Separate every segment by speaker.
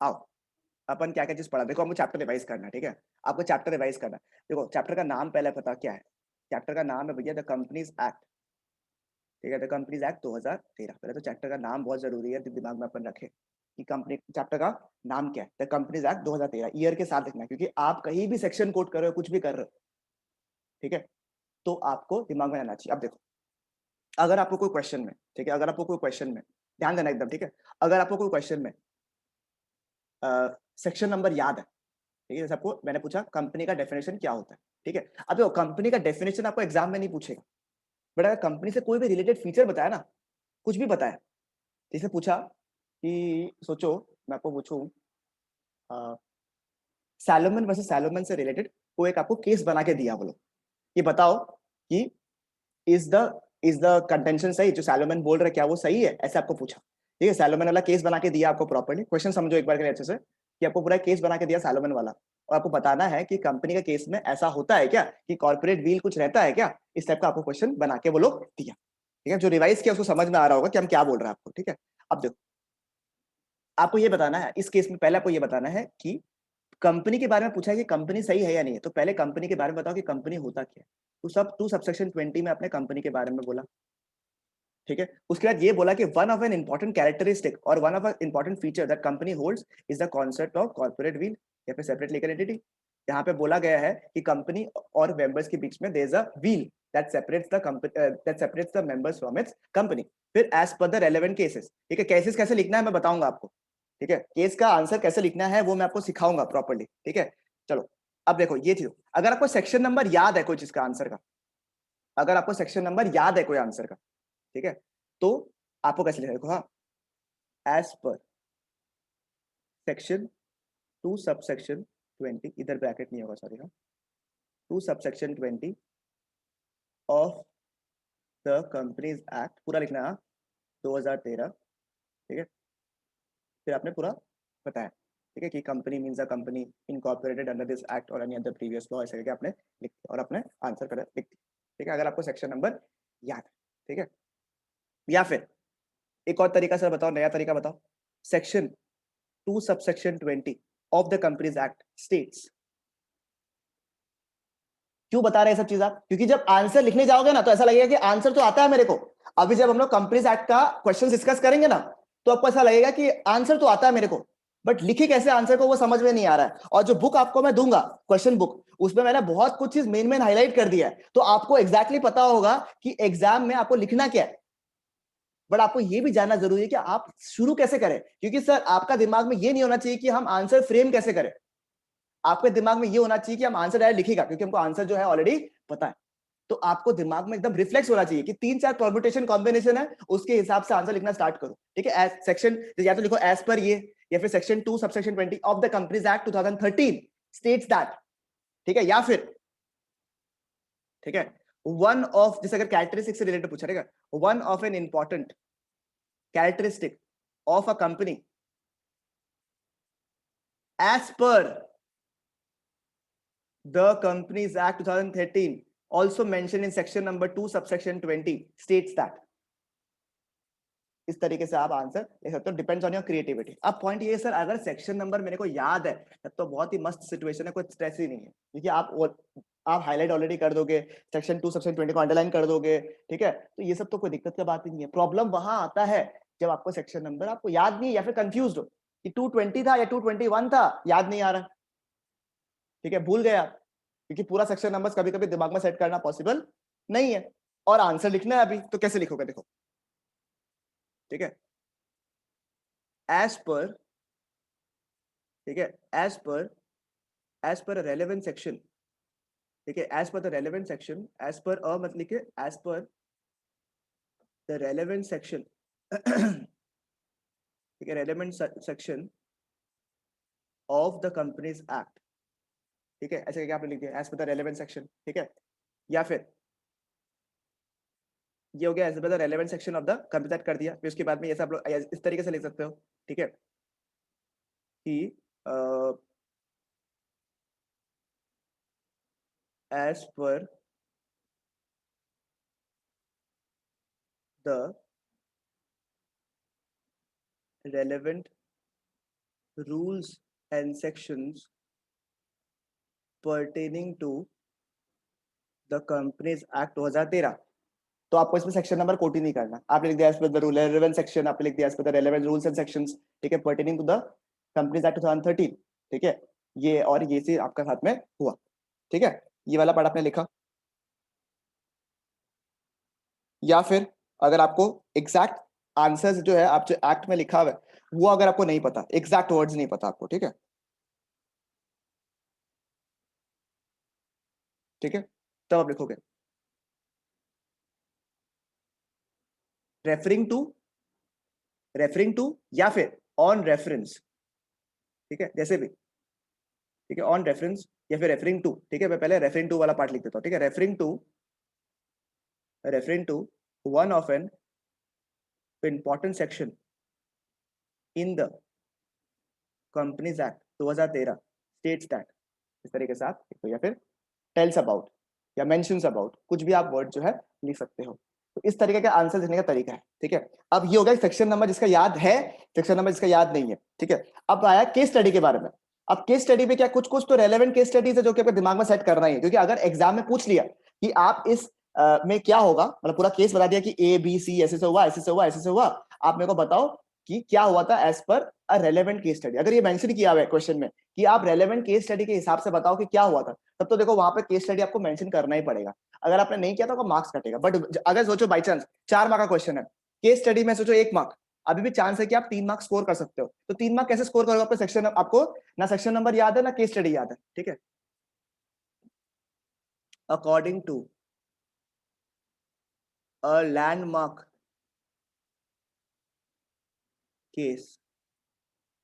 Speaker 1: आओ अपन क्या क्या चीज पढ़ा, देखो हमको चैप्टर रिवाइज करना है, ठीक है, आपको चैप्टर रिवाइज करना है। देखो चैप्टर का नाम पहले पता क्या है, चैप्टर का नाम है भैया द कंपनीज एक्ट, ठीक है, द कंपनीज एक्ट 2013। पहले तो चैप्टर का नाम बहुत जरूरी है, दिमाग में अपन रखे कि कंपनी चैप्टर का नाम क्या है, द कंपनीज एक्ट 2013 ईयर के साथ लिखना है, क्योंकि आप कहीं भी सेक्शन कोट कर रहे हो, कुछ भी कर रहे हो, ठीक है, तो आपको दिमाग में रहना चाहिए। अब देखो अगर आपको कोई क्वेश्चन में, ठीक है, अगर आपको कोई क्वेश्चन में, ध्यान देना एकदम, ठीक है, अगर आपको कोई क्वेश्चन में सेक्शन नंबर याद है, ठीक है, जैसे आपको मैंने पूछा कंपनी का डेफिनेशन क्या होता है, ठीक है, अब देखो कंपनी का डेफिनेशन आपको एग्जाम में नहीं पूछेगा, बट अगर कंपनी से कोई भी रिलेटेड फीचर बताया ना, कुछ भी बताया, जैसे पूछा कि सोचो मैं आपको पूछूं सैलोमन वर्सेस सैलोमन से रिलेटेड कोई एक आपको केस बना के दिया, बोलो ये बताओ कि इज द कंटेंशन सही, जो सैलोमन बोल रहा है क्या वो सही है, ऐसे आपको पूछा, ठीक है, सैलोमन वाला केस बना के दिया आपको प्रॉपर्ली, क्वेश्चन समझो एक बार के लिए अच्छे से, कि आपको पूरा केस बना के दिया सैलोमन वाला, और आपको बताना है कि कंपनी का केस में ऐसा होता है क्या, कि कॉर्पोरेट व्हील कुछ रहता है क्या, इस टाइप का आपको क्वेश्चन बना के वो लोग दिया, ठीक है, जो रिवाइज किया उसको समझ में आ रहा होगा कि हम क्या बोल रहे हैं आपको, ठीक है। अब देखो आपको ये बताना है इस केस में, पहले आपको ये बताना है कि कंपनी के बारे में पूछा है कि कंपनी सही है या नहीं है, तो पहले कंपनी के बारे में बताओ कि कंपनी होता क्या है, तो सब टू सबसेक्शन 20 में अपने कंपनी के बारे में बोला, ठीक है, उसके बाद ये बोला कि one of an important characteristic और one of an important feature that company holds is the concept of corporate veil या फिर सेपरेट लीगल एंटिटी। यहाँ पे बोला गया है कि कंपनी और मेंबर्स के बीच में there is a veil that separates the that separates the members from its company. फिर as per the relevant cases, ठीक है, केसेस कैसे लिखना है मैं बताऊंगा आपको, ठीक है, केस का आंसर कैसे लिखना है वो मैं आपको सिखाऊंगा प्रॉपर्ली, ठीक है। चलो अब देखो ये थी, अगर आपको सेक्शन नंबर याद है कोई चीज का आंसर का, अगर आपको सेक्शन नंबर याद है कोई आंसर का, ठीक है, तो आपको कैसे लिखा, देखो हाँ, as per section two subsection 20, इधर ब्रैकेट नहीं होगा सॉरी, हाँ, to subsection 20 of the companies act, पूरा लिखना है हाँ, 2013, ठीक है, फिर आपने पूरा बताया, ठीक है, कि company means a company incorporated under this act और एनी अदर प्रीवियस लॉ, ऐसे करके आपने लिख दिया और अपने आंसर कर लिख दिया, ठीक है, अगर आपको सेक्शन नंबर याद है, ठीक है। या फिर एक और तरीका सर बताओ, नया तरीका बताओ, section two subsection 20 of the companies act states, क्यों बता रहे हैं सब चीज आप, क्योंकि जब आंसर लिखने जाओगे ना तो ऐसा लगेगा कि आंसर तो आता है मेरे को, अभी जब हम लोग कंपनीज एक्ट का क्वेश्चन डिस्कस करेंगे ना तो आपको ऐसा लगेगा कि आंसर तो आता है मेरे को, बट लिखे कैसे आंसर को वो समझ में नहीं आ रहा है। और जो बुक आपको मैं दूंगा क्वेश्चन बुक, उसमें मैंने बहुत कुछ चीज मेन मेन हाईलाइट कर दिया है, तो आपको एग्जैक्टली पता होगा कि एग्जाम में आपको लिखना क्या है। बट आपको ये भी जानना जरूरी है कि आप शुरू कैसे करें, क्योंकि सर आपका दिमाग में ये नहीं होना चाहिए कि हम आंसर फ्रेम कैसे करें, आपके दिमाग में ये होना चाहिए कि हम आंसर डायरेक्ट लिखेगा, क्योंकि हमको आंसर जो है ऑलरेडी पता है। तो आपको दिमाग में एकदम रिफ्लेक्स होना चाहिए कि 3-4 परम्यूटेशन कॉम्बिनेशन है, उसके हिसाब से आंसर लिखना स्टार्ट करो, ठीक है। एज सेक्शन या तो लिखो एज पर ये, या फिर section 2 subsection 20 of the companies act 2013 states that, ठीक है, या फिर ठीक है वन ऑफ, जैसे अगर कैरेक्टरिस्टिक से रिलेटेड पूछा, ठीक है, one of an important characteristic of a company as per the Companies Act 2013 also mentioned in section number 2 subsection 20 states that, इस तरीके से आप आंसर लिख सकते हो, डिपेंड्स ऑन योर क्रिएटिविटी। अब पॉइंट ये सर अगर सेक्शन नंबर मेरे को याद है तब तो बहुत ही मस्त सिचुएशन है, कोई स्ट्रेस ही नहीं है, क्योंकि आप हाईलाइट ऑलरेडी कर दोगे, सेक्शन 2 सेक्शन 20 को अंडरलाइन कर दोगे, ठीक है, तो ये सब तो कोई दिक्कत की बात ही नहीं है। प्रॉब्लम वहां आता है जब आपको सेक्शन नंबर आपको याद नहीं है या फिर कंफ्यूज हो कि 220 था या 221 था, याद नहीं आ रहा, ठीक है, भूल गए आप, क्योंकि पूरा सेक्शन नंबर्स कभी कभी दिमाग में सेट करना पॉसिबल नहीं है, और आंसर लिखना है अभी, तो कैसे लिखोगे, देखो, ठीक है, एज पर, ठीक है, एज पर रेलेवेंट सेक्शन, ठीक है, as per the relevant section, as per मत लिखे, as per the relevant section, ठीक है, relevant section of the companies act, ठीक है, ऐसे करके आपने लिख दिया as per the relevant section, ठीक है, या फिर ये हो गया as per the relevant section of the companies act कर दिया, फिर उसके बाद में ये सब लोग इस तरीके से लिख सकते हो, ठीक है, कि as per the relevant rules and sections pertaining to the companies act 2013। तो आपको इसमें सेक्शन नंबर कोट ही नहीं करना, आपने लिख दिया as per the rule relevant section, आपने लिख दिया as per the relevant rules and sections, ठीक है, pertaining to the companies act 2013, ठीक है, ये और ये से आपका साथ में हुआ, ठीक है, ये वाला पार्ट आपने लिखा। या फिर अगर आपको एग्जैक्ट आंसर्स जो है आप जो एक्ट में लिखा हुआ है वो अगर आपको नहीं पता, एग्जैक्ट वर्ड्स नहीं पता आपको, ठीक है, ठीक है, तब आप लिखोगे रेफरिंग टू या फिर ऑन रेफरेंस, ठीक है, जैसे भी, ठीक है, ऑन रेफरेंस या फिर रेफरिंग टू, ठीक है, मैं पहले रेफरिंग टू वाला पार्ट लिख देता हूँ, ठीक है, referring to one of an important section in the Companies Act 2013 states that, इस तरीके से आप या फिर tells about या mentions about, कुछ भी आप वर्ड जो है लिख सकते हो। तो इस तरीके का आंसर लिखने का तरीका है, ठीक है। अब ये हो गया सेक्शन नंबर जिसका याद है, सेक्शन नंबर जिसका याद नहीं है, ठीक है। अब आया केस स्टडी के बारे में। अब केस स्टडी में क्या कुछ कुछ तो रेलेवेंट केस स्टडीज है जो कि आपके दिमाग में सेट करना ही है, क्योंकि अगर एग्जाम में पूछ लिया कि आप इस में क्या होगा, मतलब पूरा केस बता दिया कि ए बी सी ऐसे से हुआ, ऐसे से हुआ, ऐसे से हुआ, आप मेरे को बताओ कि क्या हुआ था एज पर अ रेलेवेंट केस स्टडी। अगर ये मेंशन किया हुआ है क्वेश्चन में कि आप रेलेवेंट केस स्टडी के हिसाब से बताओ कि क्या हुआ था, तब तो देखो वहां पे केस स्टडी आपको मेंशन करना ही पड़ेगा। अगर आपने नहीं किया तो आपको मार्क्स कटेगा। बट अगर सोचो बाई चांस 4 मार्क का क्वेश्चन है, केस स्टडी में सोचो 1 मार्क, अभी भी चांस है कि आप 3 मार्क स्कोर कर सकते हो। तो 3 मार्क कैसे स्कोर करोगे? आपको सेक्शन, आपको ना सेक्शन नंबर याद है ना केस स्टडी याद है, ठीक है। According to a landmark case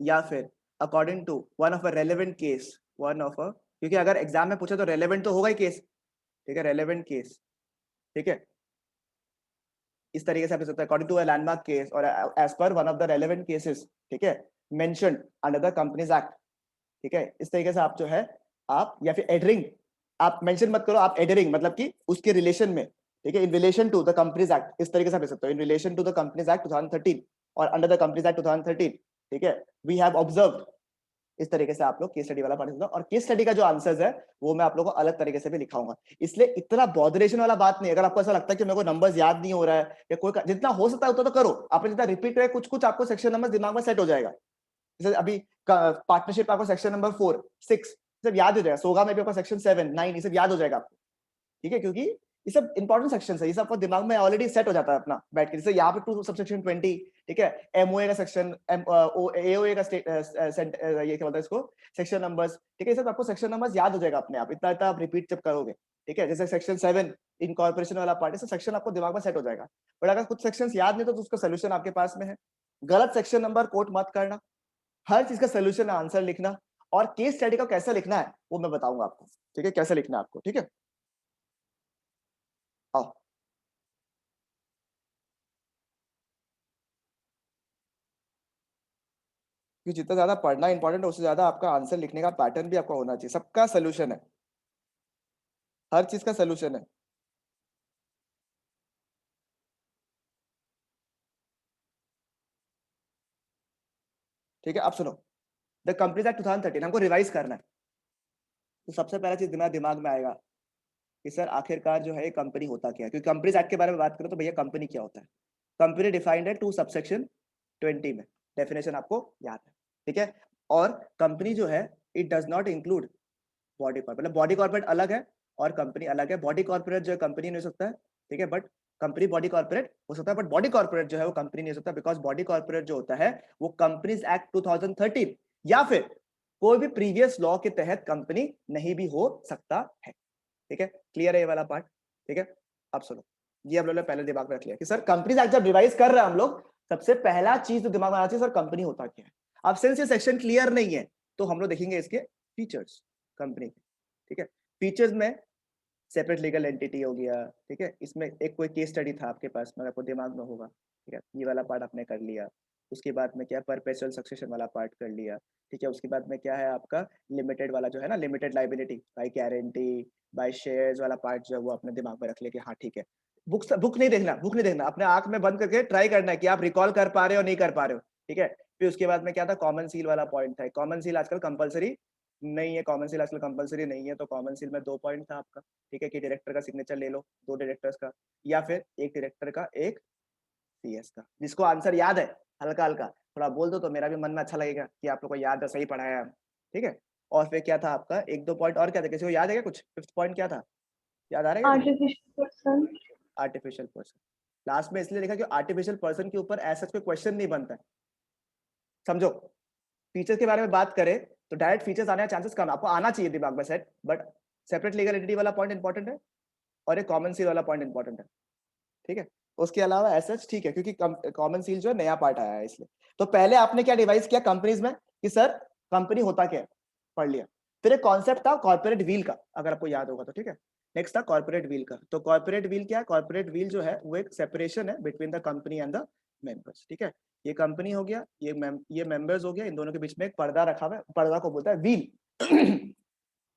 Speaker 1: या फिर according to one of a relevant case, one of a, क्योंकि अगर एग्जाम में पूछे तो रेलेवेंट तो होगा ही केस, ठीक है, रेलेवेंट केस, ठीक है, इस तरीके से आप लिख सकते हैं according to a landmark case और as per one of the relevant cases, ठीक है, mentioned under the companies act, ठीक है, इस तरीके से आप जो है आप, या फिर एडरिंग, आप मेंशन मत करो, आप एडरिंग मतलब कि उसके रिलेशन में, ठीक है, in relation to the companies act, इस तरीके से आप लिख सकते हो in relation to the companies act 2013 और अंडर द कंपनीज एक्ट 2013, ठीक है, वी हैव ऑब्जर्व्ड, इस तरीके से आप लोग केस स्टडी वाला पढ़ सकते हो। और केस स्टडी का जो आंसर्स है वो मैं आप लोगों को अलग तरीके से भी लिखाऊंगा, इसलिए इतना बॉदरेशन वाला बात नहीं। अगर आपको ऐसा लगता है कि मेरे को नंबर्स याद नहीं हो रहा है या कोई, जितना हो सकता है उतना तो करो, आपने जितना रिपीट करे कुछ कुछ आपको सेक्शन नंबर दिमाग में सेट हो जाएगा। जैसे अभी पार्टनरशिप आपको सेक्शन नंबर 4 6 सब याद हो जाएगा, सोगा में भी आपको सेक्शन 7 9 ये सब याद हो जाएगा आपको, ठीक है, क्योंकि ये सब इंपॉर्टेंट सेक्शन है, ये सब आपको दिमाग में ऑलरेडी सेट हो जाता है अपना बैठ के। जैसे यहाँ पे 2 सबसेक्शन 20, ठीक है, एमओए का सेक्शन, एओए का ये क्या बोलता है इसको, सेक्शन नंबर्स, ठीक है, ये सब आपको सेक्शन नंबर्स याद हो जाएगा अपने आप, इतना इतना आप रिपीट जब करोगे, ठीक है। जैसे सेक्शन 7 इनकॉर्पोरेशन वाला पार्ट है, सेक्शन आपको दिमाग में सेट हो जाएगा। बट अगर कुछ सेक्शंस याद नहीं तो उसका सोल्यूशन आपके पास में है। गलत सेक्शन नंबर कोट मत करना, हर चीज का सोल्यूशन आंसर लिखना, और केस स्टडी का कैसे लिखना है वो मैं बताऊंगा आपको, ठीक है, कैसे लिखना है आपको, ठीक है। आओ, कि जितना ज्यादा पढ़ना इंपॉर्टेंट है उससे ज्यादा आपका आंसर लिखने का पैटर्न भी आपका होना चाहिए। सबका सोल्यूशन है, हर चीज का सोल्यूशन है, ठीक है। अब सुनो, द कंपनीज एक्ट 2013 हमको रिवाइज करना है, तो सबसे पहला चीज दिमाग में आएगा कि सर आखिरकार जो है कंपनी होता क्या है, क्योंकि कंपनीज एक्ट के बारे में बात करो तो भैया कंपनी क्या होता है। कंपनी डिफाइंड है 2 सबसेक्शन 20 में, डेफिनेशन आपको याद है, ठीक है। और कंपनी जो है it does not include body corporate, मतलब बॉडी कॉर्पोरेट अलग है और कंपनी अलग है। बॉडी कॉर्पोरेट जो है कंपनी नहीं हो सकता है, ठीक है, बट कंपनी बॉडी कॉर्पोरेट हो सकता है, बट बॉडी कॉर्पोरेट जो है वो कंपनी नहीं हो सकता, बिकॉज बॉडी कॉर्पोरेट जो होता है वो कंपनीज एक्ट 2013 या फिर कोई भी प्रीवियस लॉ के तहत कंपनी नहीं भी हो सकता है, ठीक है। क्लियर है ये वाला पार्ट, ठीक है। अब सुनो, ये हम लोग ने पहले दिमाग में रख लिया कि सर कंपनीज एक्ट जब रिवाइज कर रहे हैं हम लोग, सबसे पहला चीज तो दिमाग में आना चाहिए सर कंपनी होता क्या है। अब सिंस ये सेक्शन क्लियर नहीं है तो हम लोग देखेंगे इसके फीचर्स कंपनी, ठीक है। फीचर्स में सेपरेट लीगल एंटिटी हो गया, ठीक है, इसमें एक कोई केस स्टडी था आपके पास में, आपको दिमाग में होगा, ठीक है, ये वाला पार्ट आपने कर लिया। उसके बाद में क्या परपेचुअल सक्सेशन वाला पार्ट कर लिया, ठीक है। उसके बाद में क्या है आपका लिमिटेड वाला जो है ना, limited liability by guarantee by shares वाला पार्ट जो है वो अपने दिमाग में रख लिया कि हाँ ठीक है। बुक नहीं देखना, बुक नहीं देखना, अपने आंख में बंद करके ट्राई करना है कि आप रिकॉल कर पा रहे हो नहीं कर पा रहे हो, ठीक है। फिर उसके बाद में क्या था, कॉमन सील वाला पॉइंट था। कॉमन सील आजकल कंपलसरी नहीं है, कॉमन सील आजकल कंपलसरी नहीं है, तो कॉमन सील में 2 पॉइंट था आपका, ठीक है, कि डायरेक्टर का सिग्नेचर ले लो, 2 डायरेक्टर्स का, या फिर एक डायरेक्टर का एक सीएस का। जिसको आंसर याद है हल्का हल्का थोड़ा बोल दो तो मेरा भी मन में अच्छा लगेगा कि आप लोग को याद है, सही पढ़ाया है, ठीक है। और फिर क्या था आपका, 1-2 पॉइंट और क्या था, किसी को याद है क्या कुछ? 5th पॉइंट क्या था, याद आ रहा है क्या? Artificial person. लास्ट में इसलिए लिखा कि आर्टिफिशियल पर्सन के ऊपर ऐसा कोई क्वेश्चन नहीं बनता है, समझो। फीचर्स के बारे में बात करें तो डायरेक्ट फीचर्स आने का चांसेस कम, आपको आना चाहिए दिमाग में set, but separate legal entity वाला पॉइंट इंपॉर्टेंट है और एक कॉमन सील वाला पॉइंट इंपॉर्टेंट है, ठीक है। उसके अलावा ऐसा ठीक है, क्योंकि कॉमन सील जो है नया पार्ट आया है इसलिए। तो पहले आपने क्या डिवाइस किया कंपनीज में कि सर कंपनी होता क्या है, पढ़ लिया। फिर एक कॉन्सेप्ट था कॉर्पोरेट व्हील का, अगर आपको याद होगा तो, ठीक है। नेक्स्ट था कॉर्पोरेट व्हील का। तो कॉर्पोरेट व्हील क्या है, कॉर्पोरेट व्हील जो है वो एक सेपरेशन है between the company and the members, ठीक है। ये कंपनी हो गया, ये मेंबर्स हो गया, इन दोनों के बीच में एक पर्दा रखा हुआ है, पर्दा को बोलता है व्हील।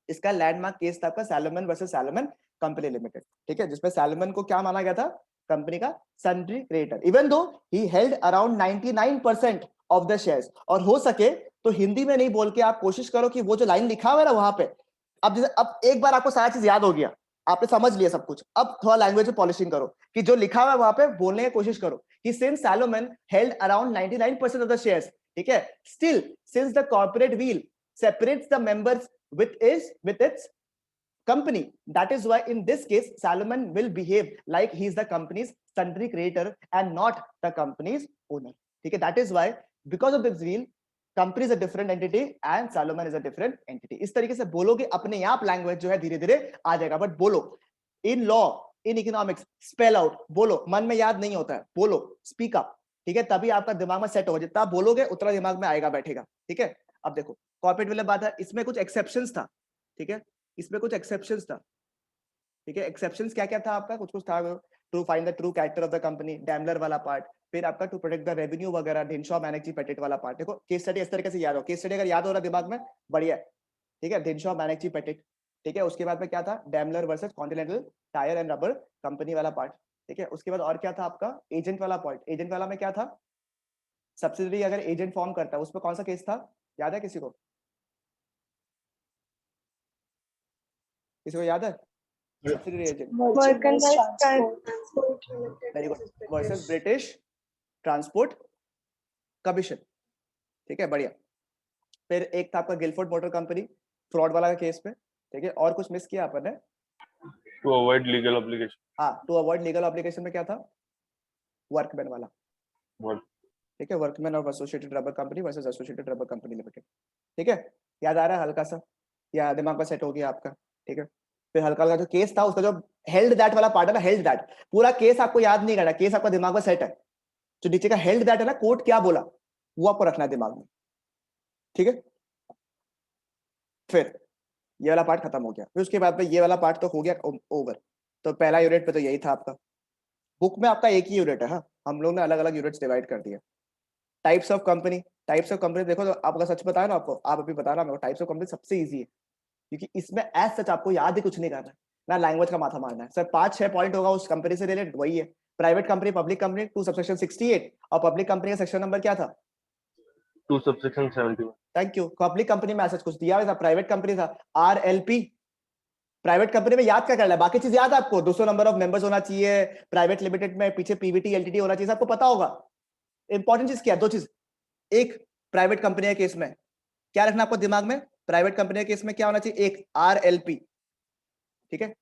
Speaker 1: इसका लैंडमार्क केस था आपका Salomon versus Salomon company limited, ठीक है, जिसमें सैलोमन को क्या माना गया था, कंपनी का sundry creditor, even though he held around 99% of the shares. और हो सके तो हिंदी में नहीं बोल के आप कोशिश करो कि वो जो लाइन लिखा हुआ है ना वहां पे, अब एक बार आपको सारा चीज याद हो गया, आपने समझ लिया सब कुछ, अब थोड़ा लैंग्वेज में पॉलिशिंग करो कि जो लिखा हुआ है वहां पे बोलने की कोशिश करो कि since Salomon held around 99% of the shares, ठीक है, still since the corporate wheel separates the members with its company, that is why in this case Salomon will behave like he is the company's sundry creator and not the company's owner, ठीक है। that is why because of this wheel company is a different entity and Salomon is a different entity। इस तरीके से बोलोगे अपने आप language जो है धीरे धीरे आ जाएगा, बट बोलो in law in economics spell out, बोलो, मन में याद नहीं होता है, बोलो, स्पीक अप, ठीक है, तभी आपका दिमाग में सेट होगा, जितना बोलोगे उतना दिमाग में आएगा, बैठेगा, ठीक है। अब देखो कॉर्पोरेट वाला बात है, इसमें कुछ एक्सेप्शंस था, ठीक है, इसमें कुछ एक्सेप्शंस था, ठीक है। एक्सेप्शंस क्या क्या था आपका, कुछ कुछ था, to find the true character of the company, Daimler वाला पार्ट, फिर आपका टू प्रोटेक्ट द रेवेन्यू वगैरह, ढिनशॉ मैनेजी पेटेट वाला पार्ट। देखो केस स्टडी इस तरीके से याद हो, केस स्टडी अगर याद हो रहा दिमाग में बढ़िया है, ठीक है, ढिनशॉ मैनेजी पेटेट, ठीक है। उसके बाद में क्या था, Daimler versus continental tyre and rubber company वाला पार्ट, ठीक है। उसके बाद और क्या था आपका, एजेंट वाला पॉइंट, एजेंट वाला में क्या था, सब्सिडरी अगर एजेंट फॉर्म करता है, उसमें कौन सा केस था, याद है किसी को, किसी को याद है, subsidiary agent, very good, versus British transport commission, ठीक है, बढ़िया। फिर एक था आपका गिलफोर्ड मोटर कंपनी फ्रॉड वाला केस में, ठीक है। और कुछ मिस किया आपने,
Speaker 2: टू अवॉइड लीगल ऑब्लिगेशन,
Speaker 1: हाँ, टू अवॉइड लीगल ऑब्लिगेशन में क्या था, वर्कमैन वाला, ठीक है, workman of associated rubber company versus associated rubber company limited, ठीक है। याद आ रहा है हल्का सा, या दिमाग में सेट हो गया आपका, ठीक है। फिर हल्का हल्का जो केस था उसका जो हेल्ड दैट वाला पार्ट है ना, हेल्ड दैट पूरा केस आपको याद नहीं करना, केस आपका दिमाग में सेट है, जो नीचे का हेल्ड दैट है ना, कोर्ट क्या बोला वो आपको रखना है दिमाग में, ठीक है। फिर ये वाला पार्ट खत्म हो गया, फिर उसके बाद में ये वाला पार्ट तो हो गया ओवर। तो पहला यूनिट पे तो यही था आपका, बुक में आपका एक ही यूनिट है, हाँ, हम लोग ने अलग अलग यूनिट्स डिवाइड कर दिए। Types of company, types of company देखो तो आपका सच बताया ना आपको, आप अभी बता रहा मेरे को, टाइप्स ऑफ कंपनी सबसे इजी है, क्योंकि इसमें एज सच आपको याद ही कुछ नहीं करना है ना, लैंग्वेज का माथा मारना है, सर 5-6 पॉइंट होगा उस कंपनी से रिलेटेड, वही है private company, public company, 2 subsection 68, और पब्लिक कंपनी का सेक्शन नंबर क्या था,
Speaker 2: 2 subsection 71।
Speaker 1: Thank you. Public company में ऐसा कुछ दिया हुआ था, प्राइवेट कंपनी था RLP। प्राइवेट कंपनी में याद क्या करना है, बाकी चीज याद है आपको, 200 नंबर ऑफ मेंबर्स होना चाहिए, प्राइवेट लिमिटेड में पीछे PVT LTD होना चाहिए, आपको पता होगा। इंपॉर्टेंट चीज क्या है, 2 चीज, एक प्राइवेट कंपनी के केस में क्या रखना आपको दिमाग में, प्राइवेट कंपनी के केस में क्या होना चाहिए, एक RLP, ठीक है,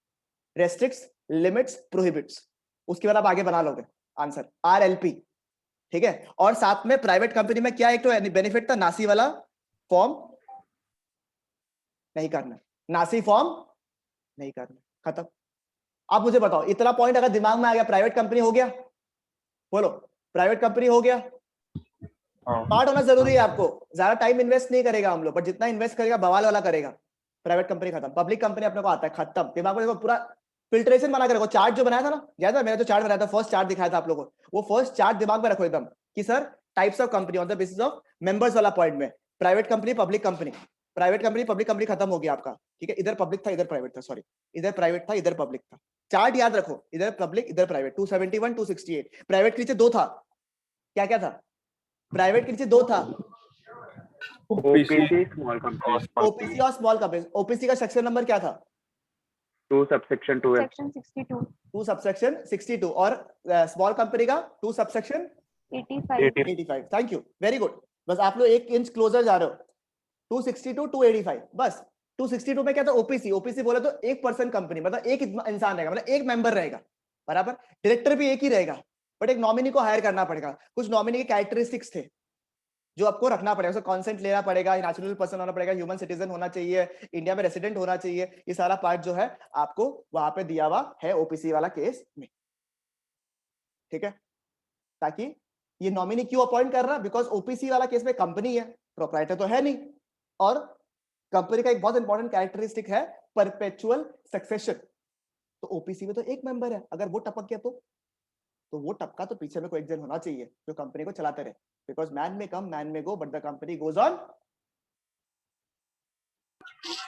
Speaker 1: रेस्ट्रिक्ट्स लिमिट्स प्रोहिबिट्स, उसके बाद आप आगे बना लोगे आंसर, RLP, ठीक है। और साथ में प्राइवेट कंपनी में क्या एक तो बेनिफिट था, नासी वाला फॉर्म नहीं करना, नासी फॉर्म नहीं करना, खत्म। आप मुझे बताओ, इतना पॉइंट अगर दिमाग में आ गया, प्राइवेट कंपनी हो गया, बोलो प्राइवेट कंपनी हो गया, पार्ट होना जरूरी है आपको, ज्यादा टाइम इन्वेस्ट नहीं करेगा हम लोग, बट जितना इन्वेस्ट करेगा बवाल वाला करेगा। प्राइवेट कंपनी खत्म, पब्लिक कंपनी अपने को आता है, खत्म। दिमाग में देखो पूरा फिल्ट्रेशन बना के रखो, चार्ट जो बनाया था ना, याद है मेरा जो चार्ट बनाया था, फर्स्ट चार्ट दिखाया था आप लोगों को, वो फर्स्ट चार्ट दिमाग में रखो एकदम, कि sir types of company on the basis of members वाला पॉइंट में, private company public company, private company public company खत्म हो गया आपका, ठीक है। इधर पब्लिक था इधर प्राइवेट था, सॉरी, इधर प्राइवेट था इधर पब्लिक था, चार्ट याद रखो, इधर पब्लिक इधर प्राइवेट, 271 268, प्राइवेट के नीचे 2 था, क्या क्या था, प्राइवेट के नीचे दो था,
Speaker 2: OPC
Speaker 3: स्मॉल कंपनी,
Speaker 2: और small
Speaker 1: ओपीसी और स्मॉल कंपनी। ओपीसी का सेक्शन नंबर क्या था?
Speaker 3: 2 सबसेक्शन 2 है,
Speaker 4: सेक्शन 62
Speaker 1: 2 सबसेक्शन 62 और स्मॉल कंपनी का 2 subsection
Speaker 4: 85
Speaker 1: 85। Thank you, very good. बस आप लोग 1 इंच क्लोजर जा रहे हो। 262 285 बस। 262 में क्या था? ओपीसी। ओपीसी बोले तो एक पर्सन कंपनी, मतलब एक इंसान रहेगा, मतलब एक मेंबर रहेगा, बराबर। डायरेक्टर भी एक ही रहेगा, बट एक नॉमिनी को हायर करना पड़ेगा। कुछ नॉमिनी के कैरेक्टरिस्टिक्स थे जो आपको रखना पड़ेगा, उसका कंसेंट लेना पड़ेगा, नेचुरल पर्सन होना पड़ेगा, ह्यूमन सिटीजन होना चाहिए, इंडिया में रेसिडेंट होना चाहिए। ये सारा पार्ट जो है आपको वहां पे दिया हुआ है ओपीसी वाला केस में, ठीक है। ताकि ये नॉमिनी क्यों अपॉइंट कर रहा है? बिकॉज ओपीसी वाला केस में कंपनी है, प्रोप्राइटर तो है नहीं, और कंपनी का एक बहुत इंपॉर्टेंट कैरेक्टरिस्टिक है परपेचुअल सक्सेशन। तो ओपीसी में तो एक मेंबर है, अगर वो टपक गया तो वो टपका तो पीछे में कोई एक जन होना चाहिए जो कंपनी को चलाते रहे। बिकॉज मैन में come man men go, but the company goes on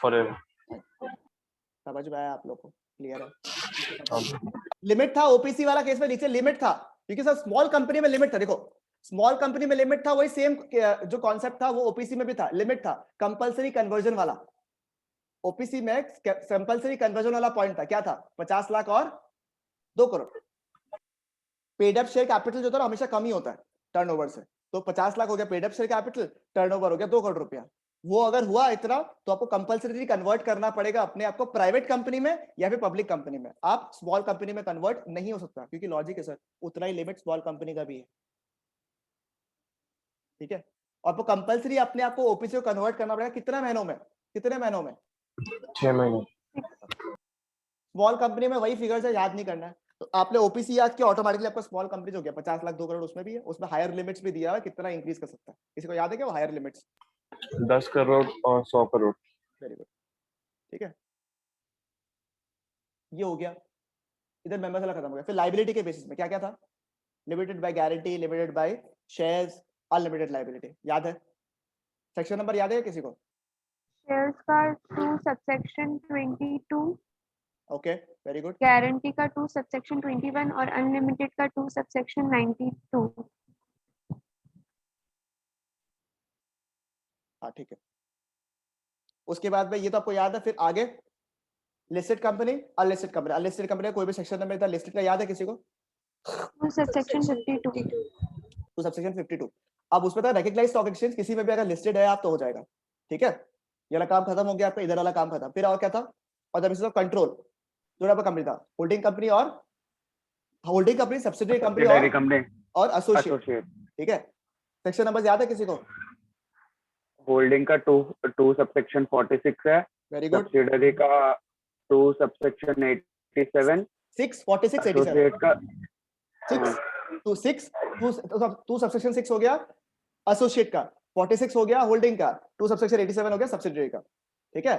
Speaker 2: forever.
Speaker 1: समझ में आया आप लोग को? क्लियर है?
Speaker 2: हाँ।
Speaker 1: लिमिट था ओपीसी वाला केस में, नीचे लिमिट था, क्योंकि सर स्मॉल कंपनी में लिमिट था। देखो स्मॉल कंपनी में लिमिट था, वही सेम जो कॉन्सेप्ट था वो ओपीसी में भी था, लिमिट था कंपलसरी कन्वर्जन वाला। ओपीसी में कंपलसरी कन्वर्जन वाला पॉइंट था, क्या था? 50 लाख और 2 crore. Paid up share capital जो था ना हमेशा कम ही होता है टर्नओवर से, तो 50 लाख हो गया paid up share capital, turnover हो गया 2 करोड़ रुपया। वो अगर हुआ इतना तो आपको कंपलसरी कन्वर्ट करना पड़ेगा अपने आप को प्राइवेट कंपनी में या फिर पब्लिक कंपनी में। आप स्मॉल कंपनी में कन्वर्ट नहीं हो सकता, क्योंकि लॉजिक है सर, उतना ही लिमिट स्मॉल कंपनी का भी है, ठीक है। और आपको कंपलसरी अपने आप को ओपीसी को कन्वर्ट करना पड़ेगा कितने महीनों में? कितने महीनों में?
Speaker 2: 6 महीने।
Speaker 1: स्मॉल कंपनी में वही फिगर है, याद नहीं करना है। तो आपने ओपीसी याद किया, ऑटोमेटिकली आपका स्मॉल कंपनी जो गया 50 लाख 2 करोड़, उसमें भी है, उसमें हायर लिमिट्स भी दिया हुआ है, कितना इंक्रीज कर सकता है। किसी को याद है क्या वो हायर लिमिट्स?
Speaker 2: 10 करोड़ और 100 करोड़।
Speaker 1: वेरी गुड, ठीक है। ये हो गया, इधर मेंबर्स वाला खत्म हो गया। फिर लाइबिलिटी के बेसिस में क्या क्या था? Limited by guarantee, limited by shares, unlimited liability. याद है? सेक्शन नंबर याद है किसी को?
Speaker 4: शेयर्स का 2 subsection 22,
Speaker 1: okay, very good.
Speaker 4: Guarantee का 2 सबसेक्शन 21 और अनलिमिटेड का 2 सबसेक्शन 92।
Speaker 1: हाँ ठीक है। उसके बाद में ये तो आपको याद है। फिर आगे listed company, unlisted company. Unlisted company का कोई भी सेक्शन नंबर था, लिस्टेड का याद है किसी को?
Speaker 4: 2 सबसेक्शन 52।
Speaker 1: तो सबसेक्शन 52। अब उसमें था रिकॉग्नाइज्ड स्टॉक एक्सचेंज, किसी में भी अगर लिस्टेड है आप तो हो जाएगा, ठीक है। ये वाला काम खत्म हो गया आपका, इधर वाला काम खत्म। फिर और क्या था? और जब इसका कंट्रोल जो आपका कंपनी था, होल्डिंग कंपनी और होल्डिंग कंपनी, सब्सिडियरी कंपनी और एसोसिएट, ठीक है। सेक्शन नंबर याद है किसी को?
Speaker 3: होल्डिंग का 2 सबसेक्शन 46 है,
Speaker 1: वेरी गुड।
Speaker 3: सब्सिडियरी का 2 सबसेक्शन 87,
Speaker 1: 6 46 87
Speaker 3: एसोसिएट का
Speaker 1: 6 टू 6 2 सबसेक्शन 6 हो गया एसोसिएट का, 46 हो गया होल्डिंग का, 2 सबसेक्शन 87 हो गया सब्सिडियरी का, ठीक है।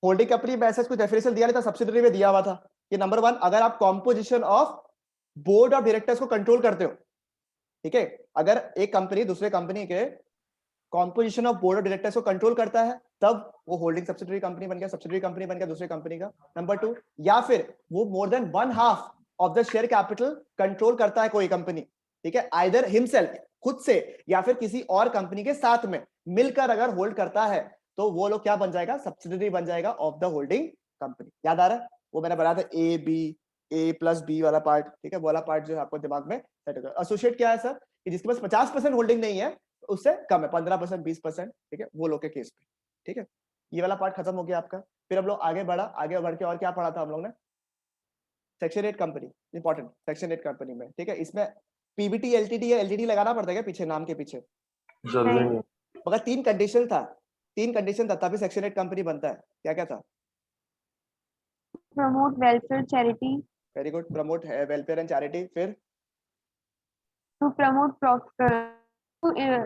Speaker 1: होल्डिंग कंपनी में ऐसा कुछ डेफिनेशन दिया नहीं था, सब्सिडियरी में दिया हुआ था। ये नंबर 1, अगर आप composition of board of directors को कंट्रोल करते हो, ठीक है। अगर एक कंपनी दूसरे कंपनी के composition of board of directors को कंट्रोल करता है, तब वो होल्डिंग सब्सिडियरी कंपनी बन गया, सब्सिडियरी कंपनी बन गया दूसरे कंपनी का। नंबर 2, या फिर वो more than 1/2 of the share capital control करता है कोई कंपनी, ठीक है। आइदर हिमसेल्फ, खुद से, या फिर किसी और कंपनी के साथ में मिलकर अगर होल्ड करता है, तो वो लोग क्या बन जाएगा? सब्सिडियरी बन जाएगा ऑफ द होल्डिंग कंपनी। याद आ रहा है? वो मैंने बताया था A+B वाला पार्ट, ठीक है। वो वाला पार्ट जो है आपको दिमाग में सेट हो गया। एसोसिएट क्या है सर? कि जिसके पास 50% होल्डिंग नहीं है, उससे कम है, 15% 20%, ठीक है, वो लोग के केस पे, ठीक है। ये वाला पार्ट खत्म हो गया आपका। फिर हम लोग आगे बढ़ के और क्या पढ़ा था हम लोग ने? Section 8 company, important. Section 8 company में, ठीक है, इसमें पीबीटी एलटीडी या एलटीडी लगाना पड़ता है क्या पीछे, नाम के पीछे?
Speaker 2: जरूरी नहीं।
Speaker 1: मगर 3 कंडीशन था तभी सेक्शन 8 कंपनी बनता है। क्या क्या था?
Speaker 4: Promote welfare charity,
Speaker 1: very good, promote welfare and charity. फिर
Speaker 4: to promote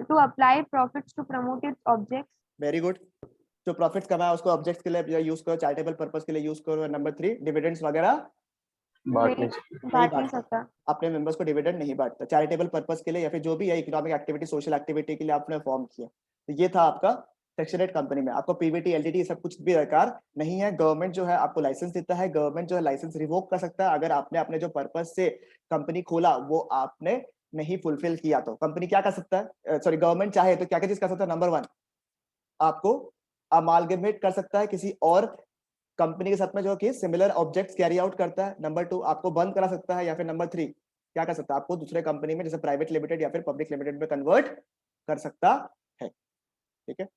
Speaker 4: to apply profits to promote its objects.
Speaker 1: Very good, जो प्रॉफिट्स कमाया उसको ऑब्जेक्ट्स के लिए यूज करो, चैरिटेबल पर्पस के लिए यूज करो। नंबर 3, डिविडेंड्स वगैरह
Speaker 2: बांट नहीं
Speaker 4: बांट नहीं सकता,
Speaker 1: अपने मेंबर्स को डिविडेंड नहीं बांटता, चैरिटेबल पर्पस के लिए या फिर जो भी है इकोनॉमिक एक्टिविटी, सोशल एक्टिविटी के लिए आपने फॉर्म किया। तो ये था आपका सेक्शन 8 कंपनी में। आपको पीवीटी एलटीडी सब कुछ भी दरकार नहीं है। गवर्नमेंट जो है आपको लाइसेंस देता है, गवर्नमेंट जो है लाइसेंस रिवोक कर सकता है अगर आपने अपने जो पर्पस से कंपनी खोला वो आपने नहीं फुलफिल किया तो कंपनी क्या कर सकता है, सॉरी गवर्नमेंट चाहे तो क्या क्या चीज कर सकता है? नंबर 1 आपको अमालगमेट कर सकता है किसी और कंपनी के साथ में जो कि सिमिलर ऑब्जेक्ट्स कैरी आउट करता है। नंबर 2 आपको बंद करा सकता है, या फिर नंबर 3 क्या कर सकता है? आपको दूसरे कंपनी में जैसे प्राइवेट लिमिटेड या फिर पब्लिक लिमिटेड में कन्वर्ट कर सकता है। ठीक है,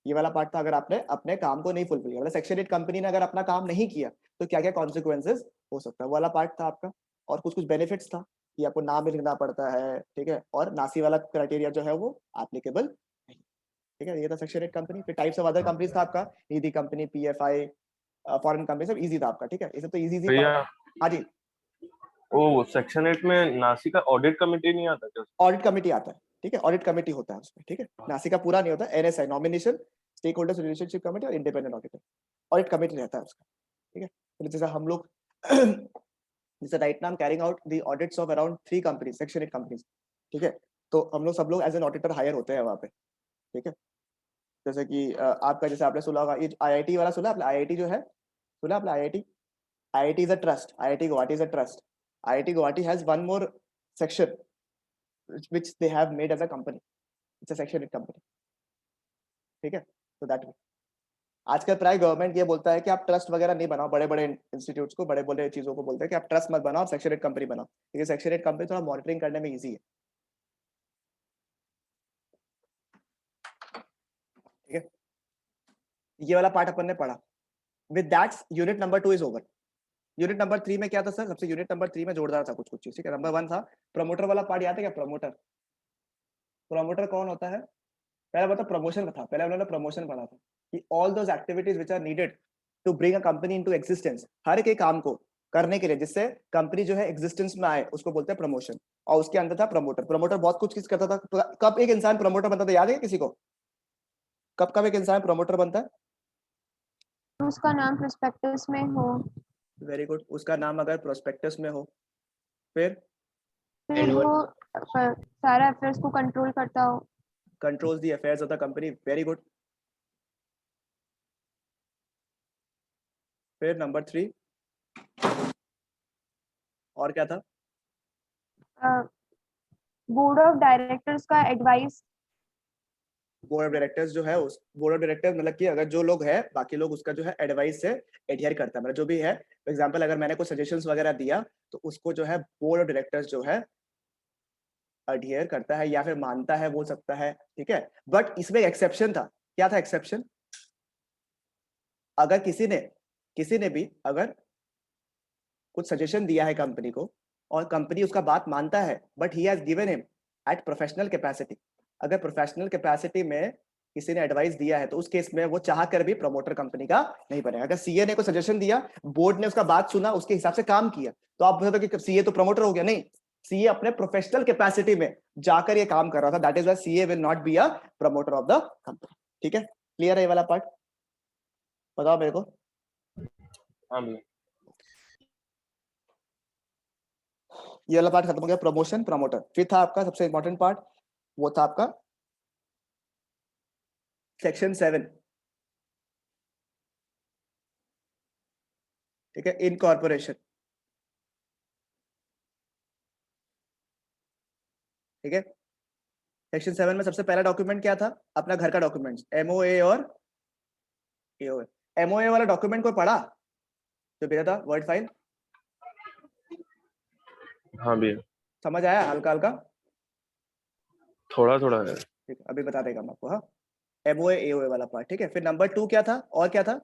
Speaker 1: ये वाला पार्ट था। अगर आपने अपने काम को नहीं फुलफिल किया, मतलब सेक्शन 8 कंपनी ने अगर अपना काम नहीं किया तो क्या क्या कॉन्सिक्वेंसेस हो सकता है, वो वाला पार्ट था आपका। और कुछ कुछ बेनिफिट्स था कि आपको नाम भी लिखना पड़ता है, ठीक है, और नासी वाला क्राइटेरिया जो है वो एप्लीकेबल नहीं। ठीक है, ये था सेक्शन 8 कंपनी। फिर टाइप्स ऑफ अदर कंपनीज था आपका, निधि कंपनी, पीएफआई, फॉरेन कंपनी, सब इजी था आपका। ठीक है, ये सब तो इजी
Speaker 2: भैया
Speaker 1: हाँ जी,
Speaker 2: वो सेक्शन 8 में नासी का ऑडिट कमेटी नहीं आता क्या?
Speaker 1: ऑडिट कमेटी आता है। ठीक है, ऑडिट कमेटी होता है उसमें। ठीक है, नासी का पूरा नहीं होता, NSI, nomination stake holders relationship committee और इंडिपेंडेंट ऑडिटर, ऑडिट कमेटी रहता है उसका। ठीक है, तो जैसे हम लोग जैसे right now carrying out the audits of around 3 companies, section 8 companies. ठीक है, तो हम लोग सब लोग एज एन ऑडिटर हायर होते हैं वहाँ पे। ठीक है, जैसे कि आपका जैसे आपने सुना होगा, ये आईआईटी वाला सुना आपने? आईआईटी जो है, सुना आपने IIT? IIT is a trust. IIT Guwahati is a trust. IIT Guwahati has one more section which they have made as a company. It's a section 8 company. ठीक है, तो दैट आजकल प्राय गवर्नमेंट ये बोलता है कि आप ट्रस्ट वगैरह नहीं बनाओ, बड़े बड़े इंस्टीट्यूट्स को, बड़े बड़े चीजों को बोलते हैं कि आप ट्रस्ट मत बनाओ, सेक्शन 8 कंपनी बनाओ, क्योंकि सेक्शन 8 कंपनी थोड़ा मॉनिटरिंग करने में इजी है। ठीक है, ये वाला पार्ट अपन ने पढ़ा। With that unit number 2 is over. Unit number 3 में क्या था सर? सबसे यूनिट नंबर 3 में जोरदार था कुछ कुछ चीज। ठीक है, नंबर 1 था प्रमोटर वाला पार्ट, याद है क्या? प्रमोटर, प्रमोटर कौन होता है? पहले मतलब प्रमोशन था, पहले उन्होंने प्रमोशन पढ़ा था कि all those activities which are needed to bring a company into existence, हर एक काम को करने के लिए जिससे कंपनी जो है एग्जिस्टेंस में आए, उसको बोलते हैं प्रमोशन। और उसके अंदर था प्रमोटर। प्रमोटर बहुत कुछ चीज करता था। तो कब एक इंसान प्रमोटर बनता था, याद है किसी को? कब कब एक इंसान प्रमोटर बनता है?
Speaker 4: उसका नाम प्रोस्पेक्टस में हो,
Speaker 1: वेरी गुड, उसका नाम अगर प्रोस्पेक्टस में हो, फिर
Speaker 4: फिर वो सारा अफेयर्स को कंट्रोल करता हो,
Speaker 1: controls the affairs of the company. Very good. फिर नंबर 3 और क्या था?
Speaker 4: बोर्ड ऑफ डायरेक्टर्स का एडवाइस,
Speaker 1: बोर्ड ऑफ डायरेक्टर्स जो है, उस बोर्ड ऑफ डायरेक्टर्स मतलब कि अगर जो लोग है, बाकी लोग उसका जो है एडवाइस से एडहियर करता है, मतलब जो भी है। फॉर एग्जांपल अगर मैंने कुछ सजेशंस वगैरह दिया तो उसको जो है बोर्ड ऑफ डायरेक्टर्स जो है एडहियर करता है या फिर मानता है, बोल सकता है। ठीक है, बट इसमें एक्सेप्शन था। क्या था एक्सेप्शन? अगर किसी ने भी अगर कुछ सजेशन दिया है कंपनी को और कंपनी उसका बात मानता है, but he has given him at professional capacity, अगर प्रोफेशनल कैपेसिटी में किसी ने एडवाइस दिया है तो उस केस में वो चाह कर भी प्रमोटर कंपनी का नहीं बनेगा। अगर सीए ने कोई सजेशन दिया, बोर्ड ने उसका बात सुना, उसके हिसाब से काम किया, तो आप बोलते कि सीए तो प्रमोटर हो गया? नहीं, सीए अपने प्रोफेशनल कैपेसिटी में जाकर ये काम कर रहा था। That is why CA will not be a promoter of the company. ठीक है, क्लियर है ये वाला पार्ट? बताओ मेरे को।
Speaker 2: हाँ भैया।
Speaker 1: ये वाला पार्ट खत्म हो गया, प्रमोशन, प्रमोटर। फिर था आपका सबसे इंपॉर्टेंट पार्ट, वो था आपका सेक्शन 7। ठीक है, इनकॉर्पोरेशन। ठीक है, सेक्शन 7 में सबसे पहला डॉक्यूमेंट क्या था? अपना घर का डॉक्यूमेंट, एमओए और एओए। एमओए वाला डॉक्यूमेंट कोई पढ़ा जो भेजा था, वर्ड फाइल?
Speaker 2: हाँ भैया,
Speaker 1: समझ आया हल्का हल्का?
Speaker 2: थोड़ा थोड़ा है।
Speaker 1: ठीक है, अभी बता देगा मैं आपको। हाँ, एमओए एओए वाला पार्ट। ठीक है, फिर नंबर 2 क्या था और क्या था?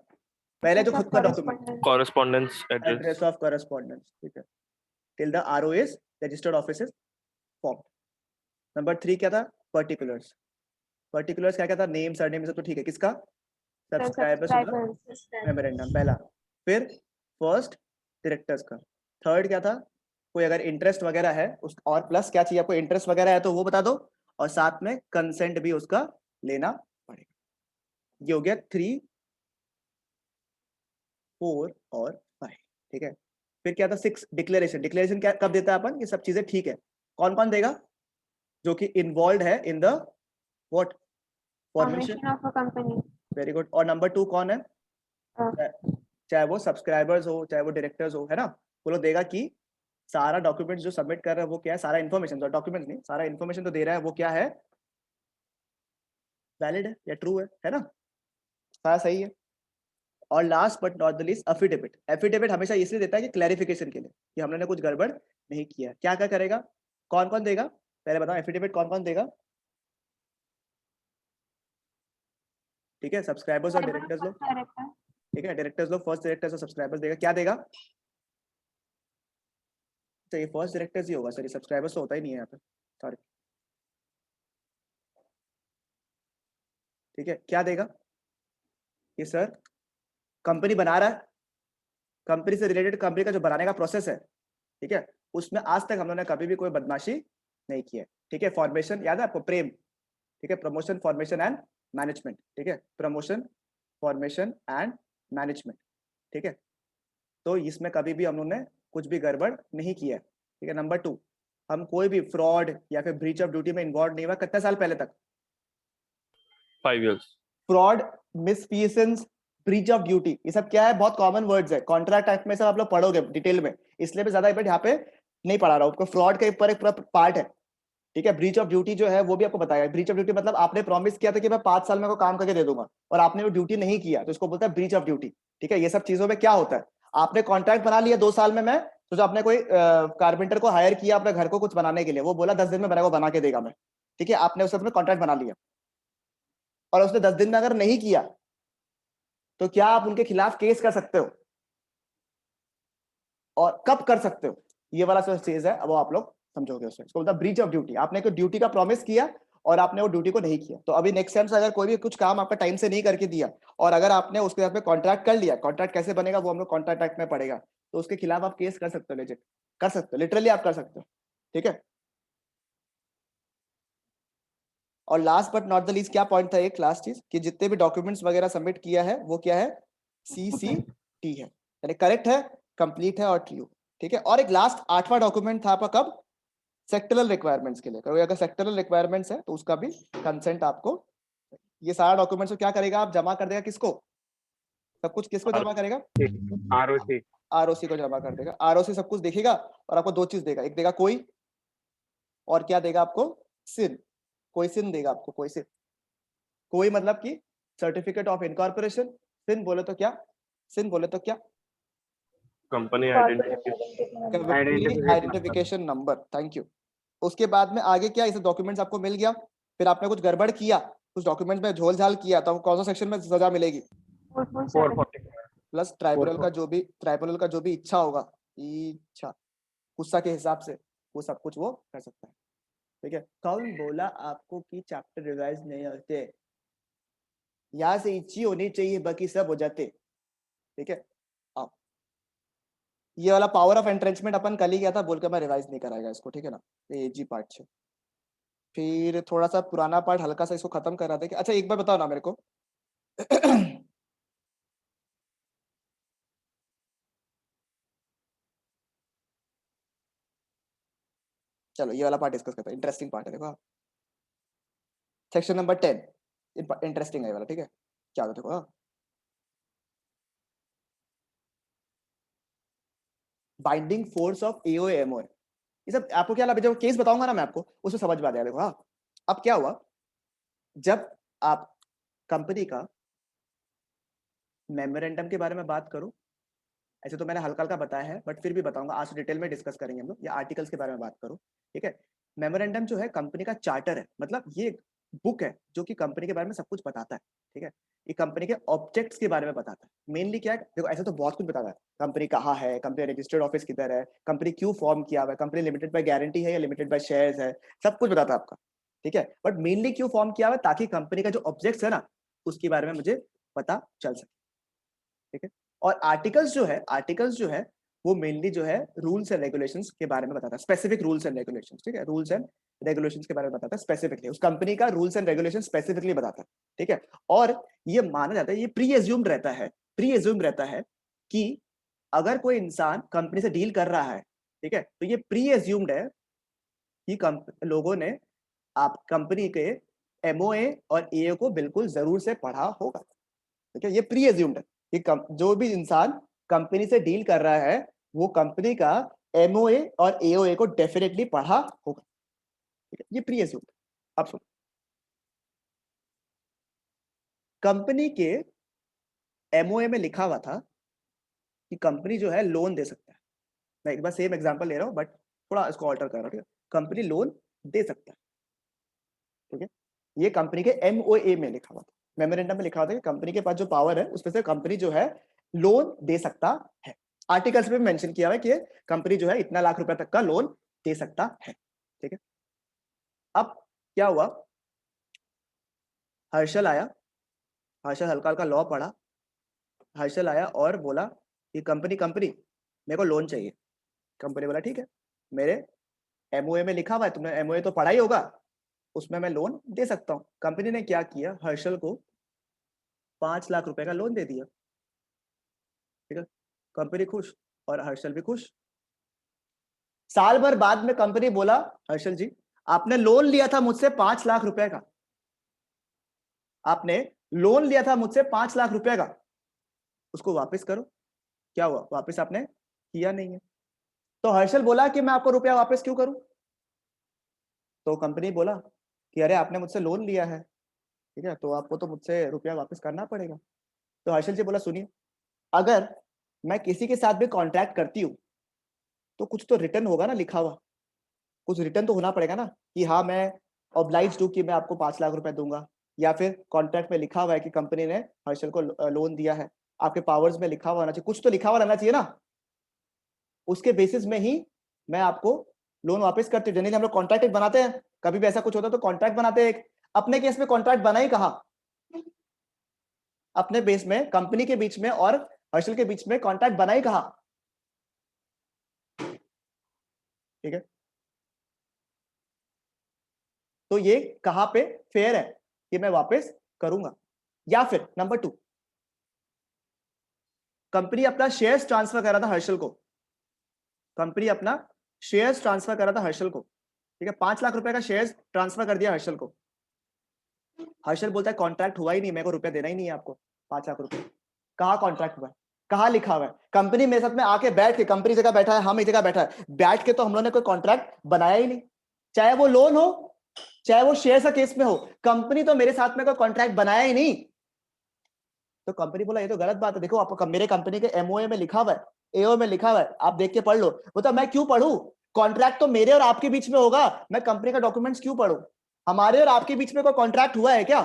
Speaker 1: पहले जो खुद का document,
Speaker 2: correspondence address.
Speaker 1: Address of correspondence. ठीक है, till the RO is registered office is form. Number 3 क्या था? पर्टिकुलर्स। पर्टिकुलर्स क्या क्या था? नेम, सरनेम, सब तो ठीक है। किसका? सब्सक्राइबर्स ऑफ द मेमोरेंडम, पहला। फिर फर्स्ट डायरेक्टर्स का। थर्ड क्या था? कोई अगर इंटरेस्ट वगैरह है उस, और प्लस क्या चाहिए आपको? इंटरेस्ट वगैरह है तो वो बता दो, और साथ में कंसेंट भी उसका लेना पड़ेगा। ये हो गया 3, 4 और 5। ठीक है, फिर क्या था? 6 डिक्लेरेशन। डिक्लेरेशन क्या कब देता है अपन? ये सब चीजें ठीक है। कौन कौन देगा? जो कि इन्वॉल्व है in the what? Formation
Speaker 4: of a company.
Speaker 1: Very good. और नंबर 2 कौन है? चाहे वो सब्सक्राइबर्स हो, चाहे वो डायरेक्टर्स हो, है ना, वो लोग देगा कि सारा डॉक्यूमेंट जो सबमिट कर रहा है वो क्या है, सारा इन्फॉर्मेशन, डॉक्यूमेंट नहीं, सारा इन्फॉर्मेशन तो दे रहा है वो क्या है, वैलिड है या ट्रू है ना, सारा सही है। और last but not the least affidavit. Affidavit हमेशा इसलिए देता है कि क्लैरिफिकेशन के लिए कि हमने कुछ गड़बड़ नहीं किया। क्या क्या करेगा, कौन कौन देगा, पहले बताओ एफिडेविट कौन कौन देगा। ठीक है, सब्सक्राइबर्स और डायरेक्टर्स लोग, ठीक है, डायरेक्टर्स लोग, फर्स्ट डायरेक्टर्स और सब्सक्राइबर्स देगा। क्या देगा, तो ये फर्स्ट डायरेक्टर्स ही होगा सर, ये सब्सक्राइबर्स तो होता ही नहीं है यहाँ पे, सॉरी। ठीक है, क्या देगा ये सर, कंपनी बना रहा है, कंपनी से रिलेटेड कंपनी का जो बनाने का प्रोसेस है, ठीक है, उसमें आज तक हम लोगों ने कभी भी कोई बदमाशी नहीं की है। ठीक है, फॉर्मेशन याद है आपको, प्रेम, ठीक है, प्रमोशन फॉर्मेशन एंड मैनेजमेंट, ठीक है, प्रमोशन फॉर्मेशन एंड मैनेजमेंट, ठीक है, तो इसमें कभी भी हम लोगों ने कुछ भी गड़बड़ नहीं किया है। ठीक है, नंबर 2, हम कोई भी फ्रॉड या फिर ब्रीच ऑफ ड्यूटी में इन्वॉल्व नहीं हुआ। कितने साल पहले तक,
Speaker 2: 5 years।
Speaker 1: Fraud, misfeasance, breach of duty, ये सब क्या है, बहुत कॉमन वर्ड्स है, कॉन्ट्रैक्ट एक्ट में सब आप लोग पढ़ोगे डिटेल में, इसलिए मैं ज्यादा यहाँ पे नहीं पढ़ा रहा हूँ। आपको फ्रॉड के ऊपर एक पूरा पार्ट है। ठीक है, ब्रीच ऑफ ड्यूटी जो है वो भी आपको बताया। ब्रीच ऑफ ड्यूटी मतलब आपने प्रॉमिस किया था कि मैं 5 साल में को काम करके दे दूंगा और आपने वो ड्यूटी नहीं किया, तो इसको बोलता है ब्रीच ऑफ ड्यूटी। ठीक है, ये सब चीजों में क्या होता है, आपने कॉन्ट्रैक्ट बना लिया 2 साल में, मैं तो जो आपने कोई कारपेंटर को हायर किया अपने घर को कुछ बनाने के लिए, वो बोला 10 दिन में मेरे को बना के देगा मैं, ठीक है, आपने उसके साथ कॉन्ट्रैक्ट बना लिया और उसने 10 दिन में अगर नहीं किया तो क्या आप उनके खिलाफ केस कर सकते हो और कब कर सकते हो, ये वाला जो चीज है वो आप लोग समझोगे उसमें। इसको बोलता है ब्रीच ऑफ ड्यूटी, आपने कोई ड्यूटी का प्रॉमिस किया और आपने वो ड्यूटी को नहीं किया। तो अभी नेक्स्ट टाइम से अगर कोई भी कुछ काम आपका टाइम से नहीं करके दिया और अगर आपने उसके साथ में कॉन्ट्रैक्ट कर लिया, कॉन्ट्रैक्ट कैसे बनेगा वो हम लोग कॉन्ट्रैक्ट एक्ट में पड़ेगा, तो उसके खिलाफ आप केस कर सकते हो, लेजिट कर सकते हो, लिटरली आप कर सकते हो। ठीक है, और last but not the least क्या पॉइंट था, एक लास्ट चीज कि जितने भी डॉक्यूमेंट्स वगैरह सबमिट किया है वो क्या है, CCT है, यानी करेक्ट है, कंप्लीट है और ट्रू। ठीक है, और एक लास्ट 8वां डॉक्यूमेंट था आपका कब, सेक्टरल रिक्वायरमेंट्स के लिए। अगर सेक्टरल रिक्वायरमेंट्स है तो उसका भी कंसेंट आपको, ये सारा डॉक्यूमेंट्स क्या करेगा, आप जमा कर देगा किसको, सब कुछ किसको जमा करेगा,
Speaker 3: ROC
Speaker 1: ROC को जमा कर देगा। ROC सब कुछ देखेगा और आपको 2 चीज देगा, एक देगा कोई और क्या देगा आपको, सिन, कोई सिन देगा आपको, कोई सिन। कोई मतलब कि सर्टिफिकेट ऑफ इनकॉर्पोरेशन, सिन बोले तो क्या, सिन बोले तो क्या,
Speaker 2: company
Speaker 1: identification number, thank you. उसके बाद में आगे क्या, इसे डॉक्यूमेंट्स आपको मिल गया, फिर आपने कुछ गड़बड़ किया, कुछ डॉक्यूमेंट्स में झोल झाल किया, तो कौन सा सेक्शन में सजा मिलेगी,
Speaker 4: 447
Speaker 1: प्लस ट्राइब्यूनल का जो भी इच्छा होगा, इच्छा गुस्सा के हिसाब से वो सब कुछ वो कर सकता है। ठीक है, कौन बोला आपको कि चैप्टर रिवाइज नहीं होते, यहाँ से इच्छी होनी चाहिए, बाकी सब हो जाते। ठीक है, अब ये वाला पावर ऑफ एंट्रेंचमेंट अपन कल ही गया था, बोल के मैं रिवाइज नहीं कराएगा इसको, ठीक है ना, ये जी पार्ट है। फिर थोड़ा सा पुराना पार्ट हल्का सा इसको खत्म करा दे। अच्छा एक बार बताओ ना मेरे को चलो ये वाला पार्ट डिस्कस करते हैं, इंटरेस्टिंग पार्ट है, देखो सेक्शन नंबर 10 इंटरेस्टिंग है वाला। ठीक है, क्या होता है देखो, बाइंडिंग फोर्स ऑफ AOMO, ये सब आपको क्या लगा, जब केस बताऊंगा ना मैं आपको उसमें समझ में आ जाएगा। देखो हाँ, अब क्या हुआ, जब आप कंपनी का मेमोरेंडम के बारे में बात करूं, ऐसे तो मैंने हल्का हल्का बताया है बट फिर भी बताऊंगा, आज डिटेल में डिस्कस करेंगे हम लोग, या आर्टिकल्स के बारे में बात करूं। ठीक है, मेमोरेंडम जो है कंपनी का चार्टर है, मतलब ये बुक है जो कि कंपनी के बारे में सब कुछ बताता है। ठीक है, ये कंपनी के ऑब्जेक्ट्स के बारे में बताता है, मेनली क्या है, देखो ऐसे तो बहुत कुछ बताता है, कंपनी कहाँ है, कंपनी रजिस्टर्ड ऑफिस किधर है, कंपनी क्यों फॉर्म किया हुआ है, कंपनी लिमिटेड बाय गारंटी है या लिमिटेड बाय शेयर्स है, सब कुछ बताता है आपका। ठीक है, बट मेनली क्यों फॉर्म किया हुआ है, ताकि कंपनी का जो ऑब्जेक्ट्स है ना उसके बारे में मुझे पता चल सके। ठीक है, और आर्टिकल्स जो है वो मेनली जो है रूल्स एंड रेगुलेशंस के बारे में बताता है, स्पेसिफिक रूल्स एंड रेगुलेशंस। ठीक है, रूल्स एंड रेगुलेशंस के बारे में बताता है स्पेसिफिकली, उस कंपनी का रूल्स एंड रेगुलेशन स्पेसिफिकली बताता है। ठीक है, और ये माना जाता है, ये प्री एज्यूम्ड रहता है कि अगर कोई इंसान कंपनी से डील कर रहा है, ठीक है, तो ये प्री एज्यूम्ड है कि लोगों ने आप कंपनी के MOA और AO को बिल्कुल जरूर से पढ़ा होगा। ठीक है, ये प्री एज्यूम्ड है कि जो भी इंसान कंपनी से डील कर रहा है वो कंपनी का एमओए और एओए को डेफिनेटली पढ़ा होगा, ठीक है, ये प्री एज्यूम। अब सुनो, कंपनी के एमओए में लिखा हुआ था कि कंपनी जो है लोन दे सकता है। मैं एक बार सेम एग्जांपल ले रहा हूं बट थोड़ा इसको ऑल्टर कर रहा हूं, ठीक है। कंपनी लोन दे सकता है, ठीक है, ये कंपनी के एमओए में लिखा हुआ था, मेमोरेंडम में लिखा हुआ था कि कंपनी के पास जो पावर है उसमें से कंपनी जो है लोन दे सकता है। आर्टिकल्स में मेंशन किया हुआ है कि कंपनी जो है इतना लाख रुपए तक का लोन दे सकता है, ठीक है। अब क्या हुआ, हर्षल आया, हर्षल हल्का हल्का लॉ पढ़ा, हर्षल आया और बोला कि कंपनी मेरे को लोन चाहिए। कंपनी बोला ठीक है, मेरे एमओए में लिखा हुआ है, तुमने एमओए तो पढ़ा ही होगा, उसमें मैं लोन दे सकता हूँ। कंपनी ने क्या किया, हर्षल को 5 लाख रुपए का लोन दे दिया, ठीक है। कंपनी खुश और हर्षल भी खुश। साल भर बाद में कंपनी बोला, हर्षल जी आपने लोन लिया था मुझसे 5 लाख रुपए का, आपने लोन लिया था मुझसे 5 लाख रुपए का, उसको वापस करो। क्या हुआ, वापस आपने किया नहीं है। तो हर्षल बोला कि मैं आपको रुपया वापस क्यों करूं। तो कंपनी बोला कि अरे आपने मुझसे लोन लिया है, ठीक है, तो आपको तो मुझसे रुपया वापस करना पड़ेगा। तो हर्षल जी बोला सुनिए, अगर मैं किसी के साथ भी कॉन्ट्रैक्ट करती हूँ तो कुछ तो रिटर्न होगा ना, लिखा हुआ कुछ रिटर्न तो होना पड़ेगा ना, कि हाँ मैं ऑब्लाइज्ड हूं कि मैं आपको 5 लाख रुपए दूंगा, या फिर कॉन्ट्रैक्ट में लिखा हुआ है कि कंपनी ने हर्षल को लोन दिया है, आपके पावर्स में लिखा हुआ होना चाहिए, कुछ तो लिखा हुआ रहना चाहिए ना, उसके बेसिस में ही मैं आपको लोन वापस करती हूँ। जनरली हम लोग कॉन्ट्रैक्ट बनाते हैं, कभी भी ऐसा कुछ होता है तो कॉन्ट्रैक्ट बनाते हैं। अपने केस में कॉन्ट्रैक्ट बना ही कहा, अपने बेस में कंपनी के बीच में और हर्षल के बीच में कॉन्ट्रैक्ट बना ही कहा, ठीक है। तो ये कहां पे फेयर है कि मैं वापस करूंगा। या फिर नंबर 2, कंपनी अपना शेयर्स ट्रांसफर कर रहा था हर्षल को, कंपनी अपना शेयर्स ट्रांसफर कर रहा था हर्षल को, ठीक है, 5 लाख रुपए का शेयर्स ट्रांसफर कर दिया हर्षल को। हर्षल बोलता है कॉन्ट्रैक्ट हुआ ही नहीं, मेरे को रुपया देना ही नहीं है आपको 5 लाख रुपए। कहाँ कॉन्ट्रैक्ट हुआ है, कहाँ लिखा हुआ है, कंपनी मेरे साथ में आके बैठ के, कंपनी जगह बैठा है, हम एक जगह बैठा है, बैठ के तो हम लोगों ने कोई कॉन्ट्रैक्ट बनाया ही नहीं, चाहे वो लोन हो चाहे वो शेयर का केस में हो, कंपनी तो मेरे साथ में कोई कॉन्ट्रैक्ट बनाया ही नहीं। तो कंपनी बोला ये तो गलत बात है, देखो आप मेरे कंपनी के एमओए में लिखा हुआ है, एओ में लिखा हुआ है, आप देख के पढ़ लो। बोलता मैं क्यों पढ़ूं, कॉन्ट्रैक्ट तो मेरे और आपके बीच में होगा, मैं कंपनी का डॉक्यूमेंट्स क्यों पढ़ूं, हमारे और आपके बीच में कोई कॉन्ट्रैक्ट हुआ है क्या।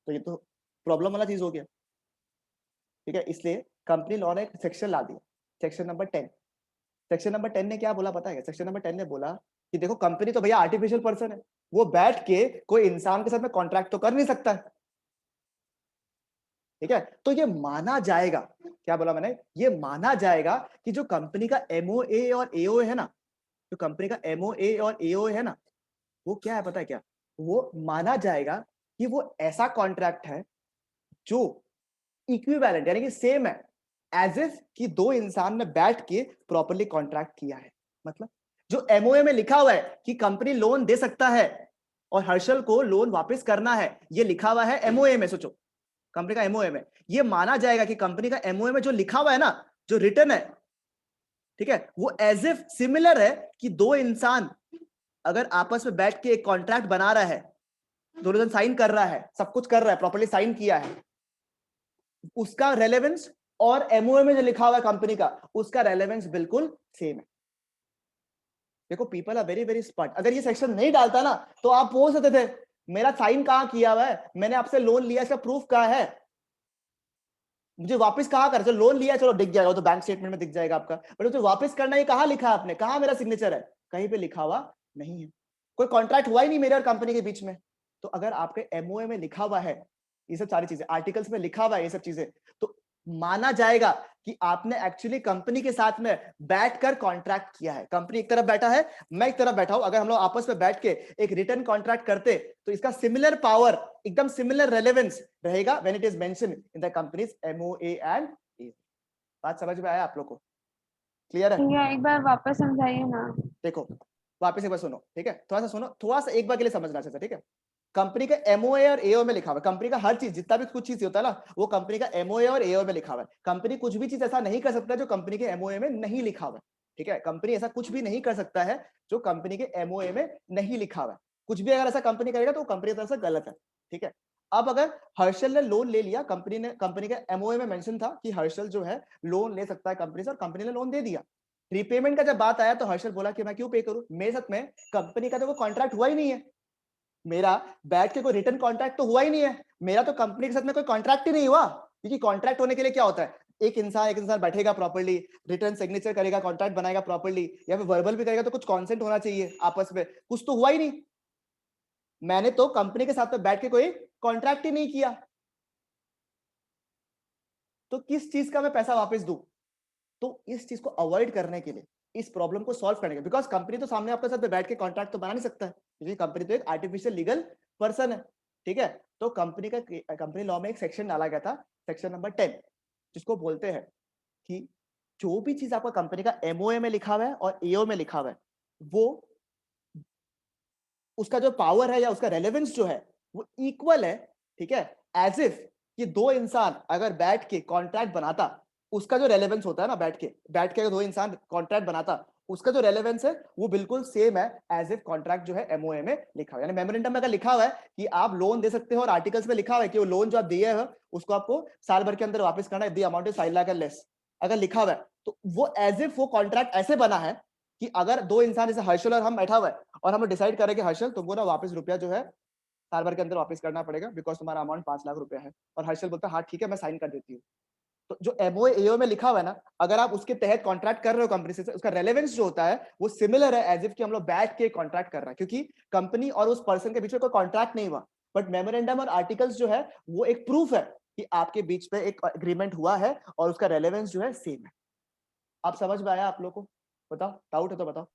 Speaker 1: तो ये तो प्रॉब्लम वाला चीज हो गया, ठीक है। इसलिए कंपनी लॉ ने एक सेक्शन ला दिया, सेक्शन नंबर 10। सेक्शन नंबर 10 ने क्या बोला पता है, सेक्शन नंबर 10 ने बोला कि देखो कंपनी तो भैया आर्टिफिशियल पर्सन है, वो बैठ के कोई इंसान के साथ में कॉन्ट्रैक्ट तो कर नहीं सकता है, ठीक है। तो ये माना जाएगा, क्या बोला मैंने, ये माना जाएगा कि जो कंपनी का एमओए और एओए है ना, जो कंपनी का एमओए और एओए है ना, वो क्या है पता है क्या, वो माना जाएगा कि वो ऐसा कॉन्ट्रैक्ट है जो इक्विवेलेंट यानी कि सेम है, एज इफ कि दो इंसान ने बैठ के प्रॉपर्ली कॉन्ट्रैक्ट किया है। मतलब जो एमओए में लिखा हुआ है कि कंपनी लोन दे सकता है और हर्षल को लोन वापस करना है, ये लिखा हुआ है एमओए में, सोचो कंपनी का एमओए में, ये माना जाएगा कि कंपनी का एमओए में जो लिखा हुआ है ना, जो रिटर्न है, ठीक है, वो एज इफ सिमिलर है कि दो इंसान अगर आपस में बैठ के एक कॉन्ट्रैक्ट बना रहा है, दोनों जन साइन कर रहा है, सब कुछ कर रहा है, प्रॉपर्ली साइन किया है, उसका रेलेवेंस और एमओए में जो लिखा हुआ है कंपनी का, उसका रेलेवेंस बिल्कुल सेम है। देखो people are very very smart, अगर ये सेक्शन नहीं डालता ना तो आप बोल सकते थे मेरा साइन कहां किया हुआ है, मैंने आपसे लोन लिया, इसका प्रूफ कहां है, मुझे वापस कहां कर, चलो लोन लिया चलो दिख जाएगा, तो बैंक स्टेटमेंट में दिख जाएगा आपका, बट मुझे वापस करना है कहां लिखा है आपने, कहां मेरा सिग्नेचर है, कहीं पे लिखा हुआ नहीं है, कोई कॉन्ट्रैक्ट हुआ ही नहीं मेरे और कंपनी के बीच में। तो अगर आपके एमओए में लिखा हुआ है ये सब सारी चीजें, आर्टिकल्स में लिखा हुआ है ये सब चीजें, तो माना जाएगा कि आपने एक्चुअली कंपनी के साथ में बैठकर कॉन्ट्रैक्ट किया है। कंपनी एक तरफ बैठा है, मैं एक तरफ बैठा हूं, अगर हम लोग आपस में बैठ के एक रिटर्न कॉन्ट्रैक्ट करते तो इसका सिमिलर पावर, एकदम सिमिलर रेलेवेंस रहेगा when it is mention in the companies MOA and A. बात समझ में आया आप लोग को, क्लियर है।
Speaker 4: भैया एक बार वापस समझाइए ना।
Speaker 1: देखो वापस एक बार सुनो, ठीक है, थोड़ा सा सुनो, थोड़ा सा एक बार के लिए समझना चाहिए, ठीक है। कंपनी का एमओए और एओ में लिखा हुआ है, कंपनी का हर चीज, जितना भी कुछ चीज होता है ना, वो कंपनी का एमओए और एओ में लिखा हुआ है। कंपनी कुछ भी चीज ऐसा नहीं कर सकता जो कंपनी के एमओए में नहीं लिखा हुआ है, ठीक है। कंपनी ऐसा कुछ भी नहीं कर सकता है जो कंपनी के एमओए में नहीं लिखा हुआ है। कुछ भी अगर ऐसा कंपनी करेगा तो कंपनी की तरफ से गलत है, ठीक है। अब अगर हर्षल ने लोन ले लिया, कंपनी के एमओए में मेंशन था कि हर्षल जो है लोन ले सकता है कंपनी से, और कंपनी ने लोन दे दिया। रीपेमेंट का जब बात आया तो हर्षल बोला कि मैं क्यों पे करूं, मेरे साथ में कंपनी का तो वो कॉन्ट्रैक्ट हुआ ही नहीं है, मेरा बैठ के कोई रिटर्न कॉन्ट्रैक्ट तो हुआ ही नहीं है, मेरा तो कंपनी के साथ में कोई कॉन्ट्रैक्ट ही नहीं हुआ। क्योंकि कॉन्ट्रैक्ट होने के लिए क्या होता है, एक इंसान बैठेगा प्रॉपर्ली, रिटर्न सिग्नेचर करेगा, कॉन्ट्रैक्ट बनाएगा प्रॉपर्ली, या फिर वर्बल भी करेगा, तो कुछ कॉन्सेंट होना चाहिए आपस में, कुछ तो हुआ ही नहीं। मैंने तो कंपनी के साथ में बैठ के कोई कॉन्ट्रैक्ट ही नहीं किया, तो किस चीज का मैं पैसा वापस दूं। तो इस चीज को अवॉइड करने के लिए, इस प्रॉब्लम को सॉल्व करने के, बिकॉज कंपनी तो सामने आपके साथ बैठ के कॉन्ट्रैक्ट तो बना नहीं सकता है, क्योंकि कंपनी तो एक आर्टिफिशियल लीगल पर्सन है, ठीक है। तो कंपनी लॉ में एक सेक्शन डाला गया था, सेक्शन नंबर 10, जिसको बोलते हैं कि जो भी चीज आपका कंपनी का एमओए में लिखा हुआ है और एओ में लिखा हुआ है, वो उसका जो पावर है या उसका रेलेवेंस जो है वो इक्वल है, ठीक है। एज इफ कि दो इंसान अगर बैठ के कॉन्ट्रैक्ट बनाता, उसका जो रेलेवेंस होता है ना, बैठ के अगर दो इंसान कॉन्ट्रैक्ट बनाता, उसका जो रेलेवेंस है वो बिल्कुल सेम है एज इफ कॉन्ट्रैक्ट जो है एमओए में लिखा हुआ है। यानी मेमोरेंडम में अगर लिखा हुआ है कि आप लोन दे सकते हो, और आर्टिकल्स में लिखा हुआ है कि वो लोन जो आप दिए हो उसको आपको साल भर के अंदर वापस करना है, द अमाउंट इज 5 लाख और लेस, अगर लिखा हुआ है, तो वो एज इफ वो कॉन्ट्रैक्ट ऐसे बना है कि अगर दो इंसान जैसे हर्षल और हम बैठा हुआ है, और हम डिसाइड करें कि हर्षल तुमको ना वापस रुपया जो है साल भर के अंदर वापस करना पड़ेगा, बिकॉज तुम्हारा अमाउंट 5 लाख रुपया है, और हर्षल बोलता है हाँ ठीक है मैं साइन कर देती हूँ। तो जो एमओए एओ में लिखा हुआ है ना, अगर आप उसके तहत कॉन्ट्रैक्ट कर रहे हो कंपनी से, उसका रेलेवेंस जो होता है वो सिमिलर है एज इफ कि हम लोग बैठ के कॉन्ट्रैक्ट कर रहे हैं, क्योंकि कंपनी और उस पर्सन के बीच में कोई कॉन्ट्रैक्ट नहीं हुआ, बट मेमोरेंडम और आर्टिकल्स जो है वो एक प्रूफ है कि आपके बीच में एक एग्रीमेंट हुआ है और उसका रेलेवेंस जो है सेम है। आप समझ में आया आप लोग को? बताओ, डाउट है तो बताओ।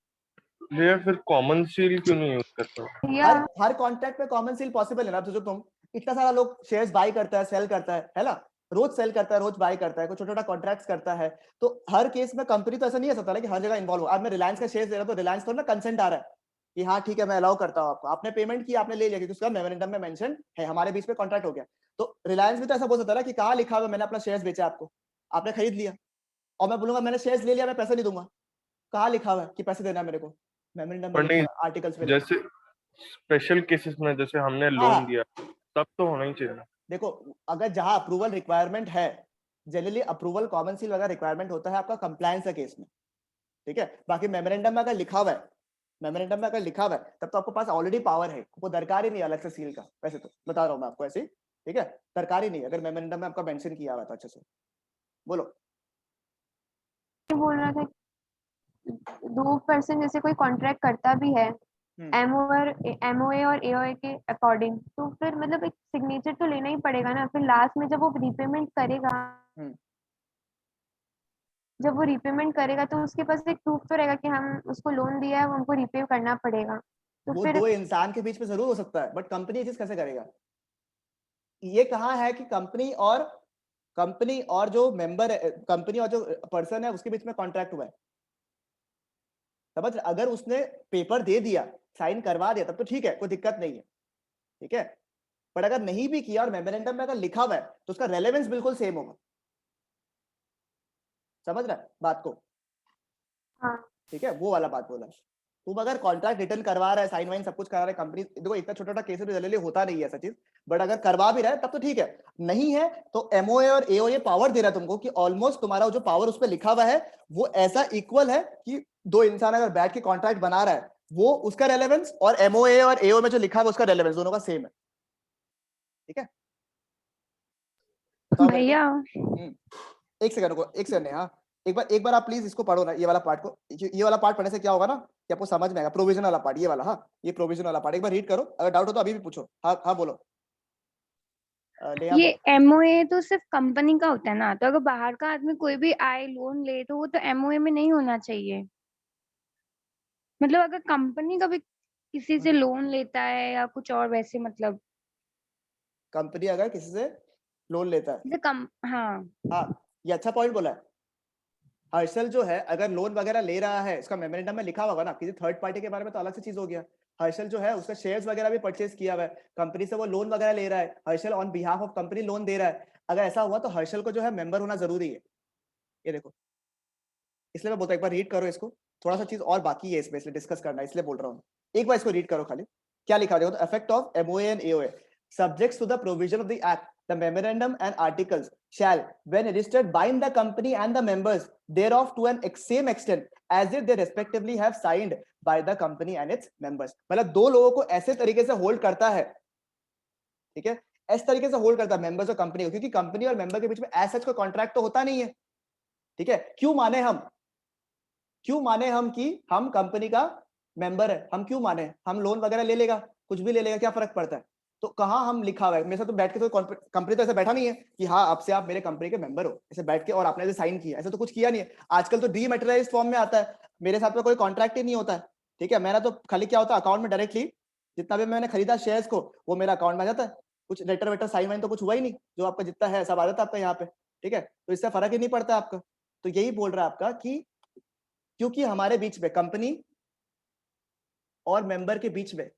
Speaker 2: भैया फिर कॉमन सील क्यों नहीं यूज करते हो?
Speaker 4: भैया
Speaker 1: हर कॉन्ट्रैक्ट में कॉमन सील पॉसिबल है ना। तो जो तुम इतना सारा लोग शेयर्स बाय करता है, सेल करता है ना, रोज सेल करता है, रोज बाय करता है, कोई छोटा छोटा कॉन्ट्रैक्ट्स करता है, तो हर केस में कंपनी तो ऐसा नहीं है सकता ना कि हर जगह इन्वॉल्व हो। अब मैं रिलायंस का शेयर दे रहा हूं तो रिलायंस तो ना कंसेंट आ रहा है कि हाँ ठीक है मैं अलाउ करता हूँ आपको, आपने पेमेंट किया, आपने ले लिया, क्योंकि उसका मेमोरेंडम में मेंशन है, हमारे बीच में कॉन्ट्रैक्ट हो गया। तो रिलायंस भी तो ऐसा बोल सकता है ना कि कहाँ लिखा हुआ मैंने अपना शेयर्स बेचा आपको, आपने खरीद लिया, और मैं बोलूंगा मैंने शेयर्स ले लिया मैं पैसा नहीं दूंगा, कहाँ लिखा हुआ है कि पैसे देना है मेरे को? मेमोरेंडम में
Speaker 2: पर
Speaker 1: लिखा
Speaker 2: नहीं,
Speaker 1: हुआ है, आर्टिकल्स में लिखा
Speaker 2: जैसे स्पेशल केसेस में जैसे हमने
Speaker 1: हुआ है।
Speaker 2: लोन
Speaker 1: हाँ
Speaker 2: दिया तब तो होना ही चाहिए।
Speaker 1: देखो, अगर जहां अप्रूवल रिक्वायरमेंट है, जनरली अप्रूवल कॉमन सील वगैरह रिक्वायरमेंट होता है आपका कंप्लायंस के केस में, ठीक है। बाकी मेमोरेंडम में अगर लिखा हुआ है, मेमोरेंडम में अगर लिखा हुआ है तब तो आपके पास ऑलरेडी पावर है, वो दरकार ही नहीं अलग से सील का। वैसे तो बता रहा हूँ मैं आपको ऐसे ही, ठीक है, दरकार ही नहीं अगर मेमोरेंडम में आपका मेंशन किया हुआ था अच्छे से। बोलो।
Speaker 4: बोल रहा था दो पर्सन जैसे कोई कॉन्ट्रैक्ट करता भी है एमओए और एओए के अकॉर्डिंग, तो फिर मतलब एक सिग्नेचर तो लेना ही पड़ेगा ना। फिर लास्ट में जब वो रीपेमेंट करेगा, जब वो रीपेमेंट करेगा तो उसके पास एक प्रूफ तो रहेगा कि हम उसको लोन दिया है, वो हमको रीपे करना पड़ेगा। तो
Speaker 1: वो
Speaker 4: फिर
Speaker 1: दो इंसान के बीच में जरूर हो सकता है, बट कंपनी ये चीज कैसे करेगा? ये कहाँ है कि कंपनी और जो मेंबर है, कंपनी और जो पर्सन है उसके बीच में कॉन्ट्रैक्ट हुआ है, समझ? अगर उसने पेपर दे दिया, साइन करवा दिया, तब तो ठीक है, कोई दिक्कत नहीं है, ठीक है। पर अगर नहीं भी किया और मेमोरेंडम में अगर लिखा हुआ है तो उसका रेलेवेंस बिल्कुल सेम होगा, समझ रहा है बात को?
Speaker 4: हाँ
Speaker 1: ठीक है, वो वाला बात बोला। तुम अगर कॉन्ट्रैक्ट रिटर्न करवा रहा है, साइन वाइन सब कुछ करा रहा है, कंपनी देखो इतना छोटा छोटा केस तो जनरली होता नहीं है ऐसा चीज, बट अगर करवा भी रहा है तब तो ठीक है। नहीं है तो एमओए और एओए पावर दे रहा है तुमको कि ऑलमोस्ट तुम्हारा जो पावर उस पर लिखा हुआ है वो ऐसा इक्वल है कि दो इंसान अगर बैठ के कॉन्ट्रैक्ट बना रहा है, वो उसका रेलेवेंस और एमओए और एओ में जो लिखा है उसका रेलेवेंस दोनों का सेम है, ठीक है। बताओ मेरे को। एक सेकंड रुको, एक सेकंड। हाँ, एक बार आप प्लीज इसको पढ़ो ना, ये वाला पार्ट को। ये वाला पार्ट पढ़ने से क्या होगा ना कि आपको समझ में आएगा, प्रोविजन वाला पार्ट, ये वाला। हाँ, ये प्रोविजन वाला पार्ट एक बार रीड करो, अगर डाउट हो तो अभी भी पूछो। हाँ हाँ बोलो।
Speaker 5: ये एमओए तो सिर्फ कंपनी का होता है ना, तो अगर बाहर का आदमी कोई भी आए लोन ले तो वो तो एमओए में नहीं होना चाहिए। मतलब अगर कंपनी का भी किसी से लोन लेता है या कुछ और वैसे, मतलब
Speaker 1: कंपनी अगर किसी से लोन लेता है,
Speaker 5: जैसे कम, हाँ
Speaker 1: हाँ ये अच्छा पॉइंट बोला है। हर्षल जो है अगर लोन वगैरह ले रहा है, इसका मेमोरेंडम में लिखा होगा ना, किसी थर्ड पार्टी के बारे में तो अलग से चीज हो गया, हर्षल जो है उसका शेयर्स वगैरह भी परचेज किया हुआ है, कंपनी से वो लोन वगैरह ले रहा है, Harshal on behalf of company loan दे रहा है। अगर ऐसा हुआ तो हर्षल को जो है मेंबर होना जरूरी है। ये देखो, इसलिए मैं बोलता हूं एक बार रीड करो इसको, थोड़ा सा चीज और बाकी है इसमें, इसलिए डिस्कस करना है, इसलिए बोल रहा हूँ। एक बार इसको रीड करो खाली, क्या लिखा देखो, effect of MOA and AOA subjects to the provision of the act, the memorandum and articles shall, when registered, bind the company and the members thereof to an same extent as if they respectively have signed by the company and its members। मतलब दो लोगों को ऐसे तरीके से hold करता है, ठीक है, इस तरीके से होल्ड करता है मेंबर्स और कंपनी को, क्योंकि कंपनी और मेंबर के बीच में एज सच कोई कॉन्ट्रैक्ट तो होता नहीं है, ठीक है। क्यों माने हम कि हम कंपनी का मेंबर है, हम क्यों माने, हम लोन वगैरह ले लेगा, कुछ भी ले लेगा, क्या फर्क पड़ता है। तो कहाँ हम लिखा हुआ है, मेरे साथ तो बैठ के तो कंपनी तो ऐसे बैठा नहीं है कि हाँ अब से आप मेरे कंपनी के मेंबर हो, ऐसे बैठ के और आपने ऐसे साइन किया, ऐसा तो कुछ किया नहीं है। आजकल तो डीमैटेरियलाइज्ड फॉर्म में आता है, मेरे साथ में कोई कॉन्ट्रैक्ट ही नहीं होता है, ठीक है। मेरा तो खाली क्या होता है, अकाउंट में डायरेक्टली जितना भी मैंने खरीदा शेयर्स को वो मेरा अकाउंट में आ जाता है, कुछ लेटर वेटर साइन वाइन तो कुछ हुआ ही नहीं, जो आपका जितना है सब आ जाता है आपका यहाँ पे, ठीक है। तो इससे फर्क ही नहीं पड़ता आपका। तो यही बोल रहा है आपका कि क्योंकि हमारे बीच में कंपनी और मेंबर के बीच में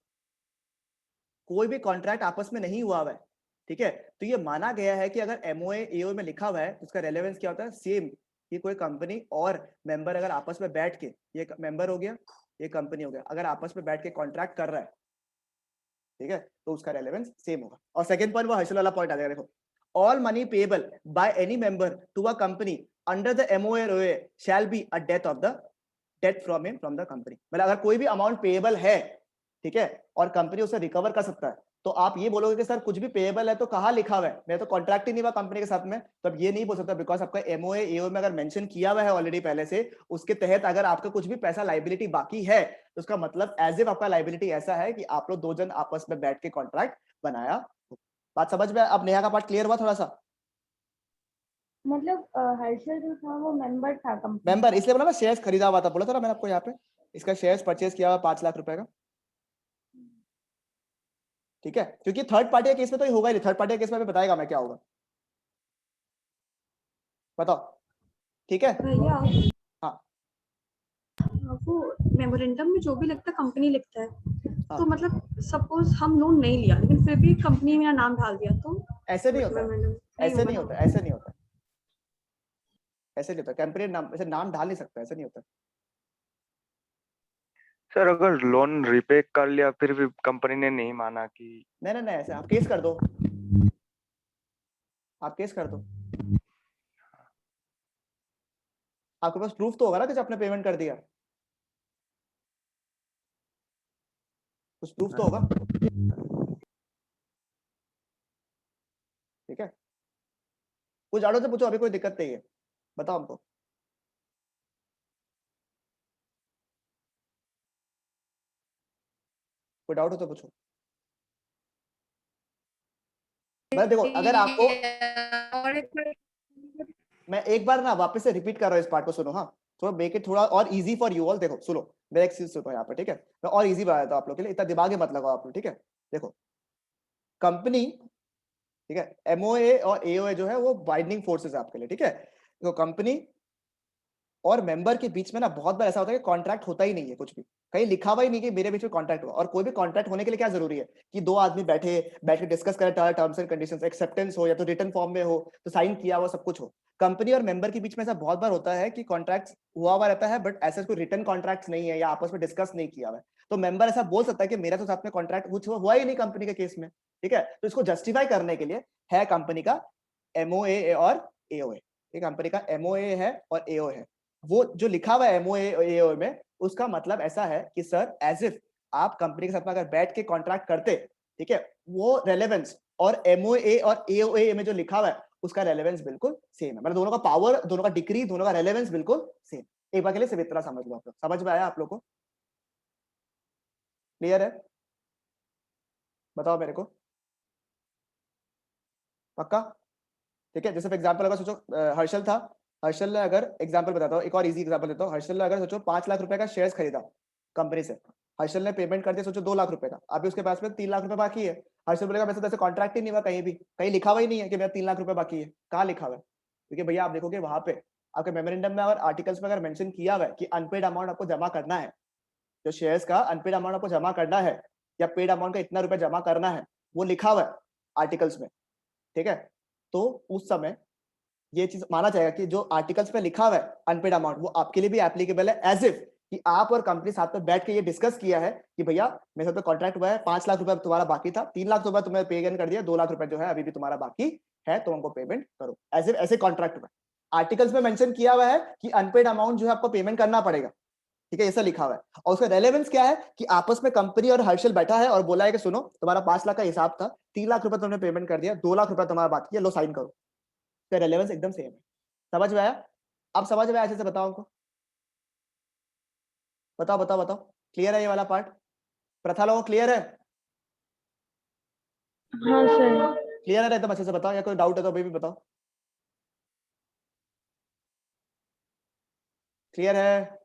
Speaker 1: कोई भी कॉन्ट्रैक्ट आपस में नहीं हुआ है, ठीक है, तो ये माना गया है कि अगर एमओए एओ में लिखा हुआ है तो उसका रेलेवेंस क्या होता है, सेम। कि कोई कंपनी और मेंबर अगर आपस में बैठ के, ये मेंबर हो गया ये कंपनी हो गया, अगर आपस में बैठ के कॉन्ट्रैक्ट कर रहा है, ठीक है, तो उसका रेलेवेंस सेम होगा। और सेकंड पॉइंट वो हर्षल वाला पॉइंट आ जाएगा, देखो, all money payable by any member to a company under the MOA और AOA shall be a debt of the debt from him from the company. मतलब अगर कोई भी अमाउंट पेएबल है, ठीक है, और कंपनी उसे रिकवर कर सकता है, तो आप ये बोलोगे कि सर कुछ भी पेएबल है तो कहाँ लिखा हुआ है, मेरा तो कॉन्ट्रैक्ट ही नहीं हुआ कंपनी के साथ में, तो अब ये नहीं बोल सकता, बिकॉज आपका एमओए एओ में अगर मेंशन किया हुआ है ऑलरेडी पहले से, उसके तहत अगर आपका कुछ भी पैसा लाइबिलिटी बाकी है तो उसका मतलब एज इफ आपका लाइबिलिटी ऐसा है कि आप लोग दो जन आपस में बैठ के कॉन्ट्रैक्ट बनाया। बात समझ में? अब नेहा का पार्ट क्लियर हुआ थोड़ा सा?
Speaker 5: मतलब हर्षल जो था वो मेंबर था कंपनी
Speaker 1: मेंबर इसलिए बोला ना, शेयर्स खरीदा हुआ था, बोला था ना मैंने आपको यहाँ पे, इसका शेयर्स परचेज किया हुआ 5 लाख रुपए का, ठीक है। क्योंकि थर्ड पार्टी के केस में तो ये होगा ही नहीं, थर्ड पार्टी के केस में बताएगा मैं क्या होगा, बताओ, ठीक है।
Speaker 6: भैया
Speaker 1: हाँ
Speaker 6: वो मेमोरेंडम में जो भी लिखता है कंपनी लिखता है,
Speaker 1: हाँ।
Speaker 6: तो मतलब सपोज हम लोन नहीं लिया लेकिन फिर भी कंपनी में मेरा नाम डाल दिया तो
Speaker 1: ऐसे नहीं होता,
Speaker 6: memorandum
Speaker 1: ऐसे नहीं
Speaker 6: होगा
Speaker 1: होता, ऐसे नहीं होता, ऐसे नहीं होता, कंपनी नाम ऐसे नाम डाल नहीं सकता, ऐसे नहीं होता।
Speaker 3: सर अगर लोन रिपे कर लिया फिर भी कंपनी ने नहीं माना कि,
Speaker 1: नहीं नहीं नहीं, ऐसे आप केस कर दो, आप केस कर दो, आपके पास प्रूफ तो होगा ना कि आपने पेमेंट कर दिया, कुछ प्रूफ तो होगा, ठीक है। कुछ आड़ो से पूछो, अभी कोई दिक्कत नहीं है, बताओ हमको। कोई डाउट हो तो पूछो। मैं देखो, अगर आपको, मैं एक बार ना वापस से रिपीट कर रहा हूँ इस पार्ट को, सुनो, हाँ, थोड़ा मेक इट थोड़ा और इजी फॉर यू ऑल। देखो सुनो, मेरा एक चीज सुनो यहाँ पे, ठीक है, मैं और इजी बना देता हूँ आप लोग के लिए, इतना दिमाग मत लगाओ आप लोग, ठीक है। देखो कंपनी, ठीक है, एमओए और एओए जो है वो बाइंडिंग फोर्सेस है आपके लिए, ठीक है। तो कंपनी और मेंबर के बीच में ना बहुत बार ऐसा होता है कि कॉन्ट्रैक्ट होता ही नहीं है, कुछ भी कहीं लिखा हुआ ही नहीं कि मेरे बीच में कॉन्ट्रैक्ट हुआ। और कोई भी कॉन्ट्रैक्ट होने के लिए क्या जरूरी है कि दो आदमी बैठ के डिस्कस करें, टर्म्स एंड कंडीशंस, एक्सेप्टेंस हो या तो रिटन फॉर्म में हो, तो साइन किया हुआ सब कुछ हो। कंपनी और मेंबर के बीच में ऐसा बहुत बार होता है कि कॉन्ट्रैक्ट हुआ रहता है, बट ऐसा कोई रिटन कॉन्ट्रैक्ट नहीं है या आपस में डिस्कस नहीं किया हुआ है। तो मेंबर ऐसा बोल सकता है कि मेरा तो साथ में कॉन्ट्रैक्ट कुछ हुआ ही नहीं कंपनी के केस में, ठीक है। तो इसको जस्टिफाई करने के लिए है कंपनी का एमओए और एओए, कंपनी का एमओए है और एओ है, वो जो लिखा हुआ है एमओए में, उसका मतलब ऐसा है कि सर एज इफ आप कंपनी के साथ में अगर बैठ के कॉन्ट्रैक्ट करते, ठीक है, वो रेलेवेंस और एमओए और एओए में जो लिखा हुआ है उसका रेलेवेंस बिल्कुल सेम है। मतलब दोनों का पावर, दोनों का डिग्री, दोनों का रेलेवेंस बिल्कुल सेम। एक बार के लिए सिर्फ इतना समझ लो, आप लोग समझ में आया? आप लोग को क्लियर है? बताओ मेरे को, पक्का? ठीक है। जैसे फॉर एग्जांपल अगर सोचो हर्षल था, हर्षल ने अगर, एग्जांपल बताता हूँ, एक और इजी एग्जांपल देता हूँ, हर्षल ने अगर सोचो 5 लाख रुपए का शेयर्स खरीदा कंपनी से, हर्षल ने पेमेंट कर दिया सोचो 2 लाख रुपए का, अभी उसके पास में 3 लाख रुपए बाकी है। हर्षल बोलेगा वैसे तो ऐसे कॉन्ट्रैक्ट ही नहीं हुआ, कहीं भी कहीं लिखा हुआ ही नहीं है कि मेरा 3 लाख रुपए बाकी है, कहाँ लिखा हुआ है? क्योंकि भैया आप देखोगे वहां पे आपके मेमोरेंडम में और आर्टिकल्स में अगर मेंशन किया हुआ है कि अनपेड अमाउंट आपको जमा करना है, जो शेयर्स का अनपेड अमाउंट आपको जमा करना है या पेड अमाउंट का इतना रुपया जमा करना है वो लिखा हुआ है आर्टिकल्स में, ठीक है। तो उस समय ये चीज माना जाएगा कि जो आर्टिकल्स में लिखा हुआ है अनपेड अमाउंट वो आपके लिए भी एप्लीकेबल है, एज इफ कि आप और कंपनी साथ में बैठ के ये डिस्कस किया है कि भैया मेरे साथ कॉन्ट्रैक्ट हुआ है, 5 लाख रुपए तुम्हारा बाकी था, 3 लाख रुपए तुम्हें पे कर दिया, 2 लाख रुपए जो है अभी भी तुम्हारा बाकी है, तो हमको पेमेंट करो, एज इफ ऐसे कॉन्ट्रैक्ट हुआ है। आर्टिकल्स में मेंशन किया हुआ है कि अनपेड अमाउंट जो है आपको पेमेंट करना पड़ेगा, ठीक है, ऐसा लिखा हुआ है। और उसका रेलेवेंस क्या है कि आपस में कंपनी और हर्षल बैठा है और बोला है कि सुनो तुम्हारा 5 लाख का हिसाब था, 3 लाख रुपए तुमने पेमेंट कर दिया, 2 लाख रुपए तुम्हारा बाकी है, लो साइन करो। तो रेलेवेंस एकदम सेम है। समझ में आया? अब समझ में आया? अच्छे से बताओ हमको, बताओ बताओ बताओ, क्लियर है ये वाला पार्ट? प्रथा लोगों क्लियर है?
Speaker 5: हाँ सर।
Speaker 1: क्लियर है एकदम अच्छे से बताओ, या कोई डाउट है तो अभी भी बताओ। क्लियर है?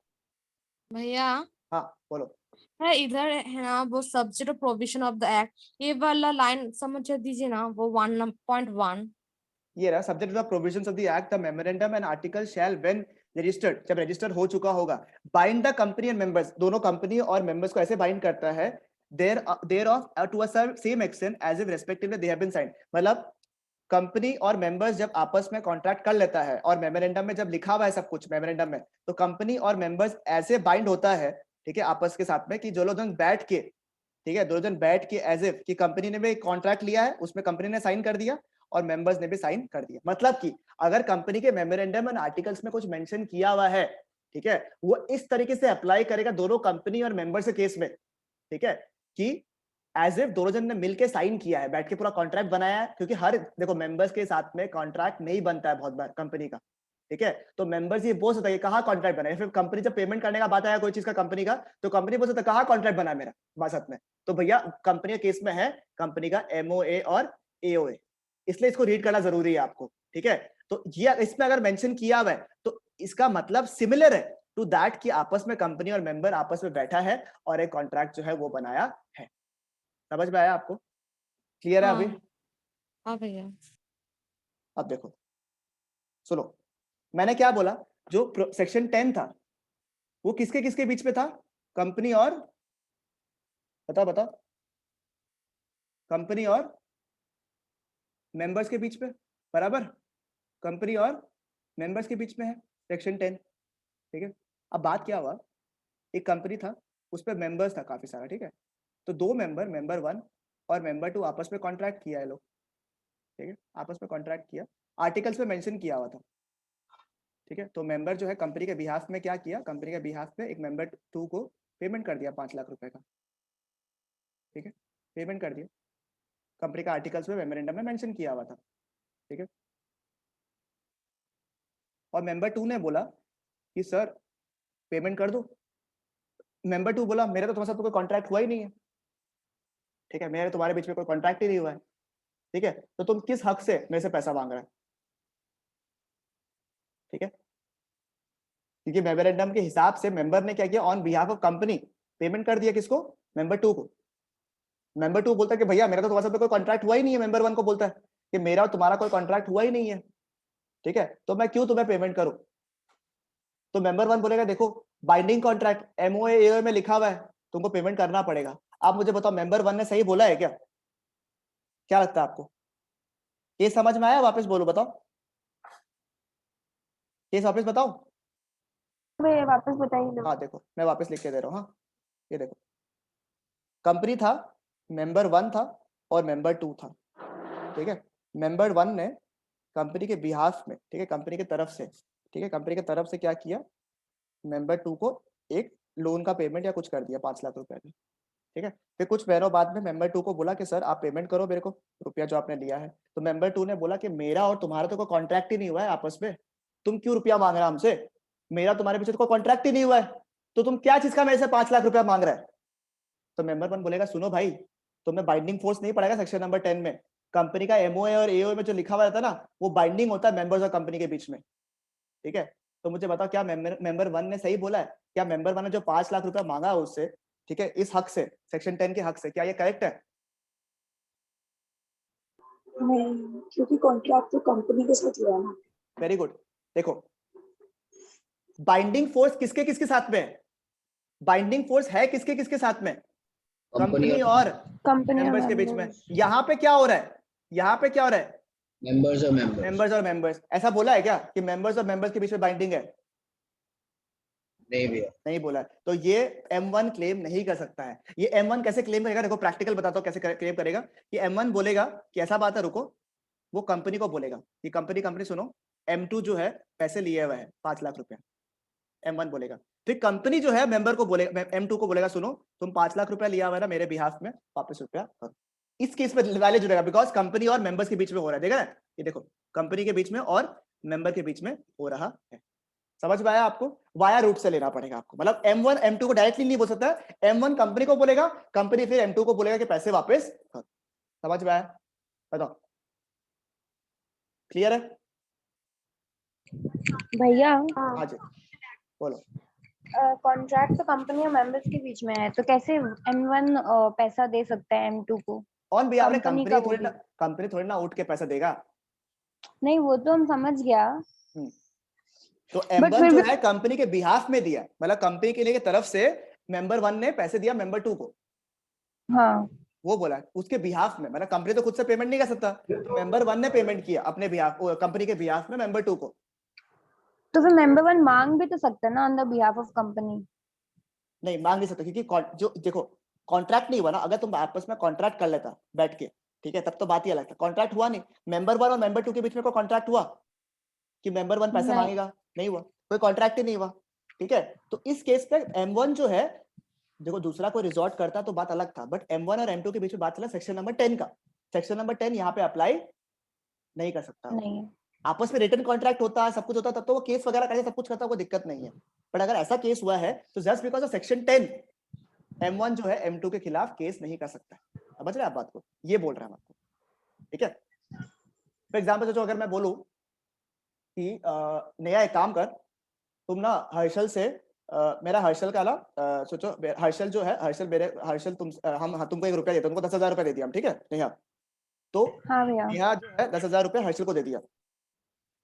Speaker 7: भैया
Speaker 1: हाँ बोलो।
Speaker 7: है इधर है ना वो subject of provision of the act, ये वाला लाइन समझ दीजिए ना, वो 1.1।
Speaker 1: ये रहा subject of provisions of the act, the memorandum and article shall when registered, जब रजिस्टर हो चुका होगा, bind the company and members, दोनों कंपनी और मेंबर्स को ऐसे बाइंड करता है there of to a same extent as if respectively they have been signed. मतलब कंपनी और मेंबर्स जब आपस में कॉन्ट्रैक्ट कर लेता है और मेमोरेंडम में जब लिखा हुआ है सब कुछ मेमोरेंडम में, तो कंपनी और मेंबर्स ऐसे बाइंड होता है, ठीक है, आपस के साथ में कि जो लोग बैठ के, ठीक है, दो जन बैठ के एज इफ कि कंपनी ने भी कॉन्ट्रैक्ट लिया है, उसमें कंपनी ने साइन कर दिया और मेंबर्स ने भी साइन कर दिया। मतलब कि अगर कंपनी के मेमोरेंडम एंड आर्टिकल्स में कुछ मेंशन किया हुआ है, ठीक है, वो इस तरीके से अप्लाई करेगा दोनों कंपनी और मेंबर्स के केस में, ठीक है, कि एज इफ दोनों जन ने मिलके साइन किया है, बैठ के पूरा कॉन्ट्रैक्ट बनाया है। क्योंकि हर देखो मेंबर्स के साथ में कॉन्ट्रैक्ट नहीं बनता है बहुत बार कंपनी का, ठीक है, तो मेंबर्स ये बोल सकता है कहाँ कॉन्ट्रैक्ट बना है। फिर कंपनी जब पेमेंट करने का बात आया कोई चीज का कंपनी का, तो कंपनी बोल सकता है कहाँ कॉन्ट्रैक्ट बना है मेरा बात में, तो भैया कंपनी के केस में है कंपनी का एमओए और एओए, इसलिए इसको रीड करना जरूरी है आपको, ठीक है। तो ये इसमें अगर मेंशन किया हुआ है तो इसका मतलब सिमिलर है टू दैट कि आपस में कंपनी और मेंबर आपस में बैठा है और एक कॉन्ट्रैक्ट जो है वो बनाया है। समझ में आया आपको? क्लियर है अभी?
Speaker 7: हाँ भैया।
Speaker 1: अब देखो सुनो, मैंने क्या बोला, जो सेक्शन 10 था वो किसके किसके बीच में था? कंपनी और, बताओ बताओ, कंपनी और मेंबर्स के बीच में, बराबर, कंपनी और मेंबर्स के बीच में है सेक्शन 10, ठीक है। अब बात क्या हुआ, एक कंपनी था उस पर मेंबर्स था काफी सारा, ठीक है, तो दो मेंबर, मेंबर 1 और मेंबर 2 आपस में कॉन्ट्रैक्ट किया है लोग, ठीक है, आपस में कॉन्ट्रैक्ट किया, आर्टिकल्स में मेंशन किया हुआ था, ठीक है। तो मेंबर जो है कंपनी के बिहाफ में क्या किया, कंपनी के बिहाफ में एक मेंबर 2 को पेमेंट कर दिया 5 लाख रुपए का, ठीक है, पेमेंट कर दिया, कंपनी का आर्टिकल्स में मेमोरेंडम में मेंशन किया हुआ था, ठीक है। और मेंबर 2 ने बोला कि सर पेमेंट कर दो। मेंबर 2 बोला मेरा तो तुम्हारे साथ कोई कॉन्ट्रैक्ट हुआ ही नहीं है, ठीक है, मेरे तुम्हारे बीच में कोई कॉन्ट्रैक्ट ही नहीं हुआ है, ठीक है, तो तुम किस हक से मेरे से पैसा मांग रहे हो, ठीक है। क्योंकि मेमोरेंडम के हिसाब से मेंबर ने क्या किया, on behalf of company payment कर दिया किसको, मेंबर 2 को। मेंबर 2 बोलता है कि भैया मेरा तो तुम्हारे साथ कोई कॉन्ट्रैक्ट हुआ ही नहीं है, मेंबर 1 को बोलता है कि मेरा और तुम्हारा कोई कॉन्ट्रैक्ट हुआ ही नहीं है, ठीक है, तो मैं क्यों तुम्हें पेमेंट करूं। तो मेंबर 1 बोलेगा देखो बाइंडिंग कॉन्ट्रैक्ट एमओए एओए में लिखा हुआ है, तुमको पेमेंट करना पड़ेगा। आप मुझे बताओ मेंबर 1 ने सही बोला है क्या? क्या लगता है आपको? ये समझ में आया? वापस बोलो, बताओ, ये वापस बताओ।
Speaker 4: भैया वापस बताइए ना।
Speaker 1: हाँ देखो मैं वापस लिख के दे रहा हूँ, हाँ ये देखो, कंपनी था, मेंबर 1 था और मेंबर 2 था, ठीक है। मेंबर 1 ने कंपनी के बिहाफ में, ठीक है, कंपनी की तरफ से, ठीक है, कंपनी की तरफ से क्या किया, मेंबर 2 को एक लोन का पेमेंट या कुछ कर दिया 5 लाख रुपए का, ठीक है। फिर कुछ महीनों बाद में मेंबर 2 को बोला कि सर आप पेमेंट करो मेरे को रुपया जो आपने लिया है। तो मेंबर 2 ने बोला कि मेरा और तुम्हारा तो कोई कॉन्ट्रैक्ट ही नहीं हुआ है आपस में, तुम क्यों रुपया मांग रहे हो हमसे, मेरा तुम्हारे पीछे तो कोई कॉन्ट्रैक्ट ही नहीं हुआ है, तो तुम क्या चीज का मेरे से 5 लाख रुपया मांग रहा है। तो मेंबर 1 बोलेगा सुनो भाई, तुमने बाइंडिंग फोर्स नहीं पढ़ा सेक्शन नंबर 10 में, कंपनी का एमओए और एओए में जो लिखा हुआ रहता है ना, वो बाइंडिंग होता है मेंबर्स और कंपनी के बीच में, ठीक है। तो मुझे बताओ क्या मेंबर 1 ने सही बोला है? क्या मेंबर 1 ने जो 5 लाख रुपया मांगा है उससे, ठीक है, इस हक से, सेक्शन 10 के हक से, क्या ये करेक्ट है?
Speaker 6: नहीं, क्योंकि कॉन्ट्रैक्ट तो कंपनी के साथ हुआ है ना।
Speaker 1: Very good. देखो बाइंडिंग फोर्स किसके किसके साथ में है? बाइंडिंग फोर्स है किसके किसके साथ में? कंपनी और
Speaker 5: कंपनी
Speaker 1: मेंबर्स के बीच में। यहाँ पे क्या हो रहा है? यहाँ पे क्या हो रहा है?
Speaker 8: मेंबर्स और मेंबर्स
Speaker 1: मेंबर्स और मेंबर्स। ऐसा बोला है क्या कि मेंबर्स और मेंबर्स के बीच में बाइंडिंग है?
Speaker 8: नहीं भैया,
Speaker 1: नहीं बोला है। तो ये M1 क्लेम नहीं कर सकता है। ये M1 कैसे क्लेम करेगा? देखो प्रैक्टिकल बताता हूँ कैसे क्लेम करेगा। कि M1 बोलेगा कि ऐसा बात है, रुको, वो कंपनी को बोलेगा कि कंपनी सुनो, M2 जो है पैसे लिए हुए है 5 लाख रुपए, M1 बोलेगा। फिर कंपनी जो है मेंबर को बोलेगा, M2 को बोलेगा, सुनो तुम 5 लाख रुपया लिया हुआ है ना मेरे बिहाफ में, वापस रुपया करो। इस केस में वैल्यू जुड़ेगा बिकॉज कंपनी और मेंबर्स के बीच में हो रहा है। देखा ना, ये देखो कंपनी के बीच में और मेंबर के बीच में हो रहा है। समझ में आया आपको? वाया रूट से लेना पड़ेगा आपको। मतलब M1 M2 को डायरेक्टली नहीं बोल सकता है। M1 कंपनी को बोलेगा, कंपनी फिर M2 को बोलेगा कि पैसे वापस कर। समझ में आया? बताओ, क्लियर है?
Speaker 5: भैया
Speaker 1: हाँ जी बोलो।
Speaker 5: कॉन्ट्रैक्ट तो कंपनी और मेंबर्स के बीच में है, तो कैसे M1 पैसा दे सकता है M2 को?
Speaker 1: कौन भैया? आपने
Speaker 5: कंपनी का
Speaker 1: कंपनी थोड़ी ना उठ के पैसा देगा।
Speaker 5: नहीं, वो तो हम समझ गया।
Speaker 1: तो M1 जो है कंपनी के बिहाफ में दिया, मतलब कंपनी के लिए की तरफ से मेंबर 1 ने पैसे दिया मेंबर 2 को।
Speaker 5: हाँ,
Speaker 1: वो बोला उसके बिहाफ में, मतलब कंपनी तो खुद से पेमेंट नहीं कर सकता, तो मेंबर 1 ने पेमेंट किया अपने बिहाफ, कंपनी के बिहाफ में मेंबर 2 को।
Speaker 5: तो फिर मेंबर 1 मांग भी तो सकता है ना on the behalf of company?
Speaker 1: नहीं मांग नहीं सकता, क्योंकि जो देखो कॉन्ट्रैक्ट नहीं हुआ ना। अगर तुम आपस में कॉन्ट्रैक्ट कर लेता बैठ के, ठीक है, तब तो बात ही अलग था। कॉन्ट्रैक्ट हुआ नहीं, मेंबर 1 और मेंबर 2 के बीच में कोई कॉन्ट्रैक्ट हुआ कि मेंबर 1 पैसा मांगेगा? नहीं हुआ, कोई कॉन्ट्रैक्ट ही नहीं हुआ। ठीक है, तो इस केस पे M1 जो है, देखो दूसरा कोई रिजॉर्ट करता तो बात अलग था, बट M1 और M2 के बीच में बात चला सेक्शन नंबर 10 का। सेक्शन नंबर 10 यहाँ पे अप्लाई नहीं कर सकता।
Speaker 5: नहीं,
Speaker 1: आपस में रिटर्न कॉन्ट्रैक्ट होता है, सब कुछ होता है, तब तो वो केस वगैरह करके सब कुछ करता है, कोई दिक्कत नहीं है। बट अगर ऐसा केस हुआ है तो just because of section 10 M1 जो है M2 के खिलाफ केस नहीं कर सकता। समझ रहे आप बात को? ये बोल रहा है आपको। ठीक है, फॉर एग्जाम्पल अगर मैं बोलूं कि नया एक काम कर, तुम ना हर्षल से मेरा हर्षल का ना सोचो, हर्षल जो है, हर्षल हम तुमको 1 रुपया देते, तुमको 10,000 रुपया दे दिया हम, ठीक है नेहा? तो
Speaker 5: हाँ भैया,
Speaker 1: नेहा जो है 10,000 रुपया हर्षल को दे दिया,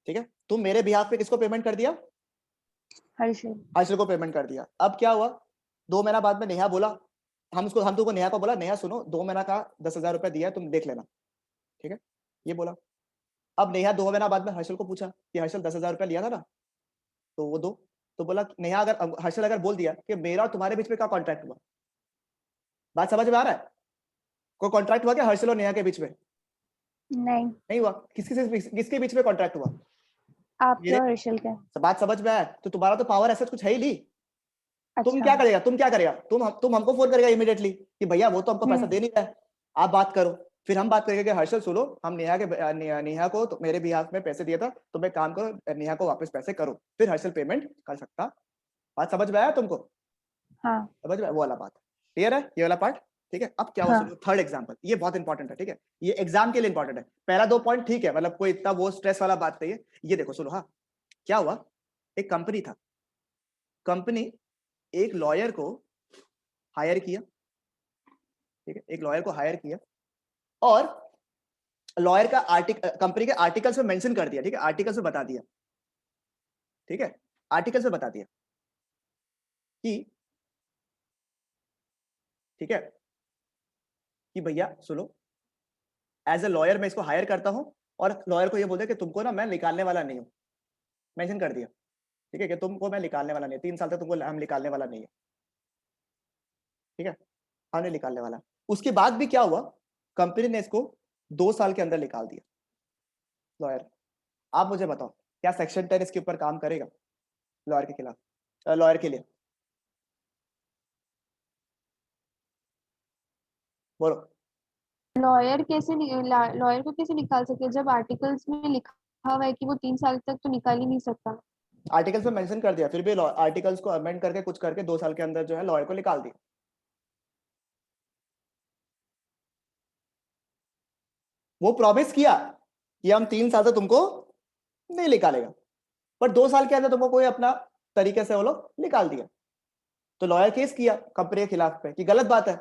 Speaker 1: ठीक है? तुम मेरे बिहाफ पे किसको पेमेंट कर दिया? हर्षल को पेमेंट कर दिया। अब क्या हुआ, 2 महीना बाद में नेहा बोला, हम तुमको नेहा को बोला, नेहा सुनो 2 महीना का 10,000 रुपया दिया है, तुम देख लेना, ठीक है? ये बोला। अब नेहा 2 महीना बाद में हर्षल को पूछा कि हर्षल 10,000 रुपया लिया था ना, तो वो दो। तो बोला नेहा, अगर हर्षल अगर बोल दिया कि मेरा और तुम्हारे बीच में क्या कॉन्ट्रैक्ट हुआ? बात समझ में आ रहा है? कोई कॉन्ट्रैक्ट हुआ क्या हर्षल और नेहा के बीच में? नहीं हुआ। किसके बीच में कॉन्ट्रैक्ट हुआ?
Speaker 5: आपके और हर्षल के।
Speaker 1: बात समझ में आया? तो तुम्हारा तो पावर ऐसा कुछ है ही नहीं।
Speaker 5: अच्छा।
Speaker 1: तुम क्या करेगा? तुम हमको फोन करेगा इमीडिएटली कि भैया वो तो हमको पैसा दे नहीं रहा है, आप बात करो। फिर हम बात करेंगे कि हर्षल सुनो, हम नेहा को तो मेरे बिहाफ में पैसे दिया था, तुम एक काम करो, नेहा को वापस पैसे करो, फिर हर्षल पेमेंट कर सकता। बात समझ में आया तुमको?
Speaker 5: हाँ,
Speaker 1: समझ में? वो वाला बात क्लियर है, ये वाला पार्ट? ठीक है, अब क्या हुआ? सुनो, थर्ड एग्जांपल, ये बहुत इंपॉर्टेंट है, ठीक है? ये एग्जाम के लिए इंपॉर्टेंट है। पहला 2 पॉइंट ठीक है, मतलब कोई इतना वो स्ट्रेस वाला बात नहीं है। ये देखो सुनो, हाँ क्या हुआ, एक कंपनी था, कंपनी एक लॉयर को हायर किया, ठीक है, एक लॉयर को हायर किया, और लॉयर का कंपनी के आर्टिकल्स में मेंशन कर दिया, ठीक है, आर्टिकल्स में बता दिया, ठीक है, आर्टिकल्स में बता दिया कि, ठीक है, कि भैया सुनो, एज ए लॉयर मैं इसको हायर करता हूं, और लॉयर को ये बोलते कि तुमको ना मैं निकालने वाला नहीं हूं, मेंशन कर दिया, ठीक है, कि तुमको मैं निकालने वाला नहीं, 3 साल तक तुमको हम निकालने वाला नहीं है, ठीक है, हमने निकालने वाला। उसके बाद भी क्या हुआ, कंपनी ने इसको 2 साल के अंदर निकाल दिया लॉयर। आप मुझे बताओ, क्या सेक्शन 10 इसके ऊपर काम करेगा लॉयर के खिलाफ, लॉयर के लिए? बोलो।
Speaker 4: लॉयर को कैसे निकाल सकते हैं जब आर्टिकल्स में लिखा हुआ है कि वो 3 साल तक तो निकाल ही नहीं सकता?
Speaker 1: आर्टिकल्स में मेंशन कर दिया, फिर भी आर्टिकल्स को अमेंड करके कुछ करके 2 साल के अंदर जो है लॉयर को निकाल दिया। वो प्रॉमिस किया कि हम 3 साल तक तुमको नहीं निकालेगा, पर 2 साल के अंदर तुमको कोई अपना तरीके से वो लोग निकाल दिया। तो लॉयर केस किया कंपनी के खिलाफ पे कि गलत बात है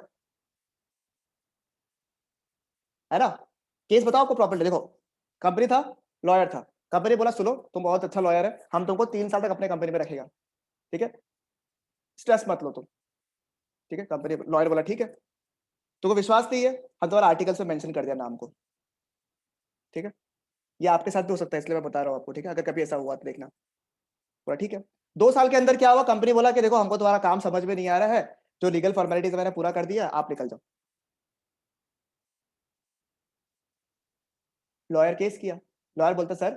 Speaker 1: ना? केस बताओ आपको प्रॉपर्ली। देखो कंपनी था, लॉयर था, कंपनी बोला सुनो तुम बहुत अच्छा लॉयर है, हम तुमको 3 साल तक अपने कंपनी में रखेगा, ठीक है, स्ट्रेस मत लो तुम, ठीक है, कंपनी लॉयर बोला ठीक है, तुमको विश्वास नहीं है, हम तुम्हारा आर्टिकल्स में मेंशन कर दिया नाम को, ठीक है। ये आपके साथ भी हो सकता है, इसलिए मैं बता रहा हूँ आपको, ठीक है, अगर कभी ऐसा हुआ तो देखना। बोला ठीक है, 2 साल के अंदर क्या हुआ, कंपनी बोला कि देखो हमको तुम्हारा काम समझ में नहीं आ रहा है, जो लीगल फॉर्मेलिटीज मैंने पूरा कर दिया, आप निकल जाओ। लॉयर केस किया, लॉयर बोलता सर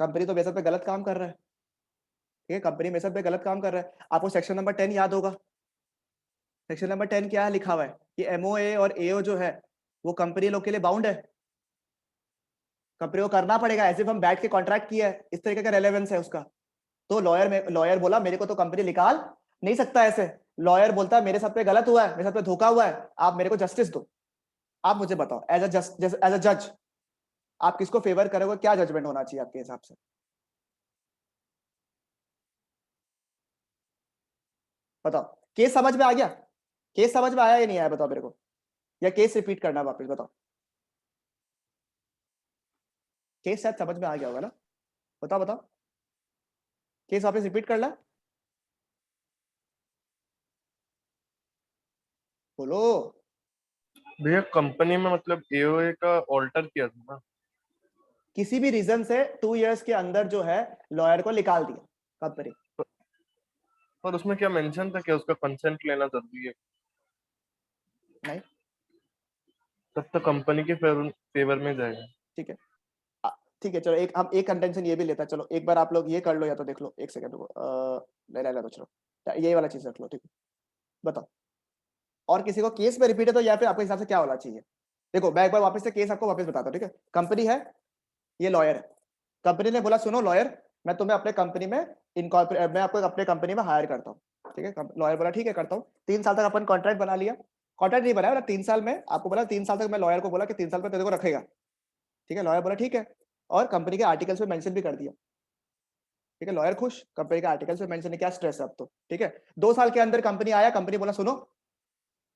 Speaker 1: कंपनी तो मेरे साथ पे गलत काम कर रहा है, ठीक है, कंपनी मेरे साथ पे गलत काम कर रहा है। आपको सेक्शन नंबर 10 याद होगा, सेक्शन नंबर 10 क्या है लिखा हुआ है कि एमओए और एओ जो है वो कंपनी लोग के लिए बाउंड है, कंपनी को करना पड़ेगा, ऐसे हम बैठ के कॉन्ट्रैक्ट किया है, इस तरीके का रेलेवेंस है उसका। तो लॉयर बोला मेरे को तो कंपनी निकाल नहीं सकता ऐसे। लॉयर बोलता है मेरे साथ पे गलत हुआ है, मेरे साथ पे धोखा हुआ है, आप मेरे को जस्टिस दो। आप मुझे बताओ एज अ जज आप किसको फेवर करोगे, क्या जजमेंट होना चाहिए आपके हिसाब से? बताओ, केस समझ में आ गया? केस समझ में आया या नहीं आया बताओ मेरे को, या केस रिपीट करना वापस? बताओ, केस शायद समझ में आ गया होगा ना, बताओ बताओ, केस वापस रिपीट करना, बोलो।
Speaker 2: भैया कंपनी में मतलब एओए का ऑल्टर किया था ना,
Speaker 1: किसी भी रीजन से 2 इयर्स के अंदर जो है लॉयर को निकाल दिया कंपनी।
Speaker 2: पर उसमें क्या मेंशन था कि उसका कंसेंट लेना जरूरी है?
Speaker 1: नहीं,
Speaker 2: तब तो कंपनी के फेवर में जाएगा।
Speaker 1: ठीक है, ठीक है, चलो एक हम एक कंटेंशन ये भी लेता है, चलो एक बार आप लोग ये कर लो या तो देख लो, एक सेकंड रुको, ले लो, चलो ये वाला चीज रख लो, ठीक है। बताओ, और किसी को केस में रिपीट है तो या फिर आपके हिसाब से क्या होना चाहिए? देखो मैं एक बार वापस से केस आपको वापस बताता हूँ, ठीक है। कंपनी है, ये लॉयर है, कंपनी ने बोला सुनो लॉयर मैं तुम्हें अपने कंपनी में मैं आपको अपने कंपनी में हायर करता हूँ, ठीक है। लॉयर बोला ठीक है करता हूँ, 3 साल तक अपन कॉन्ट्रैक्ट बना लिया, कॉन्ट्रैक्ट नहीं बनाया, 3 साल में आपको बोला 3 साल तक, मैं लॉयर को बोला कि 3 साल में तेरे को रखेगा, ठीक है। लॉयर बोला ठीक है, और कंपनी के आर्टिकल्स में मेंशन भी कर दिया, ठीक है। लॉयर खुश, कंपनी के आर्टिकल्स में मेंशन है, क्या स्ट्रेस है अब तो, ठीक है। 2 साल के अंदर कंपनी आया, कंपनी बोला सुनो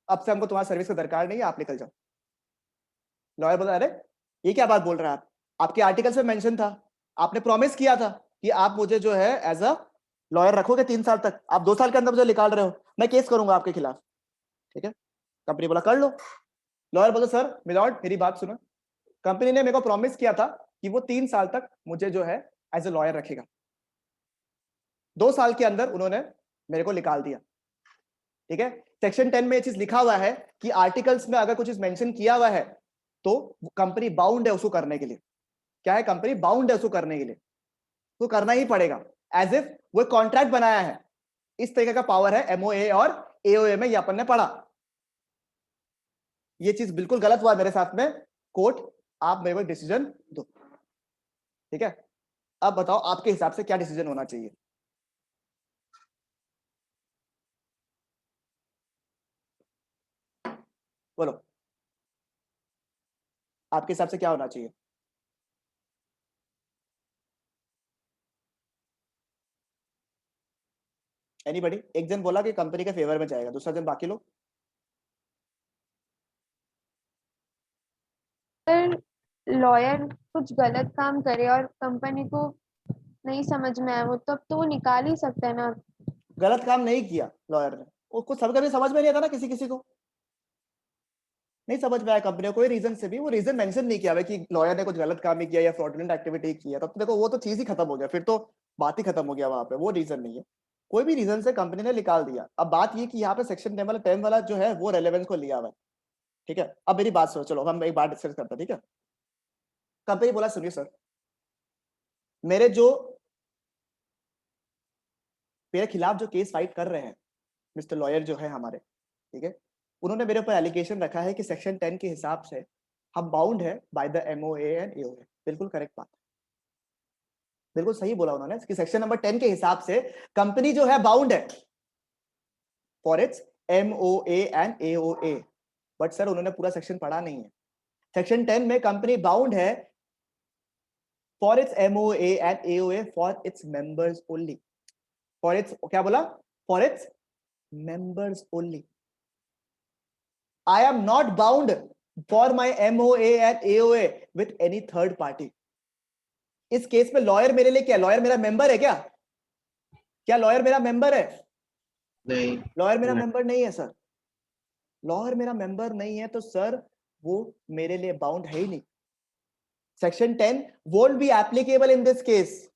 Speaker 1: अब से हमको तुम्हारी सर्विस की दरकार नहीं है, आप निकल जाओ। लॉयर बोला अरे ये क्या बात बोल रहे हैं आप, आपके आर्टिकल्स में मेंशन था, आपने प्रॉमिस किया था कि आप मुझे जो है एज अ लॉयर रखोगे 3 साल तक, आप 2 साल के अंदर मुझे निकाल रहे हो, मैं केस करूंगा आपके खिलाफ, ठीक है। कंपनी बोला कर लो। लॉयर बोला सर मिलॉर्ड मेरी बात सुनो, कंपनी ने मेरे को प्रॉमिस किया था कि वो 3 साल तक मुझे जो है एज अ लॉयर रखेगा, 2 साल के अंदर उन्होंने मेरे को निकाल दिया, ठीक है। सेक्शन 10 में ये चीज लिखा हुआ है कि आर्टिकल्स में अगर कुछ चीज मेंशन किया हुआ है तो कंपनी बाउंड है उसको करने के लिए। क्या है? कंपनी बाउंड है उसको करने के लिए, तो करना ही पड़ेगा, एज इफ वो कॉन्ट्रैक्ट बनाया है। इस तरीके का पावर है एमओए और एओए में, ये अपन ने पढ़ा। ये चीज बिल्कुल गलत हुआ मेरे साथ में, कोर्ट आप मेरे को डिसीजन दो, ठीक है। अब बताओ आपके हिसाब से क्या डिसीजन होना चाहिए? बोलो आपके हिसाब से क्या होना चाहिए? एनीबॉडी? एक जन बोला कि कंपनी के फेवर में जाएगा, दूसरा जन बाकी लोग?
Speaker 4: अगर लॉयर कुछ गलत काम करे और कंपनी को नहीं समझ में आया वो, तब तो वो निकाल ही सकता है ना।
Speaker 1: गलत काम नहीं किया लॉयर ने, उसको सब कभी समझ में नहीं आता ना, किसी किसी को नहीं समझ में आया कंपनी को कोई रीजन से भी, वो रीजन मेंशन नहीं किया हुआ कि लॉयर ने कुछ गलत काम ही किया या फ्रॉडुलेंट एक्टिविटी किया, तब तो देखो वो तो चीज ही खत्म हो गया, फिर तो बात ही खत्म हो गया वहां पे, वो रीजन नहीं है। कोई भी रीजन से कंपनी ने निकाल दिया। अब बात ये कि यहाँ पे सेक्शन 10 वाला जो है वो रेलेवेंस को लिया हुआ है, ठीक है। अब मेरी बात सुनो, चलो हम एक बात डिस्कस करते हैं, ठीक है। कंपनी बोला सुनिए सर, मेरे जो मेरे खिलाफ जो केस फाइट कर रहे हैं मिस्टर लॉयर जो है हमारे, ठीक है, उन्होंने मेरे ऊपर एलिगेशन रखा है कि सेक्शन 10 के हिसाब से हम बाउंड है by the MOA and AOA. बिल्कुल करेक्ट बात, बिल्कुल सही बोला उन्होंने कि सेक्शन नंबर 10 के हिसाब से कंपनी जो है बाउंड है for its MOA and AOA. But sir उन्होंने पूरा सेक्शन पढ़ा नहीं है। सेक्शन 10 में कंपनी बाउंड है for its MOA and AOA for its members only, for its क्या बोला? For its members only. I am not bound for my MOA and AOA with any third party. इस case में lawyer मेरे लिए क्या? Lawyer मेरा member है क्या? क्या लॉयर मेरा मेंबर है?
Speaker 8: नहीं
Speaker 1: लॉयर मेरा
Speaker 2: नहीं।
Speaker 1: मेंबर नहीं है सर, लॉयर मेरा मेंबर नहीं है तो सर वो मेरे लिए बाउंड है ही नहीं। Section 10 won't be applicable in this case,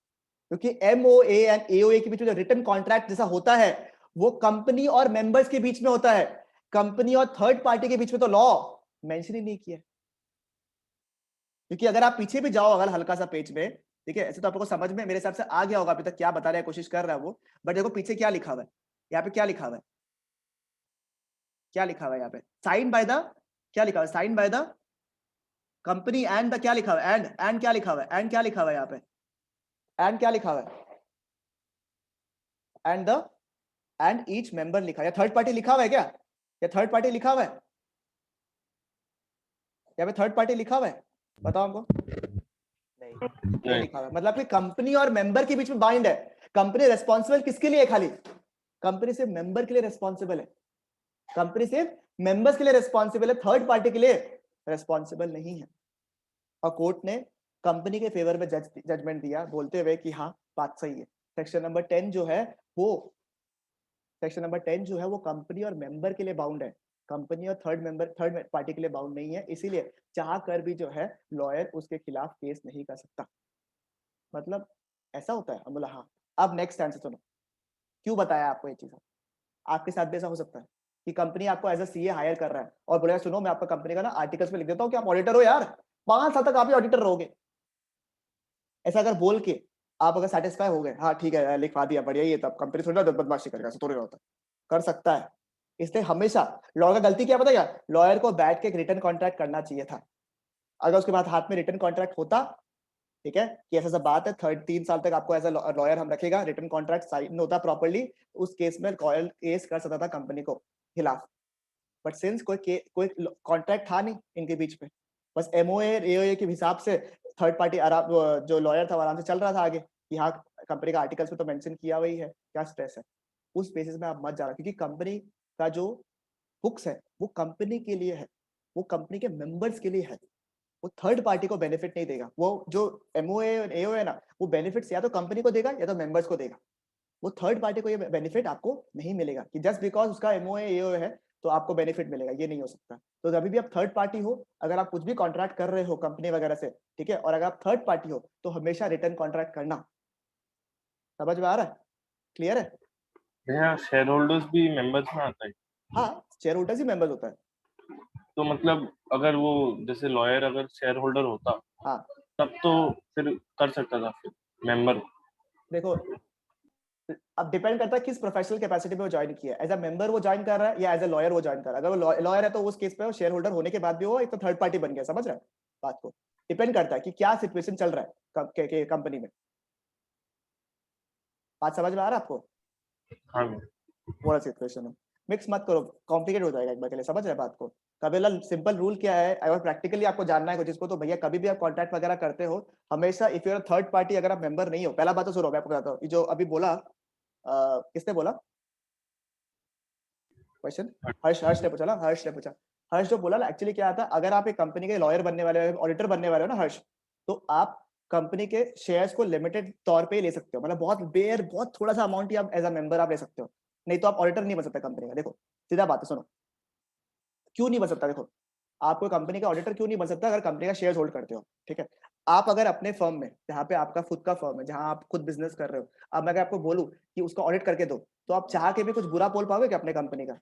Speaker 1: क्योंकि एमओए एंड एओए के बीच में जो रिटन कॉन्ट्रैक्ट जैसा होता है वो कंपनी और मेंबर्स के बीच में होता है, कंपनी और थर्ड पार्टी के बीच में तो लॉ मेंशन ही नहीं किया। क्योंकि अगर आप पीछे भी जाओ अगर हल्का सा पेज में, ठीक है, ऐसे तो आपको समझ में मेरे हिसाब से आ गया होगा अभी तक क्या बता रहा है, कोशिश कर रहा है वो, बट देखो पीछे क्या लिखा हुआ है, यहाँ पे क्या लिखा हुआ है, क्या लिखा हुआ है यहाँ पे, साइन बाय द, क्या लिखा हुआ है, sign by the company and the, क्या लिखा हुआ है, एंड क्या लिखा हुआ है, एंड क्या लिखा हुआ है यहाँ पे, एंड क्या लिखा हुआ है, and the, and each member लिखा है, थर्ड पार्टी लिखा हुआ है क्या, या थर्ड पार्टी लिखा हुआ है, यहाँ पे थर्ड पार्टी लिखा हुआ है, बताओ हमको। नहीं लिखा हुआ है, मतलब कि कंपनी और मेंबर के बीच में बाइंड है। कंपनी रेस्पॉन्सिबल किसके लिए है, खाली कंपनी सिर्फ मेंबर के लिए रेस्पॉन्सिबल है, कंपनी सिर्फ मेंबर्स के लिए रेस्पॉन्सिबल है, थर्ड पार्टी के लिए रेस्पॉन्सिबल नहीं है। और कोर्ट ने कंपनी के फेवर में जजमेंट दिया बोलते हुए कि हाँ बात सही है। सेक्शन नंबर 10 जो है वो, सेक्शन नंबर 10 जो है वो कंपनी और मेंबर के लिए बाउंड है, कंपनी और थर्ड पार्टी के लिए बाउंड नहीं है, इसीलिए चाह कर भी जो है लॉयर उसके खिलाफ केस नहीं कर सकता। मतलब ऐसा होता है। हम बोला हाँ। अब नेक्स्ट आंसर सुनो, क्यों बताया आपको ये चीज, आपके साथ भी ऐसा हो सकता है कि कंपनी आपको एज अ सीए हायर कर रहा है और बोलेगा सुनो मैं आपका कंपनी का ना आर्टिकल्स में लिख देता हूँ कि आप ऑडिटर हो यार, 5 साल तक आप ही ऑडिटर रहोगे। ऐसा अगर बोल के आप अगर सेटिस्फाई हो गए, हाँ ठीक है लिखवा दिया बढ़िया, ये तब कंपनी थोड़ी ना बदमाशी करेगा, थोड़ी ना होता है, कर सकता है। इसलिए हमेशा लॉयर का गलती क्या पता क्या, लॉयर को बैठ के एक रिटर्न कॉन्ट्रैक्ट करना चाहिए था। अगर उसके बाद हाथ में रिटर्न कॉन्ट्रैक्ट होता, ठीक है, कि ऐसा सब बात है 3 साल तक आपको एज अ लॉयर हम रखेगा, रिटर्न कॉन्ट्रैक्ट साइन होता प्रॉपर्ली, उस केस में लॉयर केस कर सकता था कंपनी को खिलाफ। बट सिंस कोई कॉन्ट्रैक्ट था नहीं इनके बीच में, बस एमओए एओए के हिसाब से थर्ड पार्टी आराम, जो लॉयर था आराम से चल रहा था आगे कि हाँ कंपनी का आर्टिकल्स में तो मेंशन किया हुआ ही है, क्या स्ट्रेस है। उस बेसिस में आप मत जा रहा, क्योंकि कंपनी का जो बुक्स है वो कंपनी के लिए है, वो कंपनी के मेंबर्स के लिए है, वो थर्ड पार्टी को बेनिफिट नहीं देगा। वो जो एमओए एओ है ना, वो बेनिफिट्स या तो कंपनी को देगा या तो मेंबर्स को देगा, वो थर्ड पार्टी को ये बेनिफिट आपको नहीं मिलेगा कि जस्ट बिकॉज उसका एमओए एओ है तो आपको बेनिफिट मिलेगा, ये नहीं हो सकता। तो जब भी आप थर्ड पार्टी हो, अगर आप कुछ भी कॉन्ट्रैक्ट कर रहे हो कंपनी वगैरह से, ठीक है, और अगर आप थर्ड पार्टी हो तो हमेशा रिटर्न कॉन्ट्रैक्ट करना। समझ में आ रहा है, क्लियर है?
Speaker 2: भैया शेयर होल्डर्स भी मेंबर्स में आता है?
Speaker 1: हाँ, शेयर होल्डर्स ही मेंबर्स होता है।
Speaker 2: तो मतलब अगर वो जैसे लॉयर अगर शेयर होल्डर होता,
Speaker 1: हाँ,
Speaker 2: तब तो फिर कर सकता था फिर मेंबर।
Speaker 1: देखो अब डिपेंड करता है किस प्रोफेशनल कैपेसिटी में वो ज्वाइन किया है, एज अ मेंबर वो ज्वाइन कर रहा है या एज अ लॉयर वो ज्वाइन कर रहा है। अगर वो लॉयर है तो उस केस पे शेयर होल्डर होने के बाद भी वो एक तो थर्ड पार्टी बन गया। समझ रहा है बात को? डिपेंड करता है कि क्या सिचुएशन चल रहा है कंपनी में। बात समझ में आ रहा है आपको?
Speaker 2: हाँ
Speaker 1: वो सिचुएशन है, मिक्स मत करो, कॉम्प्लिकेट हो जाएगा एक बार के लिए। समझ रहे हैं बात को? कबीला सिंपल रूल क्या है, अगर प्रैक्टिकली आपको जानना है कुछ इसको, तो भैया कभी भी आप कॉन्ट्रैक्ट वगैरह करते हो हमेशा इफ यूर थर्ड पार्टी, अगर आप मेंबर नहीं हो, पहला बात तो सुनो मैं आपको बताता हूँ, जो अभी बोला किसने बोला क्वेश्चन, हर्ष ने पूछा ना, हर्ष ने पूछा। हर्ष जो बोला ना, एक्चुअली क्या आता है, अगर आप एक कंपनी के लॉयर बनने वाले हो, ऑडिटर बनने वाले हो ना हर्ष, तो आप कंपनी के शेयर्स को लिमिटेड तौर पे ले सकते हो, मतलब बहुत थोड़ा सा अमाउंट ही आप एज अ मेंबर आप ले सकते हो, नहीं तो आप ऑडिटर नहीं बन सकते कंपनी का। देखो सीधा बात है, सुनो क्यों नहीं बन सकता। देखो आप कोई कंपनी का ऑडिटर क्यों नहीं बन सकता, अगर कंपनी का शेयर होल्ड करते हो, ठीक है। आप अगर अपने फर्म में, जहाँ पे आपका खुद का फर्म है, जहाँ आप खुद बिजनेस कर रहे हो, अब मैं अगर आपको बोलूं कि उसको ऑडिट करके दो, तो आप चाह के भी कुछ बुरा बोल पाओगे क्या अपने कंपनी का?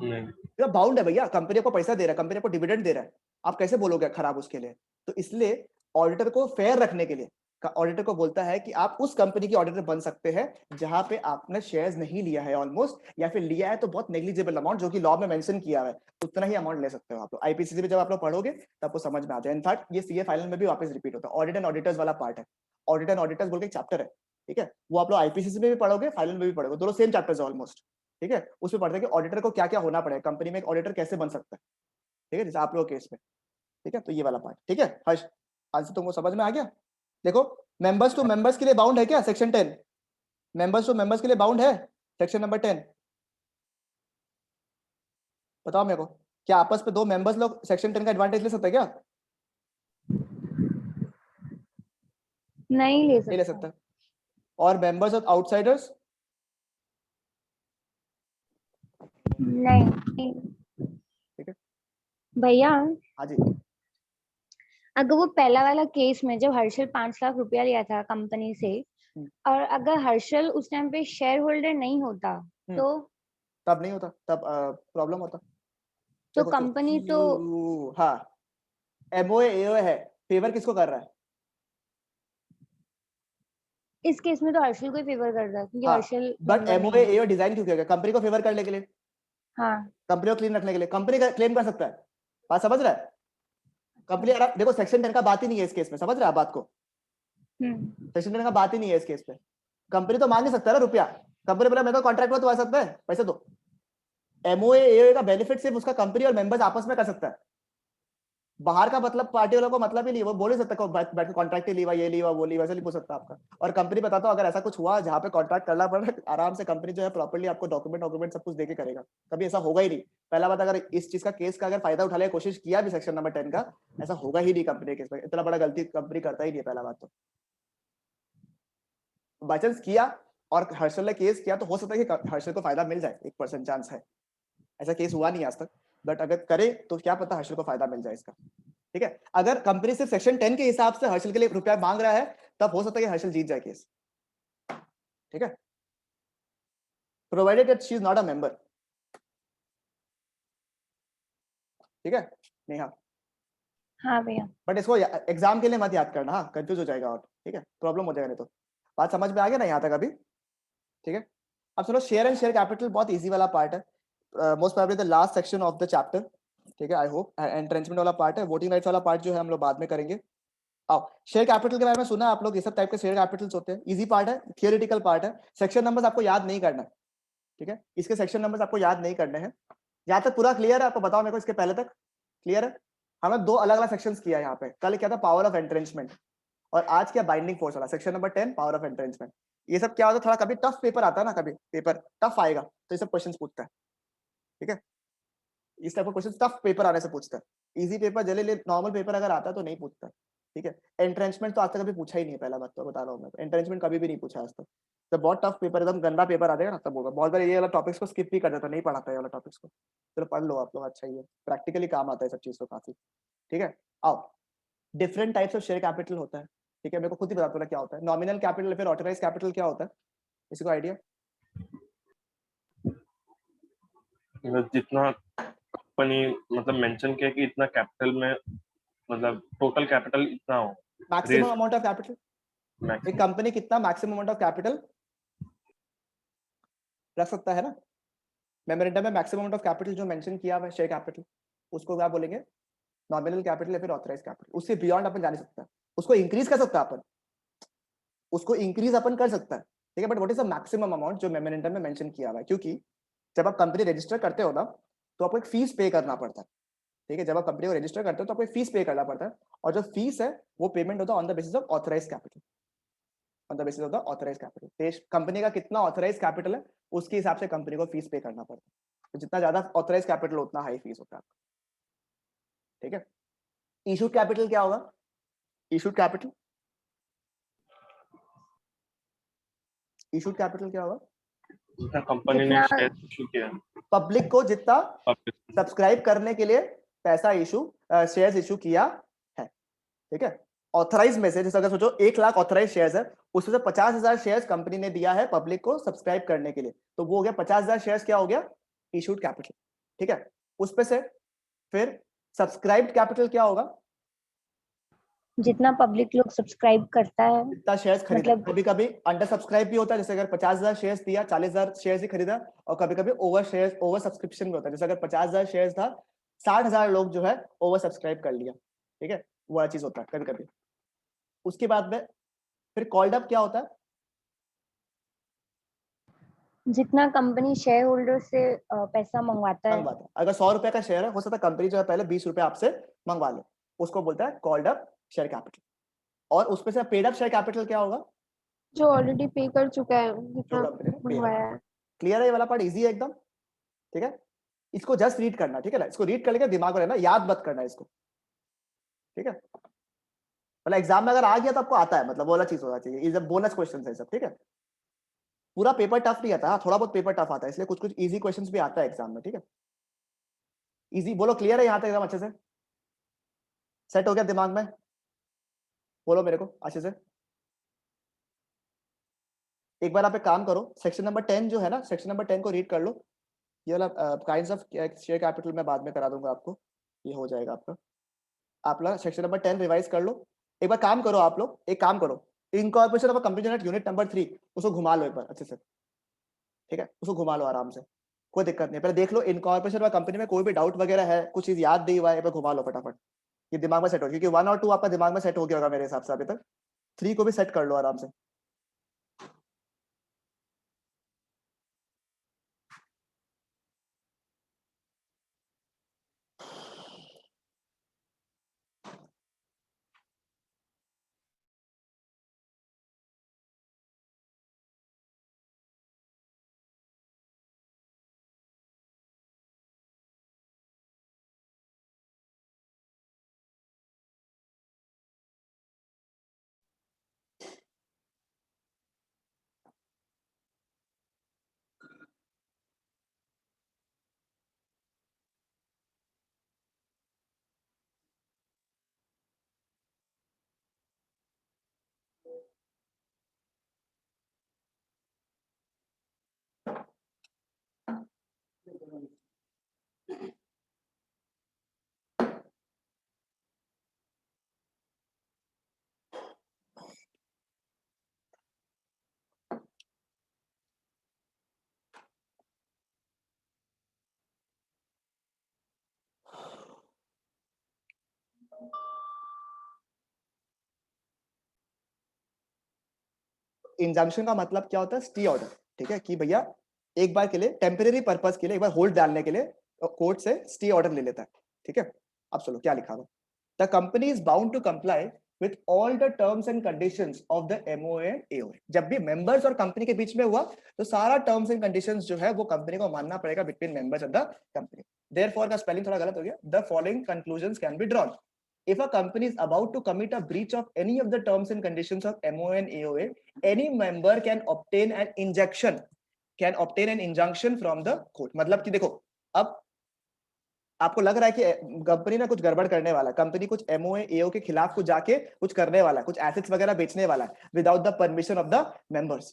Speaker 2: नहीं।
Speaker 1: बाउंड है भैया, कंपनी को पैसा दे रहा है, कंपनी को डिविडेंड दे रहा है, आप कैसे बोलोगे खराब उसके लिए? तो इसलिए ऑडिटर को फेयर रखने के लिए ऑडिटर को बोलता है कि आप उस कंपनी की ऑडिटर बन सकते हैं जहां पे आपने शेयर्स नहीं लिया है ऑलमोस्ट, या फिर लिया है तो बहुत नेग्लिजिबल अमाउंट जो कि लॉ में मेंशन किया है, उतना ही अमाउंट ले सकते हो आप लोग। आईपीसीसी में जब आप लोग पढ़ोगे तब आपको समझ में आ जाए। इनफैक्ट ये सीए फाइनल में भी वापस रिपीट होता है, ऑडिट एंड ऑडिटर्स वाला पार्ट है, ऑडिट एंड ऑडिटर्स बोल के चैप्टर है, ठीक है, वो आप लोग आईपीसीसी में भी पढ़ोगे, फाइनल में भी पढ़ोगे, दोनों सेम चैप्टर्स है ऑलमोस्ट, ठीक है। उसमें पढ़ते हैं कि ऑडिटर को क्या क्या होना पड़ेगा, कंपनी में एक ऑडिटर कैसे बन सकता है, ठीक है, जैसे आप लोग केस में, ठीक है। तो ये वाला पार्ट, ठीक है हर्ष, आंसर तुमको समझ में आ गया? देखो मेंबर्स टू मेंबर्स के लिए बाउंड है क्या सेक्शन 10? मेंबर्स टू मेंबर्स के लिए बाउंड है सेक्शन नंबर 10? बताओ मेरे को, क्या आपस में दो मेंबर्स लोग सेक्शन 10 का एडवांटेज ले सकते हैं क्या?
Speaker 5: नहीं ले
Speaker 1: नहीं ले
Speaker 5: सकता।
Speaker 1: सकता। और मेंबर्स ऑफ आउटसाइडर्स?
Speaker 5: नहीं
Speaker 1: ठीक है
Speaker 5: भैया,
Speaker 1: हाँ जी
Speaker 5: अगर वो पहला वाला केस में जब हर्षल 5 लाख रुपया लिया था कंपनी से, और अगर हर्षल उस टाइम पे शेयर होल्डर नहीं होता तो
Speaker 1: तब नहीं होता, तब प्रॉब्लम होता।
Speaker 5: तो
Speaker 1: देखो
Speaker 5: कंपनी तो
Speaker 1: हाँ एमओए एओए है, फेवर किसको कर रहा है?
Speaker 5: इस केस में तो हर्षल को ही फेवर कर रहा है क्योंकि
Speaker 1: हाँ,
Speaker 5: हर्षल
Speaker 1: बट
Speaker 5: member
Speaker 1: एमओए
Speaker 5: नहीं है।
Speaker 1: एओ डिजाइन क्यों किया गया? कंपनी को फेवर करने के लिए,
Speaker 5: हाँ
Speaker 1: कंपनी को क्लीन रखने के लिए। कंपनी का क्लेम कर सकता है, बात समझ रहा है? कंपनी देखो सेक्शन 10 का बात ही नहीं है इस केस में, समझ रहा है आप बात को? सेक्शन 10 का बात ही नहीं है इस केस पे। कंपनी तो मांग ही सकता है ना रुपया, कंपनी बोला मैं तो कॉन्ट्रैक्ट में तो आ सकता है पैसे दो। एमओए एओए का बेनिफिट सिर्फ उसका कंपनी और मेंबर्स आपस में कर सकता है, बाहर का मतलब पार्टी वालों को मतलब ही नहीं, वो बोल ही सकता है बैठ के कॉन्ट्रैक्ट ही लीवा ये लीवा वो लीवा, ऐसे नहीं पूछ सकता आपका। और कंपनी बताता हूं अगर ऐसा कुछ हुआ जहां पे कॉन्ट्रैक्ट करना पड़ रहा है, आराम से कंपनी जो है प्रॉपर्ली आपको डॉक्यूमेंट सब कुछ देके करेगा, कभी ऐसा होगा ही नहीं। पहला बात, अगर इस चीज का केस का अगर फायदा उठाने की कोशिश किया भी सेक्शन नंबर 10 का, ऐसा होगा ही नहीं कंपनी के केस में, इतना बड़ा गलती कंपनी करता ही नहीं है पहला बात तो। बाई चांस किया और हर्षल ने केस किया तो हो सकता है कि हर्षल को फायदा मिल जाए, 1% चांस है, ऐसा केस हुआ नहीं आज तक, बट अगर करे तो क्या पता हर्षल को फायदा मिल जाए इसका। ठीक है, अगर कंपनी सिर्फ सेक्शन 10 के हिसाब से हर्षल के लिए रुपया मांग रहा है तब हो सकता है कि हर्षल जीत जाए केस। ठीक है, provided that she is not a member. ठीक है नेहा,
Speaker 5: हाँ भैया,
Speaker 1: बट इसको एग्जाम के लिए मत याद करना, हाँ कंफ्यूज हो जाएगा और ठीक है प्रॉब्लम हो जाएगा नहीं तो। बात समझ में आ गया ना यहाँ तक अभी? ठीक है, अब चलो शेयर एंड शेयर कैपिटल बहुत इजी वाला पार्ट है, most probably the last section of the chapter. ठीक है, आई होप एंट्रेंसमेंट वाला पार्ट है, वोटिंग राइट्स वाला पार्ट जो है हम लोग बाद में करेंगे। आओ, शेयर कैपिटल के बारे में सुना है आप लोग? ये सब टाइप के शेयर कैपिटल्स होते हैं, इजी पार्ट है, थियोरेटिकल पार्ट है, सेक्शन नंबर्स आपको याद नहीं करना है। ठीक है, इसके सेक्शन नंबर्स आपको याद नहीं करने हैं। यहाँ तक पूरा क्लियर है आपको? बताओ मेरे को, इसके पहले तक क्लियर है? हमने दो अलग अलग सेक्शंस किया यहाँ पे, कल क्या था पावर ऑफ एंट्रेंचमेंट और आज क्या बाइंडिंग फोर्स वाला, section number 10 power of entrenchment. ये सब क्या होता है, थोड़ा कभी टफ पेपर आता है ना, कभी पेपर टफ आएगा तो ये सब क्वेश्चंस पूछता है। ठीक है, इस टाइप का क्वेश्चन टफ पेपर आने से पूछता है, इजी पेपर जल्दी नॉर्मल पेपर अगर आता है तो नहीं पूछता। ठीक है, एंट्रेंचमेंट तो आज तक कभी पूछा ही नहीं है, पहला बात तो बता रहा हूँ मैं, एंट्रेंचमेंट कभी भी नहीं पूछा आज तक। तो बहुत टफ पेपर, एकदम गंदा पेपर आ जाएगा ना तब होगा। बहुत बार ये वाला टॉपिक्स को स्किप भी कर देता, नहीं पढ़ाता ये वाला टॉपिक्स को, चलो पढ़ लो आप लोग, अच्छा ही है, प्रैक्टिकली काम आता है सब चीज तो काफी। ठीक है, आओ, different types of share capital होता है। ठीक है, मेरे को खुद ही बता दो क्या होता है, नॉमिनल कैपिटल फिर ऑथराइज्ड कैपिटल क्या होता है, किसी को आइडिया?
Speaker 2: जितना कंपनी मतलब मेंशन किया कि इतना कैपिटल में, मतलब टोटल कैपिटल इतना हो,
Speaker 1: मैक्सिमम अमाउंट ऑफ कैपिटल, एक कंपनी कितना मैक्सिमम अमाउंट ऑफ कैपिटल रख सकता है ना, मेमोरेंडम में मैक्सिमम अमाउंट ऑफ कैपिटल जो मेंशन किया हुआ है शेयर कैपिटल, उसको क्या बोलेंगे, नॉमिनल कैपिटल या फिर ऑथराइज्ड कैपिटल। उससे बियॉन्ड अपन जा नहीं सकता, उसको इंक्रीज कर सकता है अपन, उसको इंक्रीज अपन कर सकता है। ठीक है, but what is the maximum amount जो मेमोरेंडम में मेंशन किया हुआ है, क्योंकि जब आप कंपनी रजिस्टर करते हो ना तो आपको एक फीस पे करना पड़ता है। ठीक है, जब आप कंपनी को रजिस्टर करते हो तो आपको एक फीस पे करना पड़ता है, और जो फीस है वो पेमेंट होता है on the basis of authorised capital, on the basis of the authorised capital. Company का कितना ऑथराइज्ड कैपिटल है उसके हिसाब से कंपनी को फीस पे करना पड़ता है, तो जितना ज्यादा ऑथराइज्ड कैपिटल उतना हाई फीस होता है। ठीक है, इशूड कैपिटल क्या होगा, इशूड कैपिटल, इशूड कैपिटल क्या होगा,
Speaker 2: जितना कंपनी ने शेयर इशू किया,
Speaker 1: पब्लिक को जितना सब्सक्राइब करने के लिए पैसा इशू शेयर्स इशू किया है। ठीक है, ऑथराइज में से, जैसे अगर सोचो 1 लाख ऑथराइज शेयर्स है, उसमें से 50,000 शेयर्स कंपनी ने दिया है पब्लिक को सब्सक्राइब करने के लिए, तो वो हो गया 50,000 शेयर्स क्या हो गया, इशूड कैपिटल। ठीक है, उस पे से फिर सब्सक्राइब्ड कैपिटल क्या होगा,
Speaker 5: जितना पब्लिक लोग सब्सक्राइब करता है,
Speaker 1: जितना शेयर्स खरीदा।
Speaker 5: मतलब
Speaker 1: कभी कभी अंडर सब्सक्राइब भी होता है, जैसे अगर 50,000 शेयर्स दिया 40,000 शेयर्स ही खरीदा, और कभी कभी ओवर सब्सक्रिप्शन भी होता है, जैसे अगर 50,000 शेयर्स था 60,000 लोग जो है ओवर सब्सक्राइब कर लिया। ठीक है, वो चीज होता है कभी कभी। उसके बाद में फिर कॉल्ड अप क्या होता है,
Speaker 5: जितना कंपनी शेयर होल्डर से पैसा मंगवाता है।
Speaker 1: मंगवाता है। अगर 100 रुपए का शेयर है, हो सकता है कंपनी जो है पहले 20 रुपए आपसे मंगवा ले, उसको बोलता है कॉल्ड अप शेयर कैपिटल। और उसपे से पेड अप शेयर कैपिटल क्या होगा,
Speaker 4: जो ऑलरेडी पे कर चुका है,
Speaker 1: जो
Speaker 4: जितना
Speaker 1: कंपनी ने पे
Speaker 4: मंगवाया है।
Speaker 1: क्लियर है, ये वाला पार्ट इजी है एकदम। ठीक है, इसको जस्ट रीड करना, ठीक है ना, इसको रीड कर लेके दिमाग में रहना, याद मत करना इसको। ठीक है, मतलब एग्जाम में अगर आ गया तो आपको आता है, मतलब वो वाला चीज होना चाहिए, इज बोनस क्वेश्चन है सब। ठीक है, पूरा पेपर टफ नहीं आता, हाँ थोड़ा बहुत पेपर टफ आता है, इसलिए कुछ कुछ इजी क्वेश्चंस भी आता है एग्जाम में, ठीक है। इजी बोलो, क्लियर है यहाँ तक एकदम अच्छे से, सेट हो गया दिमाग में, बोलो मेरे को अच्छे से। एक बार आप एक काम करो, सेक्शन नंबर 10 जो है ना, सेक्शन नंबर 10 को रीड कर लो। ये वाला काइंड्स ऑफ शेयर कैपिटल मैं बाद में करा दूंगा आपको, ये हो जाएगा आपका। आप लोग सेक्शन नंबर 10 रिवाइज कर लो। एक बार काम करो, आप लोग एक काम करो, incorporation of a company generate unit number 3 उसको घुमा लो एक बार अच्छे से, ठीक है, उसको घुमा लो आराम से, कोई दिक्कत नहीं। पहले देख लो इनकॉर्पोरेशन ऑफ कंपनी में कोई भी डाउट वगैरह है, कुछ चीज याद नहीं हुआ है, घुमा लो फटाफट, ये दिमाग में सेट हो, क्योंकि 1 और 2 आपका दिमाग में सेट हो गया होगा मेरे हिसाब से अभी तक, 3 को भी सेट कर लो आराम से। इंजंक्शन का मतलब क्या होता है, स्टे ऑर्डर, ठीक है, कि भैया एक बार के लिए टेम्परेरी पर्पस के लिए एक बार होल्ड डालने के लिए कोर्ट से स्टे ऑर्डर ले लेता है, ठीक है। अब सुनो क्या लिखा हुआ, the company is bound to comply with all the terms and conditions of the MOA and AOA. जब भी मेंबर्स और कंपनी के बीच में हुआ तो सारा टर्म्स एंड कंडीशंस जो है वो कंपनी को मानना पड़ेगा between members of the company. Therefore का स्पेलिंग थोड़ा गलत हो गया, the following conclusions can be drawn. If a company is about to commit a breach of any of the terms and conditions of MOA and AOA, any member can obtain an injunction from the court। मतलब कि देखो, अब आपको लग रहा है कि company ना कुछ गड़बड़ करने वाला है, कंपनी कुछ एमओए एओ के खिलाफ कुछ जाके कुछ करने वाला है, कुछ एसेट्स वगैरह बेचने वाला है without the permission of the members,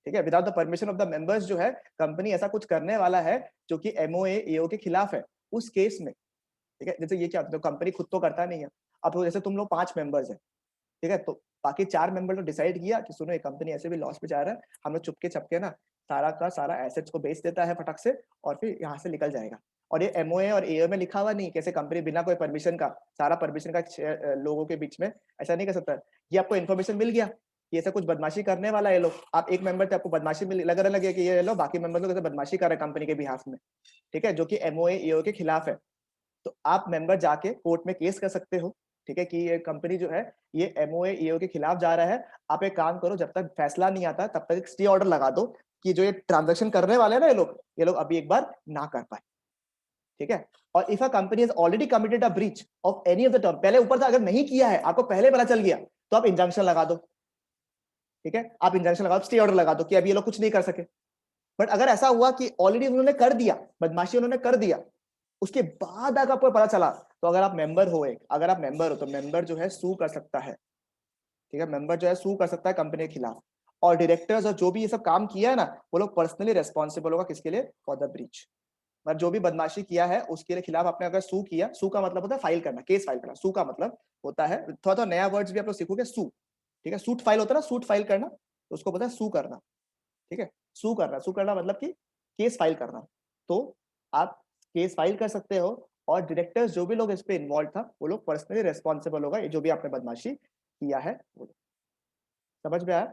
Speaker 1: ठीक है। Without the permission of the members जो है कंपनी ऐसा कुछ करने वाला है जो कि एमओए एओ के खिलाफ है। उस केस में, ठीक है, जैसे ये क्या, तो कंपनी खुद तो करता नहीं है, अब जैसे तुम लोग 5 मेंबर्स है, ठीक है, तो बाकी 4 मेंबर ने डिसाइड किया कि सुनो ये कंपनी ऐसे भी लॉस में जा रहा है, हम लोग चुपके चपके ना सारा का सारा एसेट्स को बेच देता है फटक से और फिर यहाँ से निकल जाएगा। और ये एमओए और एओ में लिखा हुआ नहीं कैसे कंपनी बिना कोई परमिशन का, सारा परमिशन का लोगों के बीच में ऐसा नहीं कर सकता। ये आपको इन्फॉर्मेशन मिल गया, ये ऐसा कुछ बदमाशी करने वाला है ये लोग, आप एक मेंबर थे आपको बदमाशी मिल लग रहा लगे कि ये लोग बाकी मेंबर लोग बदमाशी कर रहे हैं कंपनी के बिहाफ में, ठीक है, जो कि एमओए एओ के खिलाफ है, तो आप मेंबर जाके कोर्ट में केस कर सकते हो, ठीक है, कि ये कंपनी जो है ये एमओए एओ के खिलाफ जा रहा है। आप एक काम करो, जब तक फैसला नहीं आता तब तक एक स्टे ऑर्डर लगा दो कि जो ये ट्रांजैक्शन करने वाले हैं ना ये लोग अभी एक बार ना कर पाए, ठीक है। और if a company has already committed a breach of any of the term, पहले ऊपर से अगर नहीं किया है, आपको पहले पता चल गया, तो आप इंजंक्शन लगा दो, ठीक है, आप इंजंक्शन लगा दो, स्टे ऑर्डर लगा दो कि अब ये लोग कुछ नहीं कर सके। बट अगर ऐसा हुआ कि ऑलरेडी उन्होंने कर दिया, बदमाशी उन्होंने कर दिया, उसके बाद अगर आपको पता चला, तो अगर आप मेंबर हो तो मेंबर जो है सू कर सकता है, ठीक है, मेंबर जो है सू कर सकता है कंपनी के खिलाफ। और डायरेक्टर्स और जो भी ये सब काम किया है ना, वो लोग पर्सनली रेस्पॉन्सिबल होगा किसके लिए, फॉर द ब्रीच। मतलब जो भी बदमाशी किया है उसके खिलाफ आपने अगर सू किया, सू का मतलब होता है फाइल करना, केस फाइल करना, सू का मतलब होता है, थोड़ा थोड़ा नया वर्ड्स भी आप लोग सीखोगे, सू, ठीक है, सूट फाइल होता है ना, सूट फाइल करना, तो उसको पता है सू करना, ठीक है, सू करना मतलब कि केस फाइल करना। तो आप केस फाइल कर सकते हो और डायरेक्टर्स जो भी लोग इस पे इन्वॉल्व था वो लोग पर्सनली रेस्पॉन्सिबल होगा, ये जो भी आपने बदमाशी किया है वो। समझ में आया?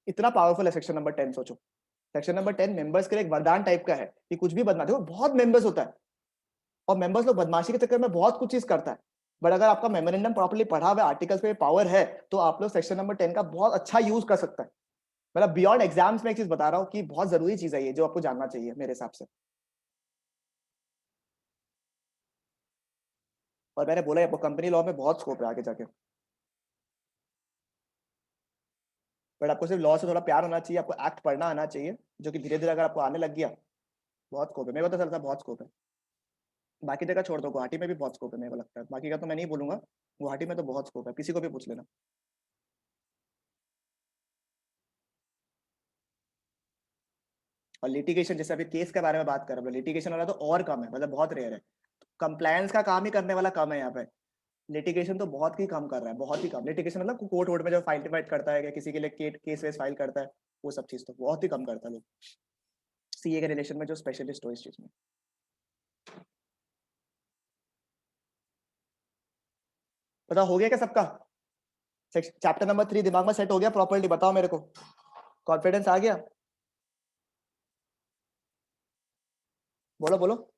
Speaker 1: इतना पावरफुल है सेक्शन नंबर 10। सोचो, सेक्शन नंबर 10 मेंबर्स के लिए एक वरदान टाइप का है कि कुछ भी बदमाशी, देखो बहुत मेंबर्स होता है और मेंबर्स लोग बदमाशी के चक्कर में बहुत कुछ चीज करता है, बट अगर आपका मेमोरेंडम प्रॉपर्ली पढ़ा हुआ आर्टिकल्स पे पावर है तो आप लोग सेक्शन नंबर 10 का बहुत अच्छा यूज कर सकता है। मतलब बियॉन्ड एग्जाम्स में एक चीज बता रहा हूँ कि बहुत जरूरी चीज है ये, जो आपको जानना चाहिए मेरे हिसाब से। और मैंने बोला आपको कंपनी लॉ में बहुत स्कोप है आगे जाके। बट आपको सिर्फ लॉ से थोड़ा प्यार होना चाहिए, आपको एक्ट पढ़ना आना चाहिए, जो कि धीरे धीरे अगर आपको आने लग गया, बहुत स्कोप है। मेरे को तो चलता बहुत स्कोप है। बाकी जगह छोड़ दो, गुवाहाटी में भी बहुत स्कोप है मेरे को लगता है, बाकी का तो मैं नहीं बोलूंगा, गुवाहाटी में तो बहुत स्कोप है, किसी को भी पूछ लेना। और लिटिगेशन, जैसे अभी केस के बारे में बात कर रहे हैं, लिटिगेशन वाला तो और कम है, मतलब बहुत रेयर है। कंप्लायंस का काम ही करने वाला कम है यहाँ पे, लिटिगेशन तो बहुत ही कम कर रहा है, बहुत ही कम। लिटिगेशन मतलब कोर्ट वोर्ट में जो फाइट वाइट करता है, किसी के लिए केस वेस फाइल करता है, वो सब चीज तो बहुत ही कम करता है लोग, सीए के रिलेशन में जो स्पेशलिस्ट हो इस चीज में। पता हो गया क्या सबका? चैप्टर नंबर 3 दिमाग में सेट हो गया प्रॉपर्ली? बताओ मेरे को, कॉन्फिडेंस आ गया? बोलो बोलो।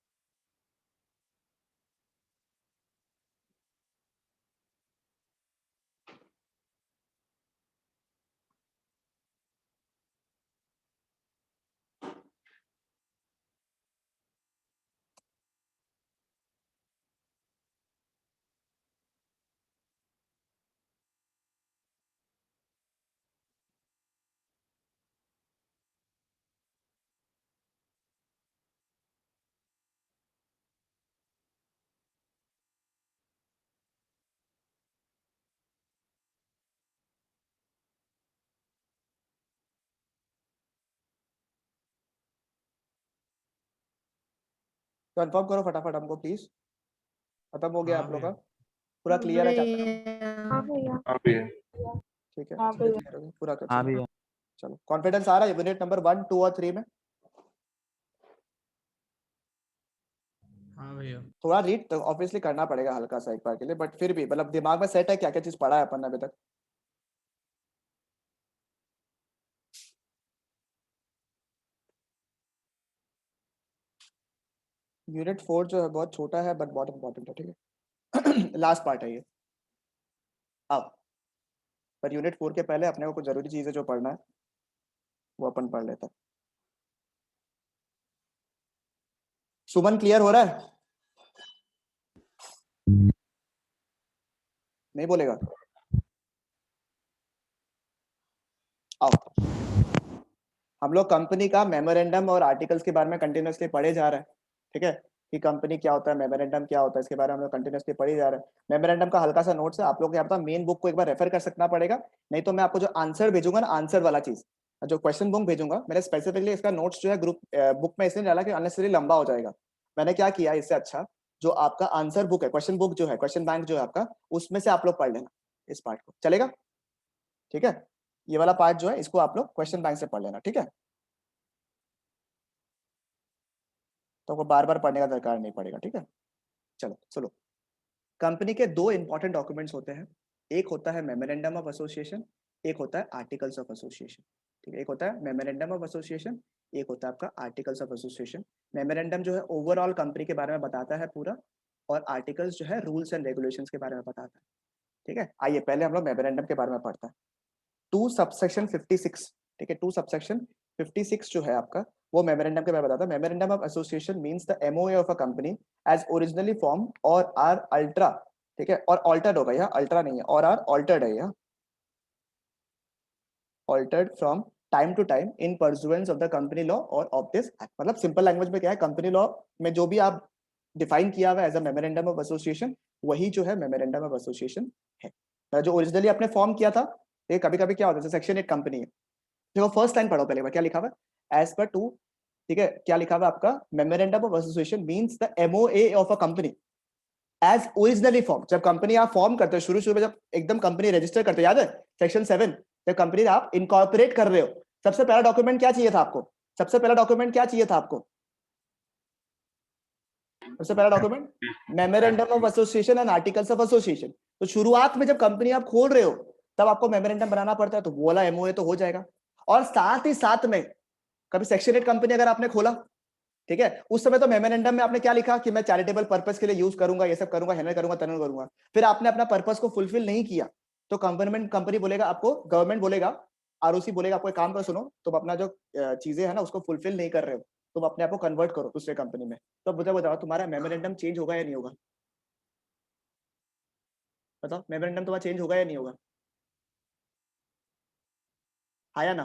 Speaker 1: कंफर्म करो फटाफट हमको प्लीज। खत्म हो गया आप लोग का? पूरा क्लियर है चैप्टर?
Speaker 4: हाँ भैया।
Speaker 2: हाँ भैया।
Speaker 1: ठीक है,
Speaker 6: हाँ
Speaker 1: चीजें
Speaker 6: भैया।
Speaker 1: clear हो गई, पूरा कर
Speaker 9: हाँ
Speaker 1: चलो।
Speaker 9: भैया।
Speaker 1: चलो, कॉन्फिडेंस आ रहा है यूनिट नंबर 1, 2 और 3 में?
Speaker 9: हाँ भैया।
Speaker 1: थोड़ा रीड तो ऑब्वियसली करना पड़ेगा हल्का सा एक बार के लिए, बट फिर भी मतलब दिमाग में सेट है क्या क्या चीज पढ़ा है अपन ने अभी तक? यूनिट 4 जो है बहुत छोटा है बट बहुत इंपॉर्टेंट है, ठीक है? लास्ट पार्ट है ये। अब पर यूनिट 4 के पहले अपने को कुछ जरूरी चीजें जो पढ़ना है वो अपन पढ़ लेते हैं। सुमन क्लियर हो रहा है? नहीं बोलेगा? आओ, हम लोग कंपनी का मेमोरेंडम और आर्टिकल्स के बारे में कंटिन्यूअसली पढ़े जा रहे हैं, ठीक है? कि कंपनी क्या होता है, मेमोरेंडम क्या होता है, इसके बारे में हम लोग कंटिन्यूअसली पढ़े जा रहे हैं। मेमोरेंडम का हल्का सा नोट्स है, आप लोग यहाँ पर मेन बुक को एक बार रेफर कर सकना पड़ेगा, नहीं तो मैं आपको जो आंसर भेजूंगा ना, आंसर वाला चीज, जो क्वेश्चन बुक भेजूंगा, मैंने स्पेसिफिकली इसका नोट्स जो है ग्रुप बुक में इसलिए डाला कि अननेसेसरी लंबा हो जाएगा। मैंने क्या किया इससे अच्छा, जो आपका आंसर बुक है, क्वेश्चन बुक जो है, क्वेश्चन बैंक जो है आपका, उसमें से आप लोग पढ़ लेना इस पार्ट को, चलेगा? ठीक है, ये वाला पार्ट जो है इसको आप लोग क्वेश्चन बैंक से पढ़ लेना, ठीक है? तो वो बार बार पढ़ने का दरकार नहीं पड़ेगा, ठीक है? चलो सुनो, कंपनी के दो इंपॉर्टेंट डॉक्यूमेंट्स होते हैं, एक होता है मेमोरेंडम ऑफ एसोसिएशन, एक होता है आर्टिकल्स ऑफ एसोसिएशन, ठीक है? एक होता है मेमोरेंडम ऑफ एसोसिएशन, एक होता है आपका आर्टिकल्स ऑफ एसोसिएशन। मेमोरेंडम जो है ओवरऑल कंपनी के बारे में बताता है पूरा, और आर्टिकल्स जो है रूल्स एंड रेगुलेशंस के बारे में बताता है, ठीक है? आइए पहले हम लोग मेमोरेंडम के बारे में पढ़ते हैं। 2 सबसेक्शन 56, ठीक है? 2 सबसेक्शन 56 जो है आपका, वो मेमोरेंडम के बारे में बताता है। Memorandum of association means the MOA of a company as originally form और आर अल्ट्रा, ठीक है? और ऑल्टर्ड होगा, यहाँ अल्ट्रा नहीं है, और आर ऑल्टर्ड है, यहाँ altered from time to time in pursuance of the company law और ऑफ दिस एक्ट। मतलब सिंपल लैंग्वेज में क्या है, कंपनी लॉ में जो भी आप डिफाइन किया हुआ है as a memorandum of association, वही जो है मेमोरेंडम ऑफ एसोसिएशन है। जो ओरिजिनली आपने फॉर्म किया था, ये कभी कभी क्या होता है, सेक्शन 8 कंपनी है, देखो फर्स्ट लाइन पढ़ो पहले बार, क्या लिखा हुआ है? एज पर टू, ठीक है? क्या लिखा हुआ है आपका? Memorandum of association means the MOA of a company as originally form. जब कंपनी आप फॉर्म करते हो, शुरू में जब एकदम कंपनी रजिस्टर करते हो, याद है सेक्शन 7, जब कंपनी आप इनकॉर्पोरेट कर रहे हो, सबसे पहला डॉक्यूमेंट क्या चाहिए था आपको? सबसे पहला डॉक्यूमेंट क्या चाहिए था आपको? सबसे पहला document memorandum of association and articles of association. तो शुरुआत में जब कंपनी आप खोल रहे हो तब आपको मेमोरेंडम बनाना पड़ता है, तो वो वाला एमओए तो हो जाएगा। और साथ ही साथ में कभी सेक्शन 8 कंपनी अगर आपने खोला, ठीक है, उस समय तो मेमोरेंडम में आपने क्या लिखा कि मैं चैरिटेबल पर्पस के लिए यूज करूंगा, ये सब करूंगा, हेनर करूंगा, तनर करूंगा। फिर आपने अपना पर्पस को फुलफिल नहीं किया तो कंपनी बोलेगा आपको, गवर्नमेंट बोलेगा, आरओसी बोलेगा आपको एक काम करो, सुनो तुम अपना जो चीजें है ना उसको फुलफिल नहीं कर रहे हो, तुम अपने आप को कन्वर्ट करो दूसरे कंपनी में। तो बताओ तुम्हारा मेमोरेंडम चेंज होगा या नहीं होगा? बताओ मेमोरेंडम तुम्हारा चेंज होगा या नहीं होगा? आया ना,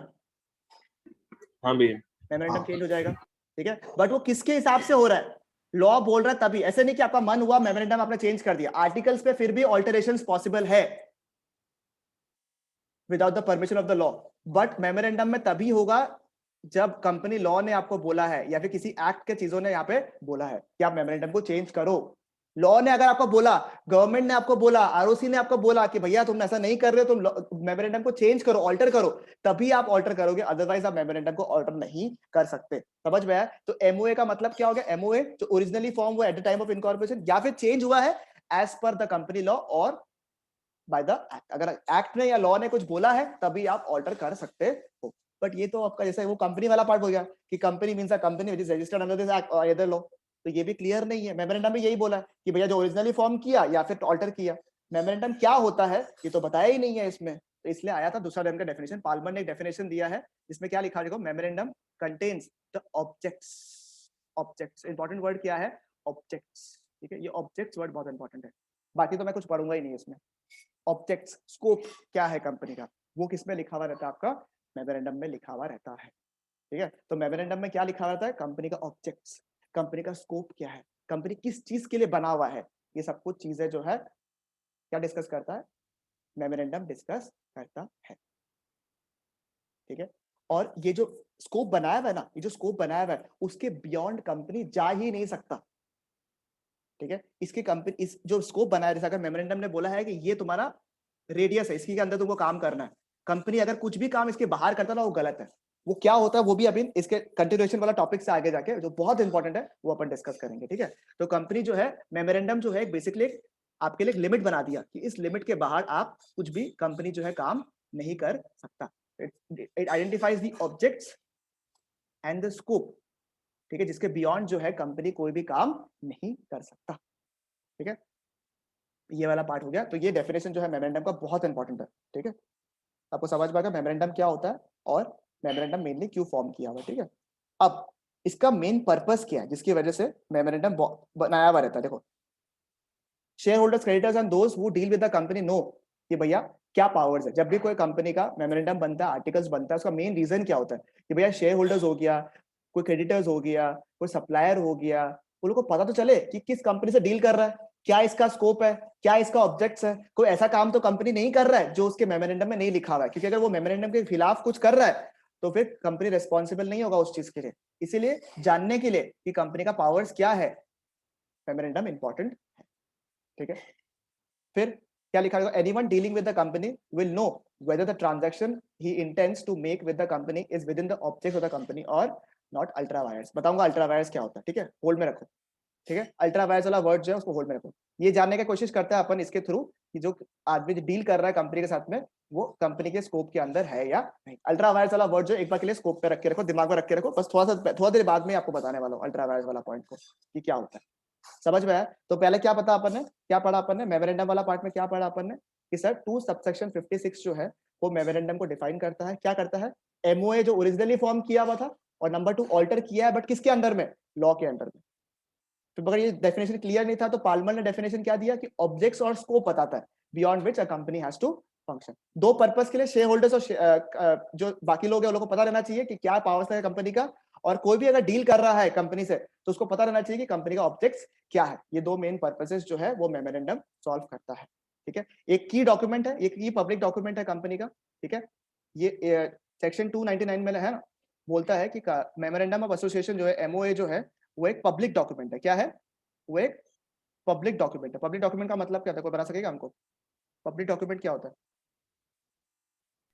Speaker 2: हाँ भैया।
Speaker 1: मेमोरेंडम चेंज हो जाएगा, ठीक है, बट वो किसके हिसाब से हो रहा है, लॉ बोल रहा है तभी, ऐसे नहीं कि आपका मन हुआ मेमोरेंडम आपने चेंज कर दिया, आर्टिकल्स पे फिर भी ऑल्टरेशंस पॉसिबल है without the permission of the law, but memorandum में तभी होगा जब कंपनी लॉ ने आपको बोला है या फिर किसी एक्ट के चीजों ने यहाँ पे बोला है कि आप मेमोरेंडम को चेंज करो। लॉ ने अगर आपको बोला, गवर्नमेंट ने आपको बोला, आरओसी ने आपको बोला कि भैया तुम ऐसा नहीं कर रहे हो, तुम मेमोरेंडम को चेंज करो, ऑल्टर करो, तभी आप ऑल्टर करोगे, अदरवाइज आप मेमोरेंडम को ऑल्टर नहीं कर सकते। समझ में आया? तो एमओए का मतलब क्या हो गया, एमओए जो ओरिजिनली फॉर्म हुआ at the time of incorporation या फिर चेंज हुआ है as per the company law और बाय द एक्ट, अगर एक्ट ने या लॉ ने कुछ बोला है तभी आप ऑल्टर कर सकते हो। बट ये तो आपका जैसे वो कंपनी वाला पार्ट हो गया कि company means a company which is registered under this act और अदर लॉ, तो ये भी क्लियर नहीं है। मेमोरेंडम में यही बोला है कि भैया जो ओरिजिनली फॉर्म किया या फिर ऑल्टर किया, मेमोरेंडम क्या होता है ये तो बताया ही नहीं है इसमें, तो इसलिए आया था दूसरा का डेफिनेशन। पाल्मर ने एक डेफिनेशन दिया है जिसमें क्या लिखा, देखो, memorandum contains the objects, objects important word क्या है, ऑब्जेक्ट्स, ठीक है, ये ऑब्जेक्ट्स वर्ड बहुत इंपॉर्टेंट है, बाकी तो मैं कुछ पढ़ूंगा ही नहीं इसमें। ऑब्जेक्ट्स, स्कोप क्या है कंपनी का, वो किसमें लिखा हुआ रहता है, आपका मेमोरेंडम में लिखा हुआ रहता है, ठीक है। तो मेमोरेंडम में क्या लिखा हुआ रहता है, कंपनी का ऑब्जेक्ट्स, कंपनी का स्कोप क्या है, कंपनी किस चीज के लिए बना हुआ है, ये सब कुछ चीजें जो है क्या डिस्कस करता है, मेमोरेंडम डिस्कस करता है, ठीक है। और ये जो स्कोप बनाया हुआ है ना, ये जो स्कोप बनाया हुआ है उसके बियॉन्ड कंपनी जा ही नहीं सकता, ठीक है। इसकी कंपनी, इस जो स्कोप बनाया, जैसे अगर मेमोरेंडम ने बोला है कि ये तुम्हारा रेडियस है, इसके अंदर तुमको काम करना है, कंपनी अगर कुछ भी काम इसके बाहर करता ना वो गलत है। वो क्या होता है वो भी अभी इसके कंटिन्यूएशन वाला टॉपिक से आगे जाके जो बहुत इंपॉर्टेंट है वो अपन डिस्कस करेंगे, ठीक है। तो कंपनी जो है, मेमोरेंडम जो है बेसिकली आपके लिए एक लिमिट बना दिया कि इस लिमिट के बाहर आप कुछ भी कंपनी जो है काम नहीं कर सकता। It identifies the objects and the scope, ठीक है, जिसके बियॉन्ड जो है कंपनी कोई भी काम नहीं कर सकता, ठीक है। ये वाला पार्ट हो गया। तो ये डेफिनेशन जो है मेमोरेंडम का बहुत इंपॉर्टेंट है, ठीक है। आपको समझ में आ गया मेमोरेंडम क्या होता है और मेमोरेंडम मेनली क्यों फॉर्म किया हुआ है, ठीक है। अब इसका मेन पर्पस क्या है जिसकी वजह से मेमोरेंडम बनाया हुआ रहता है, देखो, share holders, creditors and those who deal with the company know कि भैया क्या पावर्स है। जब भी कोई कंपनी का मेमोरेंडम बनता है, आर्टिकल्स बनता है, उसका मेन रीजन क्या होता है कि भैया शेयर होल्डर्स हो गया, कोई क्रेडिटर्स हो गया, कोई सप्लायर हो गया, उन लोगों को पता तो चले कि किस कंपनी से डील कर रहा है, क्या इसका स्कोप है, क्या इसका ऑब्जेक्ट्स है। कोई ऐसा काम तो कंपनी नहीं कर रहा है जो उसके मेमोरेंडम में नहीं लिखा हुआ है, क्योंकि अगर वो मेमोरेंडम के खिलाफ कुछ कर रहा है तो फिर कंपनी रिस्पॉन्सिबल नहीं होगा उस चीज के लिए। इसीलिए जानने के लिए कि कंपनी का पावर्स क्या है, मेमोरेंडम इंपॉर्टेंट है, ठीक है। फिर क्या लिखा है, anyone dealing with the company will know whether the transaction he intends to make with the company is within the objects of the company or not ultra wires। बताऊंगा अल्ट्रा वायर्स क्या होता है, ठीक है, होल्ड में रखो, ठीक है। अल्ट्रा वायर्स वाला वर्ड जो है उसको होल्ड में रखो। ये जानने की कोशिश करते हैं अपन इसके थ्रू कि जो आदमी जो डील कर रहा है कंपनी के साथ में वो कंपनी के स्कोप के अंदर है या नहीं। अल्ट्रा वायर्स वाला वर्ड जो एक बार के लिए स्कोप पे रख के रखो, दिमाग में रख के रखो, बस थोड़ा देर बाद में आपको बताने वाला हूँ अल्ट्रा वायर्स वाला पॉइंट को कि क्या होता है। समझ में आया? तो पहले क्या पता अपन ने, क्या पढ़ा अपन ने मेमोरेंडम वाला पार्ट में, क्या पढ़ा अपन ने कि सर 2 सबसेक्शन 56 जो है वो मेमोरेंडम को डिफाइन करता है। क्या करता है, एमओए जो ओरिजिनली फॉर्म किया हुआ था और नंबर 2 ऑल्टर किया है, बट किसके अंडर में, लॉ के अंडर में। तो अगर ये डेफिनेशन क्लियर नहीं था तो पाल्मर ने डेफिनेशन क्या दिया कि ऑब्जेक्ट्स और स्कोप बताता है beyond which a company has to function. दो पर्पस के लिए शेयर होल्डर्स और जो बाकी लोग हैं उन लोगों को पता रहना चाहिए कि क्या पावर्स है कंपनी का, और कोई भी अगर डील कर रहा है कंपनी से तो उसको पता रहना चाहिए कि कंपनी का ऑब्जेक्ट्स क्या है। ये दो मेन पर्पसेस जो है वो मेमोरेंडम सॉल्व करता है, ठीक है। एक की डॉक्यूमेंट है, एक की पब्लिक डॉक्यूमेंट है कंपनी का, ठीक है। ये सेक्शन 299 में है ना, बोलता है कि मेमोरेंडम ऑफ एसोसिएशन जो है, एमओए जो है, वो एक पब्लिक डॉक्यूमेंट है। क्या है वो? एक पब्लिक डॉक्यूमेंट है। पब्लिक डॉक्यूमेंट का मतलब क्या होता है, कोई बता सकेगा हमको? पब्लिक डॉक्यूमेंट क्या होता है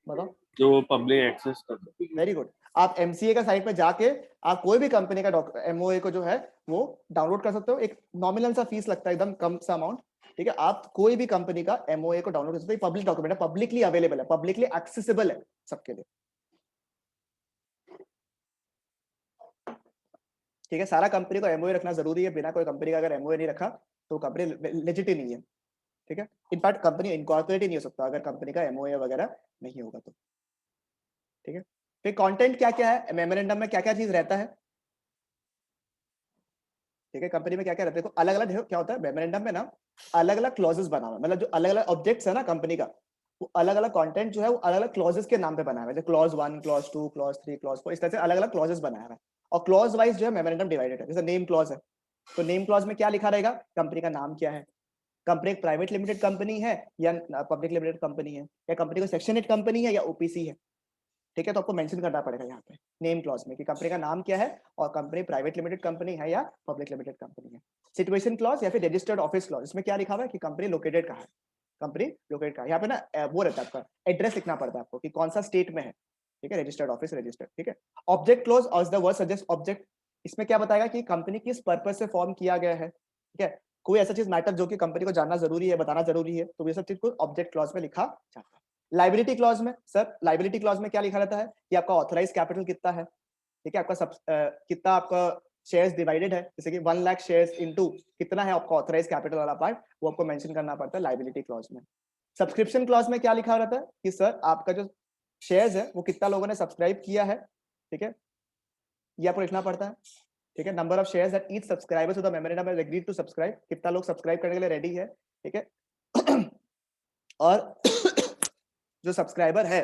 Speaker 1: बताओ?
Speaker 2: जो पब्लिक एक्सेस करता है।
Speaker 1: Very good. आप एमसीए का साइट पे जाके आप कोई भी कंपनी का एमओए को जो है वो डाउनलोड कर सकते हो। एक नॉमिनल सा फीस लगता है, एकदम कम सा अमाउंट, ठीक है। आप कोई भी कंपनी का एमओए को डाउनलोड कर सकते हो। पब्लिक डॉक्यूमेंट है, पब्लिकली अवेलेबल है, पब्लिकली एक्सेसिबल है सबके लिए, ठीक है। सारा कंपनी को एमओए रखना जरूरी है, बिना कोई कंपनी का अगर एमओए नहीं रखा तो कंपनी लेजिट ही नहीं है, ठीक है। इनफैक्ट कंपनी इनकॉर्पोरेट ही नहीं हो सकता अगर कंपनी का एमओए वगैरह नहीं होगा तो, ठीक है। फिर कंटेंट क्या क्या है मेमोरेंडम में, क्या क्या चीज रहता है, ठीक है। कंपनी में क्या क्या रहता है, देखो अलग अलग क्या होता है मेमोरेंडम में ना, अलग अलग क्लॉजेस बना हुआ है, मतलब जो अलग अलग ऑब्जेक्ट्स है ना कंपनी का, वो अलग अलग कंटेंट जो है वो अलग अलग क्लॉजेस के नाम पे बनाया हुआ है, जैसे क्लॉज 1, क्लॉज 2, क्लॉज 3, क्लॉज 4, इस तरह से अलग अलग क्लॉजेस बनाया हुआ है। और क्लॉज वाइज जो है मेमोरेंडम डिवाइडेड है। जैसे नेम क्लॉज है, तो नेम क्लॉज में क्या लिखा रहेगा, कंपनी का नाम क्या है, कंपनी एक प्राइवेट लिमिटेड कंपनी है या पब्लिक लिमिटेड कंपनी है, या कंपनी को सेक्शन 8 कंपनी है या ओपीसी है। ठीक है, तो आपको मेंशन करना पड़ेगा यहाँ पे नेम क्लॉज में कि कंपनी का नाम क्या है और कंपनी प्राइवेट लिमिटेड कंपनी है या पब्लिक लिमिटेड कंपनी है। सिचुएशन क्लॉज या फिर रजिस्टर्ड ऑफिस क्लॉज, इसमें क्या लिखा हुआ है कि कंपनी लोकेटेड कहाँ है, कंपनी लोकेटेड कहाँ है। यहाँ पे ना वो रहता है आपका एड्रेस लिखना पड़ता है आपको कि कौन सा स्टेट में है। ठीक है, रजिस्टर्ड ऑफिस रजिस्टर्ड। ठीक है, ऑब्जेक्ट क्लॉज और द वर्ड सजेस्ट ऑब्जेक्ट, इसमें क्या बताएगा कि कंपनी किस पर्पज से फॉर्म किया गया है। ठीक है, कोई ऐसा चीज मैटर जो कि कंपनी को जानना जरूरी है, बताना जरूरी है, तो ये सब चीज को ऑब्जेक्ट क्लॉज में लिखा जाता है। लाइबिलिटी क्लॉज में सर, लाइबिलिटी क्लॉज में क्या लिखा रहता है कि आपका ऑथराइज कैपिटल कितना है। ठीक है, आपका कितना आपका शेयर्स डिवाइडेड है, जैसे कि 1 लाख शेयर्स इनटू कितना है आपका ऑथराइज कैपिटल वाला पार्ट, वो आपको मेंशन करना पड़ता है लाइबिलिटी क्लॉज में। सब्सक्रिप्शन क्लॉज में क्या लिखा रहता है कि सर आपका जो शेयर्स है वो कितना लोगों ने सब्सक्राइब किया है। ठीक है, ये आपको लिखना पड़ता है। ठीक है, number of shares that each subscriber to the memorandum has agreed to subscribe, कितना लोग सब्सक्राइब करने के लिए रेडी है। ठीक है और जो सब्सक्राइबर है,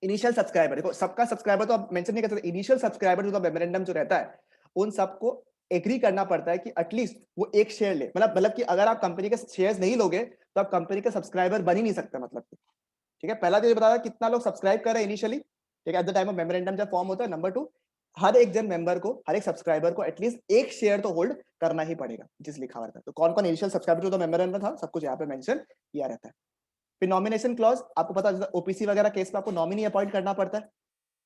Speaker 1: इनिशियल सब्सक्राइबर, देखो सबका सब्सक्राइबर तो आप मेंशन नहीं कर सकते, initial subscriber to the memorandum जो रहता है उन सबको एग्री करना पड़ता है कि एटलीस्ट वो एक शेयर ले, मतलब कि अगर आप कंपनी के शेयर्स नहीं लोगे तो आप कंपनी के सब्सक्राइबर बन ही नहीं सकते, मतलब कि। ठीक है, पहला तो ये बताया कितना लोग सब्सक्राइब कर रहे हैं इनिशियली। ठीक है, eight the time of memorandum जब फॉर्म होता है। नंबर 2, हर एक जन मेंबर को, हर एक सब्सक्राइबर को एटलीस्ट एक शेयर तो होल्ड करना ही पड़ेगा, जिस लिखा हुआ था। तो कौन कौन initial subscriber to the memorandum था, सब कुछ यहाँ पे मेंशन किया रहता है। फिर नॉमिनेशन क्लॉज, आपको पता है ओपीसी वगैरह केस में आपको नॉमिनी अपॉइंट करना पड़ता है।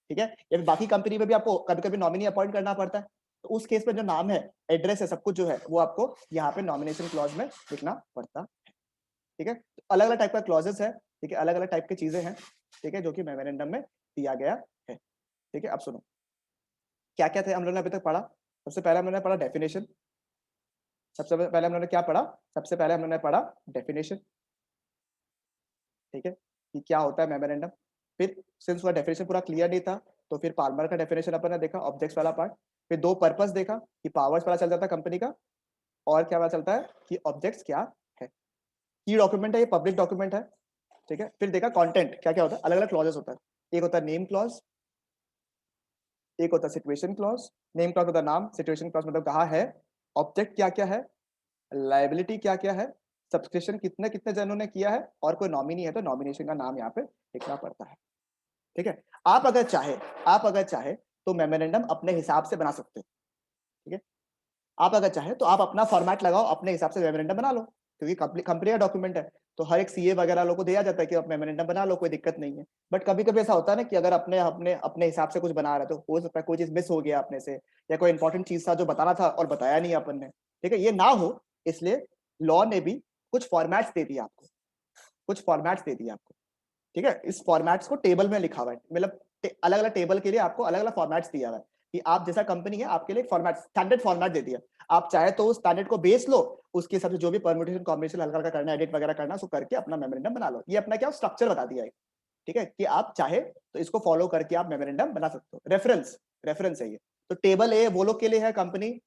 Speaker 1: ठीक है, या फिर बाकी कंपनी में भी आपको कभी कभी नॉमिनी अपॉइंट करना पड़ता है। तो उस केस में जो नाम है, एड्रेस है, सब कुछ जो है वो आपको यहाँ पे नॉमिनेशन क्लॉज में लिखना पड़ता है। ठीक है, तो अलग अलग टाइप का क्लॉजेस है। ठीक है, अलग अलग टाइप की चीजें हैं। ठीक है, जो कि मेमोरेंडम में दिया गया है। ठीक है, अब सुनो क्या क्या थे हम लोगों ने अभी तक पढ़ा। सबसे पहले हम लोगों ने पढ़ा डेफिनेशन। सबसे पहले हम लोगों ने क्या पढ़ा, सबसे पहले हम लोगों ने पढ़ा डेफिनेशन। ठीक है, कि क्या होता है मेमोरेंडम। फिर सिंस वह डेफिनेशन पूरा क्लियर नहीं था तो फिर पाल्मर का डेफिनेशन अपन ने देखा, ऑब्जेक्ट्स वाला पार्ट। फिर 2 पर्पस देखा कि पावर्स पता चल जाता है कंपनी का, और क्या पता चलता है कि ऑब्जेक्ट्स क्या है। की डॉक्यूमेंट है, ये पब्लिक डॉक्यूमेंट है। ठीक है, फिर देखा कंटेंट क्या क्या होता है, अलग अलग क्लॉजेस होता है। एक होता है नेम क्लॉज, एक होता है सिचुएशन क्लॉज। नेम क्लॉज होता है नाम, सिचुएशन क्लॉज मतलब कहाँ है, ऑब्जेक्ट क्या क्या है, लायबिलिटी क्या क्या है, सब्सक्रिप्शन कितने कितने जनों ने किया है, और कोई नॉमिनी है तो नॉमिनेशन का नाम यहाँ पे लिखना पड़ता है। ठीक है, आप अगर चाहे तो मेमोरेंडम अपने हिसाब से बना सकते हो। ठीक है, आप अगर चाहे तो आप अपना फॉर्मेट लगाओ, अपने हिसाब से मेमोरेंडम बना लो, क्योंकि कंपनी का डॉक्यूमेंट है तो हर एक सीए वगैरह लोगों को दिया जाता है कि आप मेमोरेंडम बना लो, कोई दिक्कत नहीं है। बट कभी कभी ऐसा होता है ना कि अगर अपने अपने अपने हिसाब से कुछ बना रहे तो हो सकता है कोई चीज मिस हो गया अपने से, या कोई इंपॉर्टेंट चीज था जो बताना था और बताया नहीं अपन ने। ठीक है, ये ना हो इसलिए लॉ ने भी कुछ फॉर्मेट्स दे दिए आपको, कुछ फॉर्मेट्स दे दिए आपको। ठीक है, इस फॉर्मेट्स को टेबल में लिखा हुआ है, मतलब अलग अलग टेबल के लिए आपको अलग अलग फॉर्मेट्स दिया हुआ है कि आप जैसा कंपनी है आपके लिए फॉर्मेट, स्टैंडर्ड फॉर्मेट दे दिया। आप चाहे तो उस स्टैंडर्ड को बेस लो, उसके हिसाब से जो भी परम्यूटेशन कॉम्बिनेशन हल्का हल्का करना, एडिट वगैरह करना, उसको करके अपना मेमोरेंडम बना लो। ये अपना क्या स्ट्रक्चर बता दिया है। ठीक है, कि आप चाहे तो इसको फॉलो करके आप मेमोरेंडम बना सकते हो। रेफरेंस है ये। तो टेबल ए वो लोग के लिए है, कंपनी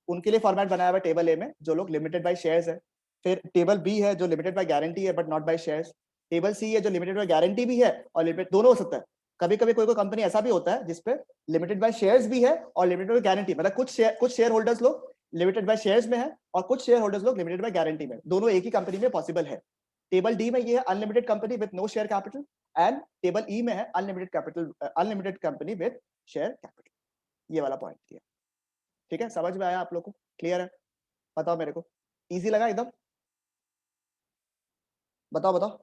Speaker 1: उनके लिए फॉर्मेट बनाया हुआ है टेबल ए में, जो लोग लिमिटेड बाय शेयर्स है। फिर टेबल बी है जो लिमिटेड बाय गारंटी है but not by shares. Table C है जो लिमिटेड बाय गारंटी भी है और लिमिटेड दोनों हो सकता है। कभी कभी कोई कोई कंपनी ऐसा भी होता है जिसपे लिमिटेड बाय शेयर्स भी है और लिमिटेड बाय गारंटी, मतलब कुछ शेयर होल्डर्स लोग लिमिटेड बाय शेयर्स में है और कुछ शेयर होल्डर्स लोग लिमिटेड बाय गारंटी में, दोनों एक ही कंपनी में पॉसिबल है। टेबल डी में ये है unlimited company with no share capital, and table E में है unlimited capital, unlimited company with share capital. ये वाला पॉइंट दिया। ठीक है, समझ में आया आप लोग को, क्लियर है? बताओ मेरे को, इजी लगा एकदम? बताओ बताओ।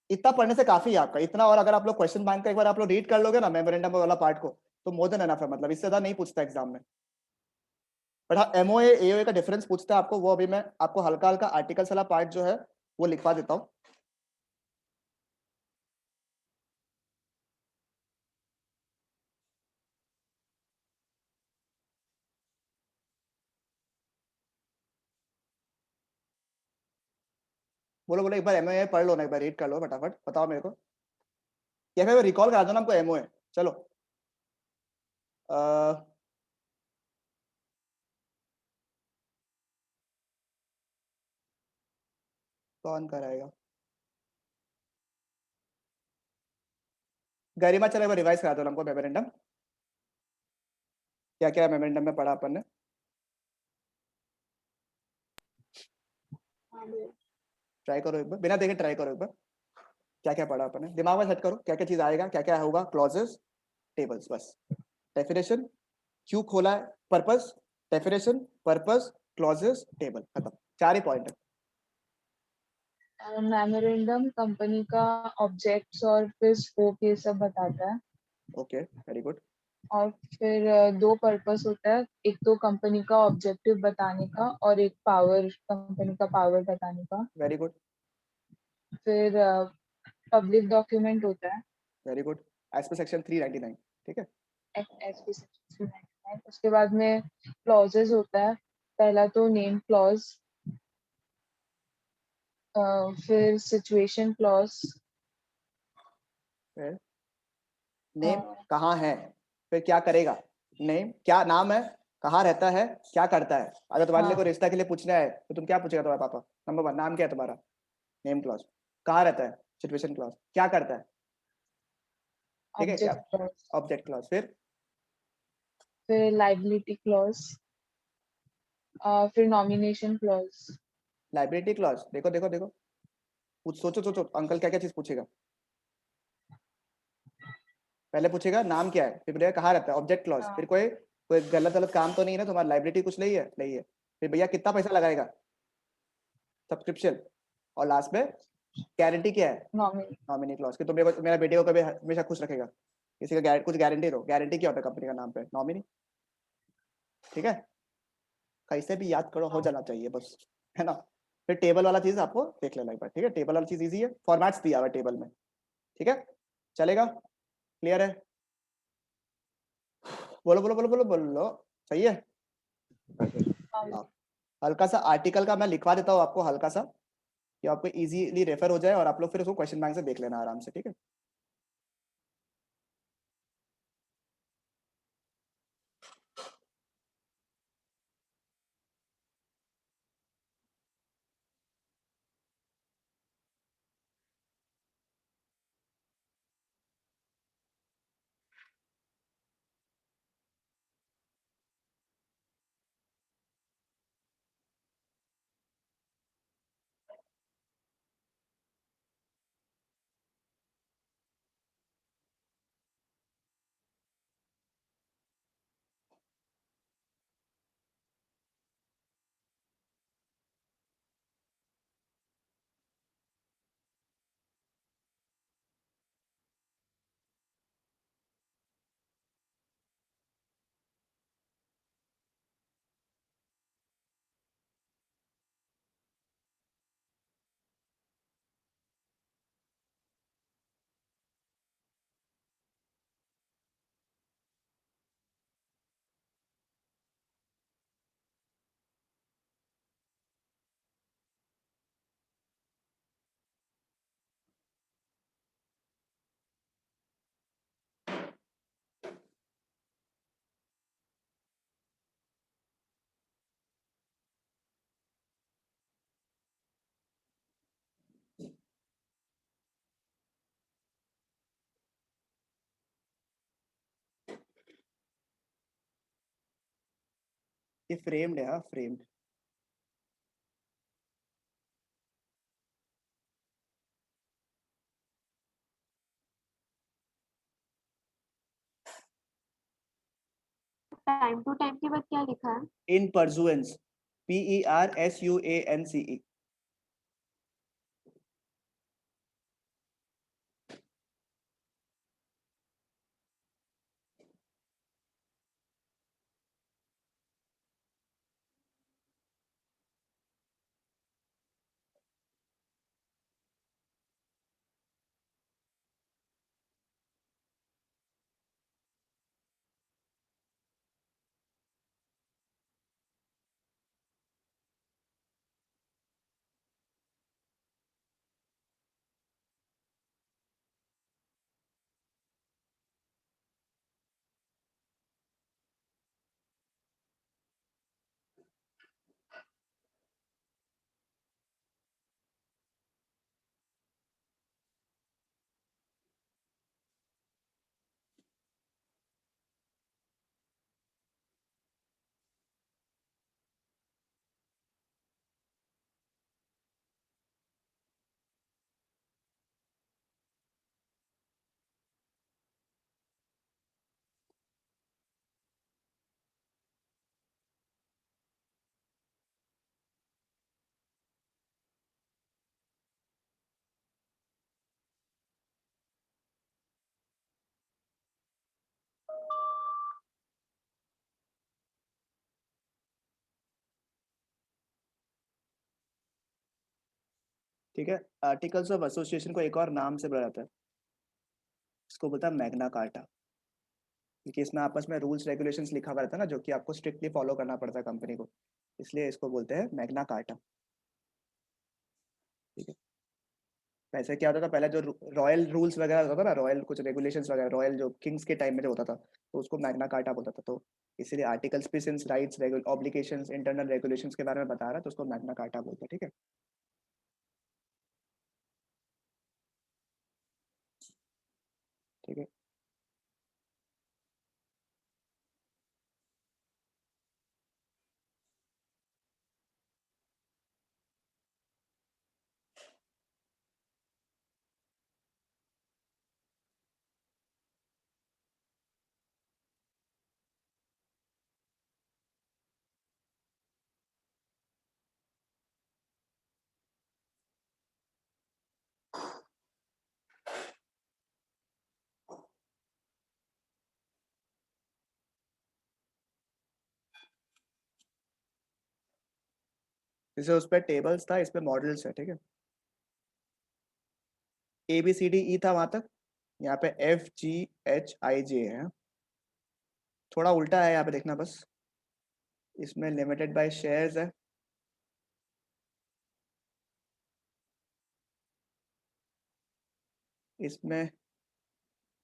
Speaker 1: इतना पढ़ने से काफी है आपका इतना, और अगर आप लोग क्वेश्चन बैंक का एक बार आप लोग रीड कर लोगे ना मेमोरेंडम वाला पार्ट को, तो मोर देन एनफ है, मतलब इससे ज्यादा नहीं पूछता एग्जाम में। बट हाँ, एमओए एओए का डिफरेंस पूछता है आपको, वो अभी मैं आपको हल्का हल्का आर्टिकल्स वाला पार्ट जो है वो लिखवा देता हूँ। बोलो बोलो, एक बार एमओए पढ़ लो ना, एक बार रीड कर लो फटाफट, बताओ मेरे को, या फिर रिकॉल करा दो ना हमको एमओए। चलो कौन कराएगा? गरिमा चलो एक बार रिवाइज करा दो हमको मेमोरेंडम, क्या क्या मेमोरेंडम में पढ़ा अपन ने? ट्राई करो एक बार, बिना देखे ट्राई करो एक बार, क्या क्या पढ़ा अपन ने, दिमाग में सेट करो क्या क्या चीज आएगा, क्या क्या होगा, क्लॉजेस, टेबल्स, बस। डेफिनेशन, क्यों खोला है, purpose, definition, purpose, clauses, table, खत्म, 4 ही पॉइंट है।
Speaker 9: मेमोरेंडम कंपनी का ऑब्जेक्ट्स और फिर स्कोप ये सब बताता है।
Speaker 1: Okay, very good.
Speaker 9: और फिर 2 पर्पस होता है, एक तो कंपनी का ऑब्जेक्टिव बताने का और एक कंपनी का पावर बताने का।
Speaker 1: Very good.
Speaker 9: फिर पब्लिक डॉक्यूमेंट होता है,
Speaker 1: very good, as per section 399, ठीक है।
Speaker 9: SP section 399। उसके बाद में क्लॉजेस होता है, पहला तो नेम क्लॉज, फिर सिचुएशन क्लॉज,
Speaker 1: नेम कहाँ है, फिर क्या करेगा, नेम क्या नाम है, कहाँ रहता है, क्या करता है। अगर तुम्हारे लिए कोई रिश्ता के लिए पूछना है तो तुम क्या पूछेगा तुम्हारा पापा, नंबर 1 नाम क्या है तुम्हारा, नेम क्लॉज, कहाँ रहता है, सिचुएशन क्लॉज, क्या करता है, ठीक है, क्या
Speaker 9: ऑब्जेक्ट क्लॉज,
Speaker 1: ऑब्जेक्ट क्लॉज,
Speaker 9: फिर लाइबिलिटी क्लॉज, फिर नॉमिनेशन क्लॉज।
Speaker 1: लाइबिलिटी क्लॉज, देखो देखो देखो, सोचो सोचो अंकल क्या क्या चीज पूछेगा। पहले पूछेगा नाम क्या है, फिर बोलेगा कहाँ रहता है, ऑब्जेक्ट क्लॉज, फिर कोई कोई गलत गलत काम तो नहीं है ना, तुम्हारा लाइबिलिटी कुछ नहीं है, नहीं है, फिर भैया कितना पैसा लगाएगा, सब्सक्रिप्शन, और लास्ट में गारंटी क्या है, नॉमिनी क्लॉज, कि तुम मेरा बेटे को कभी हमेशा खुश रखेगा, किसी का कुछ गारंटी दो, गारंटी क्या होता है कंपनी का नाम पे, नॉमिनी, ठीक है। कैसे भी याद करो, हो जाना चाहिए बस, है ना। फिर टेबल वाला चीज आपको देख लेना एक बार, ठीक है, टेबल वाला चीज इजी है, फॉर्मेट्स दिया हुआ है टेबल में, ठीक है, चलेगा, क्लियर है, बोलो बोलो बोलो बोलो बोलो, सही है। हाँ, हल्का सा आर्टिकल का मैं लिखवा देता हूँ आपको, हल्का सा, कि आपको इजीली रेफर हो जाए और आप लोग फिर उसको क्वेश्चन बैंक से देख लेना आराम से, ठीक है। ये फ्रेम्ड है, हाँ फ्रेम्ड।
Speaker 4: टाइम टू टाइम के बाद क्या लिखा है?
Speaker 1: इन परजुएंस, PERSUANCE। ठीक है, आर्टिकल्स ऑफ एसोसिएशन को एक और नाम से बुलाया जाता है, इसको बोलता है मैग्ना कार्टा, क्योंकि इसमें आपस में रूल्स रेगुलेशंस लिखा हुआ रहता है ना, जो कि आपको स्ट्रिक्टली फॉलो करना पड़ता है कंपनी को, इसलिए इसको बोलते हैं मैग्ना कार्टा। ठीक है, वैसे क्या होता था पहले, जो रॉयल रूल्स वगैरह होता था ना, रॉयल कुछ रेगुलेशंस वगैरह, रॉयल जो किंग्स के टाइम में जो होता था, तो उसको मैग्ना कार्टा बोलता था। तो इसीलिए आर्टिकल्स पे since rights, obligations, internal regulations के बारे में बता रहा है, तो उसको मैग्ना कार्टा बोलते हैं। ठीक है, ठीक है। जैसे उस पर टेबल्स था, इस पे मॉडल्स है। ठीक है, ABCDE था वहां तक, यहाँ पे FGHIJ है, थोड़ा उल्टा है यहाँ पे देखना बस। इसमें लिमिटेड बाय शेयर्स है, इसमें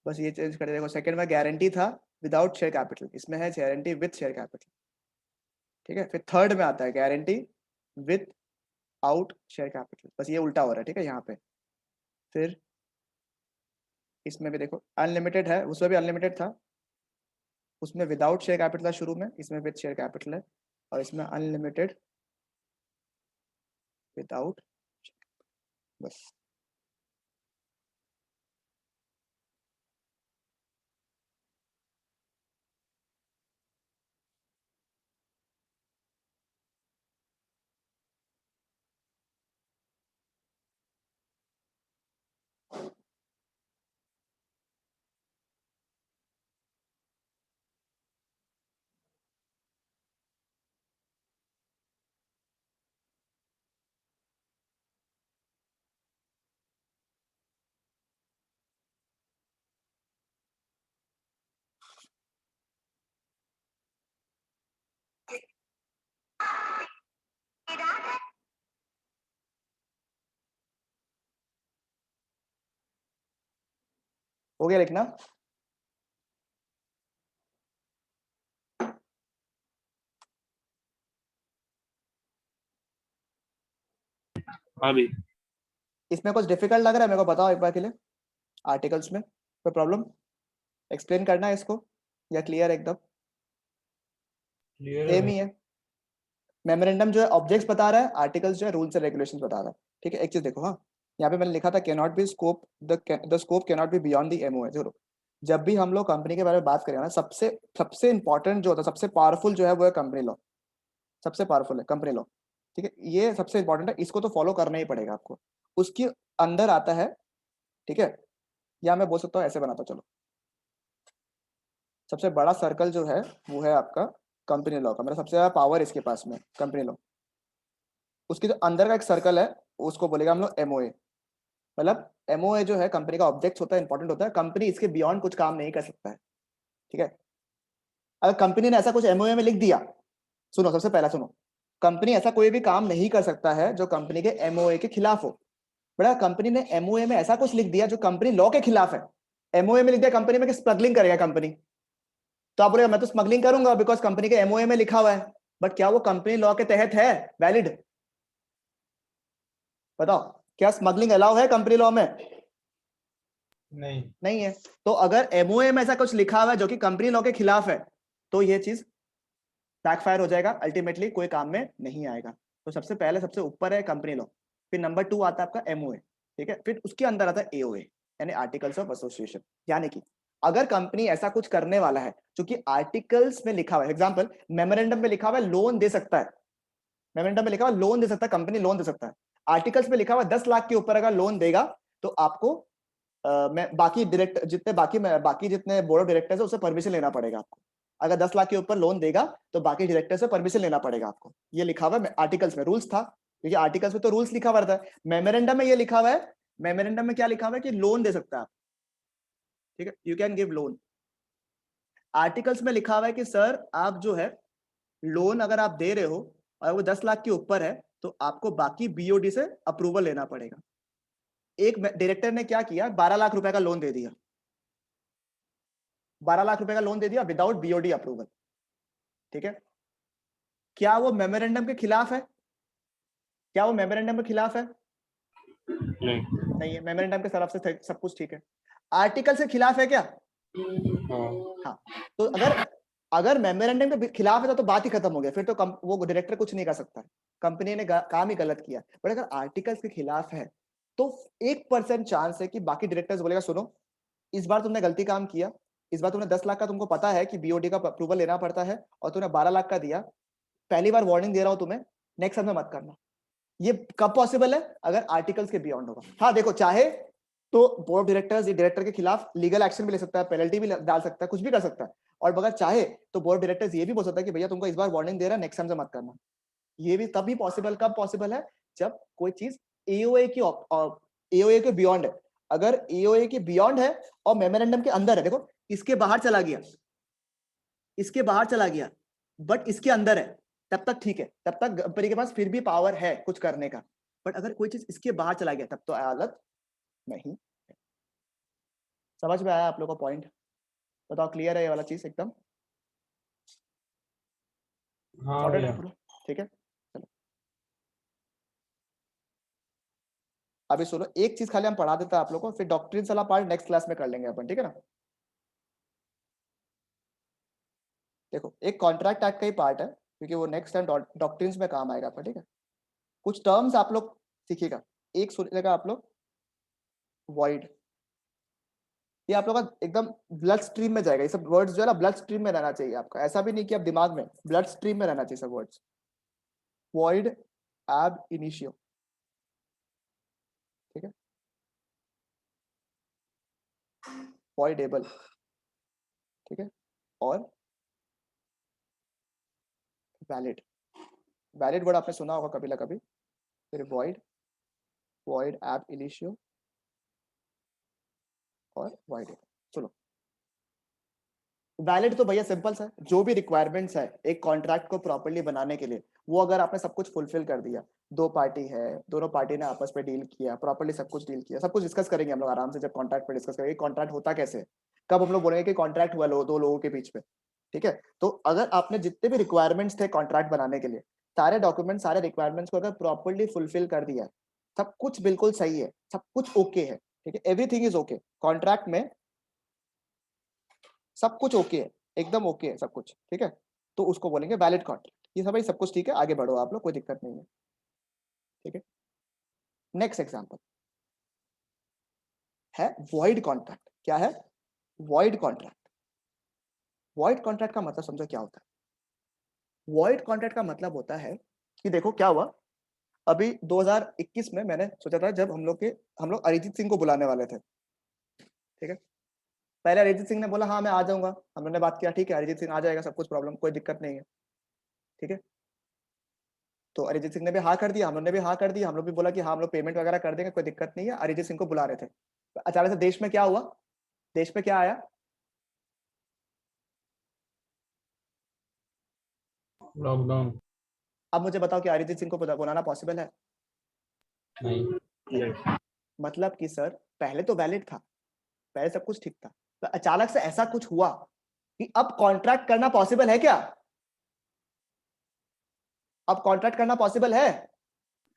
Speaker 1: बस ये चेंज कर देखो। सेकंड में गारंटी था विदाउट शेयर कैपिटल, इसमें है गारंटी विथ शेयर कैपिटल। ठीक है, फिर थर्ड में आता है guarantee with out share capital, बस ये उल्टा हो रहा है। ठीक है, यहाँ पे फिर इसमें भी देखो अनलिमिटेड है, उसमें भी अनलिमिटेड था, उसमें विदाउट शेयर कैपिटल था शुरू में, इसमें विथ शेयर कैपिटल है, और इसमें अनलिमिटेड विदाउट, बस। हो गया लिखना?
Speaker 2: अभी
Speaker 1: इसमें कुछ डिफिकल्ट लग रहा है मेरे को, बताओ एक बार के लिए। आर्टिकल्स में कोई प्रॉब्लम, एक्सप्लेन करना है इसको, या क्लियर एकदम? सेम ही है। मेमोरेंडम जो है ऑब्जेक्ट्स बता रहा है, आर्टिकल्स जो है रूल्स एंड रेगुलेशंस बता रहा है। ठीक है, एक चीज देखो, हाँ यहाँ पे मैंने लिखा था can not be scope, the scope can not be beyond the MOA. देखो, जब भी हम लोग कंपनी के बारे में बात करें ना, सबसे इंपॉर्टेंट जो होता है, सबसे पावरफुल जो है वो है कंपनी लॉ, सबसे पावरफुल है कंपनी लॉ। ठीक है, ये सबसे इंपॉर्टेंट है, इसको तो फॉलो करना ही पड़ेगा आपको। उसके अंदर आता है, ठीक है, या मैं बोल सकता हूँ ऐसे बनाता हूँ, चलो। सबसे बड़ा सर्कल जो है वो है आपका कंपनी लॉ का, मेरा सबसे ज्यादा पावर इसके पास में कंपनी लॉ। उसके जो अंदर का एक सर्कल है उसको बोलेगा हम लोग एमओए। मतलब एमओए जो है कंपनी का ऑब्जेक्ट होता है, इंपॉर्टेंट होता है, कंपनी इसके बियॉन्ड कुछ काम नहीं कर सकता है। ठीक है, अगर कंपनी ने ऐसा कुछ एमओए में लिख दिया, सुनो सबसे पहला सुनो, कंपनी ऐसा कोई भी काम नहीं कर सकता है जो कंपनी के एमओए के खिलाफ हो। बड़ा कंपनी ने एमओए में ऐसा कुछ लिख दिया जो कंपनी लॉ के खिलाफ है। एमओए में लिख दिया कंपनी में कि स्मगलिंग करेगा कंपनी, तो आप बोलेगा मैं तो स्मगलिंग करूंगा बिकॉज कंपनी के एमओए में लिखा हुआ है, बट क्या वो कंपनी लॉ के तहत है वैलिड? बताओ, क्या स्मगलिंग अलाउ है कंपनी लॉ में? नहीं है। तो अगर एमओए में ऐसा कुछ लिखा हुआ है जो कि कंपनी लॉ के खिलाफ है, तो ये चीज बैकफायर हो जाएगा, अल्टीमेटली कोई काम में नहीं आएगा। तो सबसे पहले सबसे ऊपर है कंपनी लॉ, फिर नंबर 2 आता है आपका एमओए। ठीक है, फिर उसके अंदर आता है एओए, यानी आर्टिकल्स ऑफ एसोसिएशन। यानी कि अगर कंपनी ऐसा कुछ करने वाला है जो कि आर्टिकल्स में लिखा हुआ है, एग्जांपल मेमोरेंडम में लिखा हुआ है लोन दे सकता है, मेमोरेंडम में लिखा हुआ लोन दे सकता है, कंपनी लोन दे सकता है। आर्टिकल्स में लिखा हुआ 10 लाख के ऊपर अगर लोन देगा तो आपको मैं बाकी डायरेक्टर बाकी जितने बोर्ड ऑफ डायरेक्टर्स है उससे परमिशन लेना पड़ेगा आपको। अगर 10 लाख के ऊपर लोन देगा तो बाकी डायरेक्टर से परमिशन लेना पड़ेगा आपको। ये लिखा हुआ है आर्टिकल्स में, रूल्स था, क्योंकि आर्टिकल्स में तो रूल्स लिखा हुआ रहता है। मेमोरेंडम में ये लिखा हुआ है, मेमोरेंडम में क्या लिखा हुआ है कि लोन दे सकता है आप, ठीक है, you can give loan. Articles में लिखा हुआ है कि सर आप जो है लोन अगर आप दे रहे हो और वो 10 लाख के ऊपर है तो आपको बाकी बीओडी से अप्रूवल लेना पड़ेगा। एक डायरेक्टर ने क्या किया, 12 लाख रुपए का लोन दे दिया, 12 लाख रुपए का लोन दे दिया विदाउट बीओडी अप्रूवल, ठीक है। क्या वो मेमोरेंडम के खिलाफ है? क्या वो मेमोरेंडम के खिलाफ है? नहीं है, मेमोरेंडम के तरफ से सब कुछ ठीक है। आर्टिकल से खिलाफ है क्या? हाँ, तो अगर मेमोरेंडम के खिलाफ है तो बात ही खत्म हो गया, फिर तो वो डायरेक्टर कुछ नहीं कर सकता, कंपनी ने काम ही गलत किया। बट अगर आर्टिकल्स के खिलाफ है तो 1% चांस है कि बाकी डायरेक्टर्स बोलेगा सुनो इस बार तुमने गलती काम किया, इस बार तुमने 10 लाख का तुमको पता है कि बीओडी का अप्रूवल लेना पड़ता है और तुमने 12 लाख का दिया, पहली बार वार्निंग दे रहा हूं तुम्हें, नेक्स्ट टाइम में मत करना। ये कब पॉसिबल है? अगर आर्टिकल्स के बियॉन्ड होगा। हाँ देखो, चाहे तो बोर्ड ऑफ डायरेक्टर्स डायरेक्टर के खिलाफ लीगल एक्शन भी ले सकता है, पेनल्टी भी डाल सकता है, कुछ भी कर सकता है। और अगर चाहे तो बोर्ड ऑफ डायरेक्टर्स ये भी बोल सकता है कि भैया तुमको इस बार वार्निंग दे रहा है, नेक्स्ट टाइम से मत करना। ये भी तभी पॉसिबल, कब पॉसिबल है? जब कोई चीज एओए के बियॉन्ड है। अगर एओए के बियॉन्ड है और मेमोरेंडम के अंदर है, देखो इसके बाहर चला गया, इसके बाहर चला गया बट इसके अंदर है, तब तक ठीक है, तब तक कंपनी के पास फिर भी पावर है कुछ करने का। बट अगर कोई चीज इसके बाहर चला गया तब तो अदालत नहीं। समझ में आया आप लोगों का पॉइंट? बताओ, क्लियर है ये वाला चीज एकदम?
Speaker 2: हाँ भैया।
Speaker 1: ठीक है, चलो अभी सुनो, एक चीज खाली हम पढ़ा देता है आप लोगों को, फिर डॉक्ट्रिन वाला पार्ट नेक्स्ट क्लास में कर लेंगे अपन, ठीक है ना। देखो एक कॉन्ट्रैक्ट एक्ट का ही पार्ट है क्योंकि वो नेक्स्ट टाइम डॉक्ट्रिन्स में काम आएगा अपन, ठीक है। कुछ टर्म्स आप लोग सीखिएगा। एक सुनिएगा आप लोग, वॉइड, ये आप लोग का एकदम ब्लड स्ट्रीम में जाएगा। ये सब वर्ड्स जो है ना ब्लड स्ट्रीम में रहना चाहिए आपका, ऐसा भी नहीं कि आप दिमाग में, ब्लड स्ट्रीम में रहना चाहिए सब वर्ड्स। वॉइड, एब इनिशियो, ठीक है, वॉइडेबल, ठीक है, और वैलिड। वैलिड वर्ड आपने सुना होगा कभी ना कभी। फिर वॉइड, वॉइड एब इनिशियो और वॉइडेबल। चलो वैलिड तो भैया सिंपल सा है, जो भी रिक्वायरमेंट्स है एक कॉन्ट्रैक्ट को प्रॉपर्ली बनाने के लिए, वो अगर आपने सब कुछ फुलफिल कर दिया, दो पार्टी है, दोनों पार्टी ने आपस में डील किया, प्रॉपर्ली सब कुछ डील किया, सब कुछ डिस्कस करेंगे हम लोग आराम से जब कॉन्ट्रैक्ट पे डिस्कस करेंगे कॉन्ट्रैक्ट होता कैसे है, कब हम लोग बोलेंगे कि कॉन्ट्रैक्ट हुआ दो लोगों के बीच में, ठीक है। तो अगर आपने जितने भी रिक्वायरमेंट्स थे कॉन्ट्रैक्ट बनाने के लिए, सारे डॉक्यूमेंट सारे रिक्वायरमेंट्स को अगर प्रॉपर्ली फुलफिल कर दिया, सब कुछ बिल्कुल सही है, सब कुछ ओके है, ठीक है, एवरीथिंग इज ओके, कॉन्ट्रैक्ट में सब कुछ ओके है, एकदम ओके है सब कुछ, ठीक है, तो उसको बोलेंगे वैलिड कॉन्ट्रैक्ट। ये भाई सब कुछ ठीक है, आगे बढ़ो आप लोग, कोई दिक्कत नहीं है, ठीक है। नेक्स्ट एग्जांपल है वॉइड कॉन्ट्रैक्ट। क्या है? Void contract. वॉइड कॉन्ट्रैक्ट का मतलब समझो क्या होता है। वॉइड कॉन्ट्रैक्ट का मतलब होता है कि देखो क्या हुआ, अभी 2021 में मैंने सोचा था जब हम लोग अरिजीत सिंह को बुलाने वाले थे, ठीक है। पहले अरिजीत सिंह ने बोला हाँ मैं आ जाऊंगा, हम लोगों ने बात किया ठीक है अरिजीत सिंह आ जाएगा, सब कुछ प्रॉब्लम कोई दिक्कत नहीं है, ठीक है। तो अरिजीत सिंह ने भी हाँ कर दिया, हम लोग ने भी हाँ कर दिया, हम लोग भी बोला कि हाँ हम लोग पेमेंट वगैरह कर देंगे, कोई दिक्कत नहीं है। अरिजीत सिंह को बुला रहे थे, अचानक से देश में क्या हुआ, देश में क्या आया,
Speaker 2: लॉकडाउन।
Speaker 1: अब मुझे बताओ कि अरिजीत सिंह को बुलाना पॉसिबल है?
Speaker 2: नहीं।
Speaker 1: मतलब कि सर पहले तो वैलिड था, पहले सब कुछ ठीक था, तो अचानक से ऐसा कुछ हुआ कि अब कॉन्ट्रैक्ट करना पॉसिबल है क्या? अब कॉन्ट्रैक्ट करना पॉसिबल है?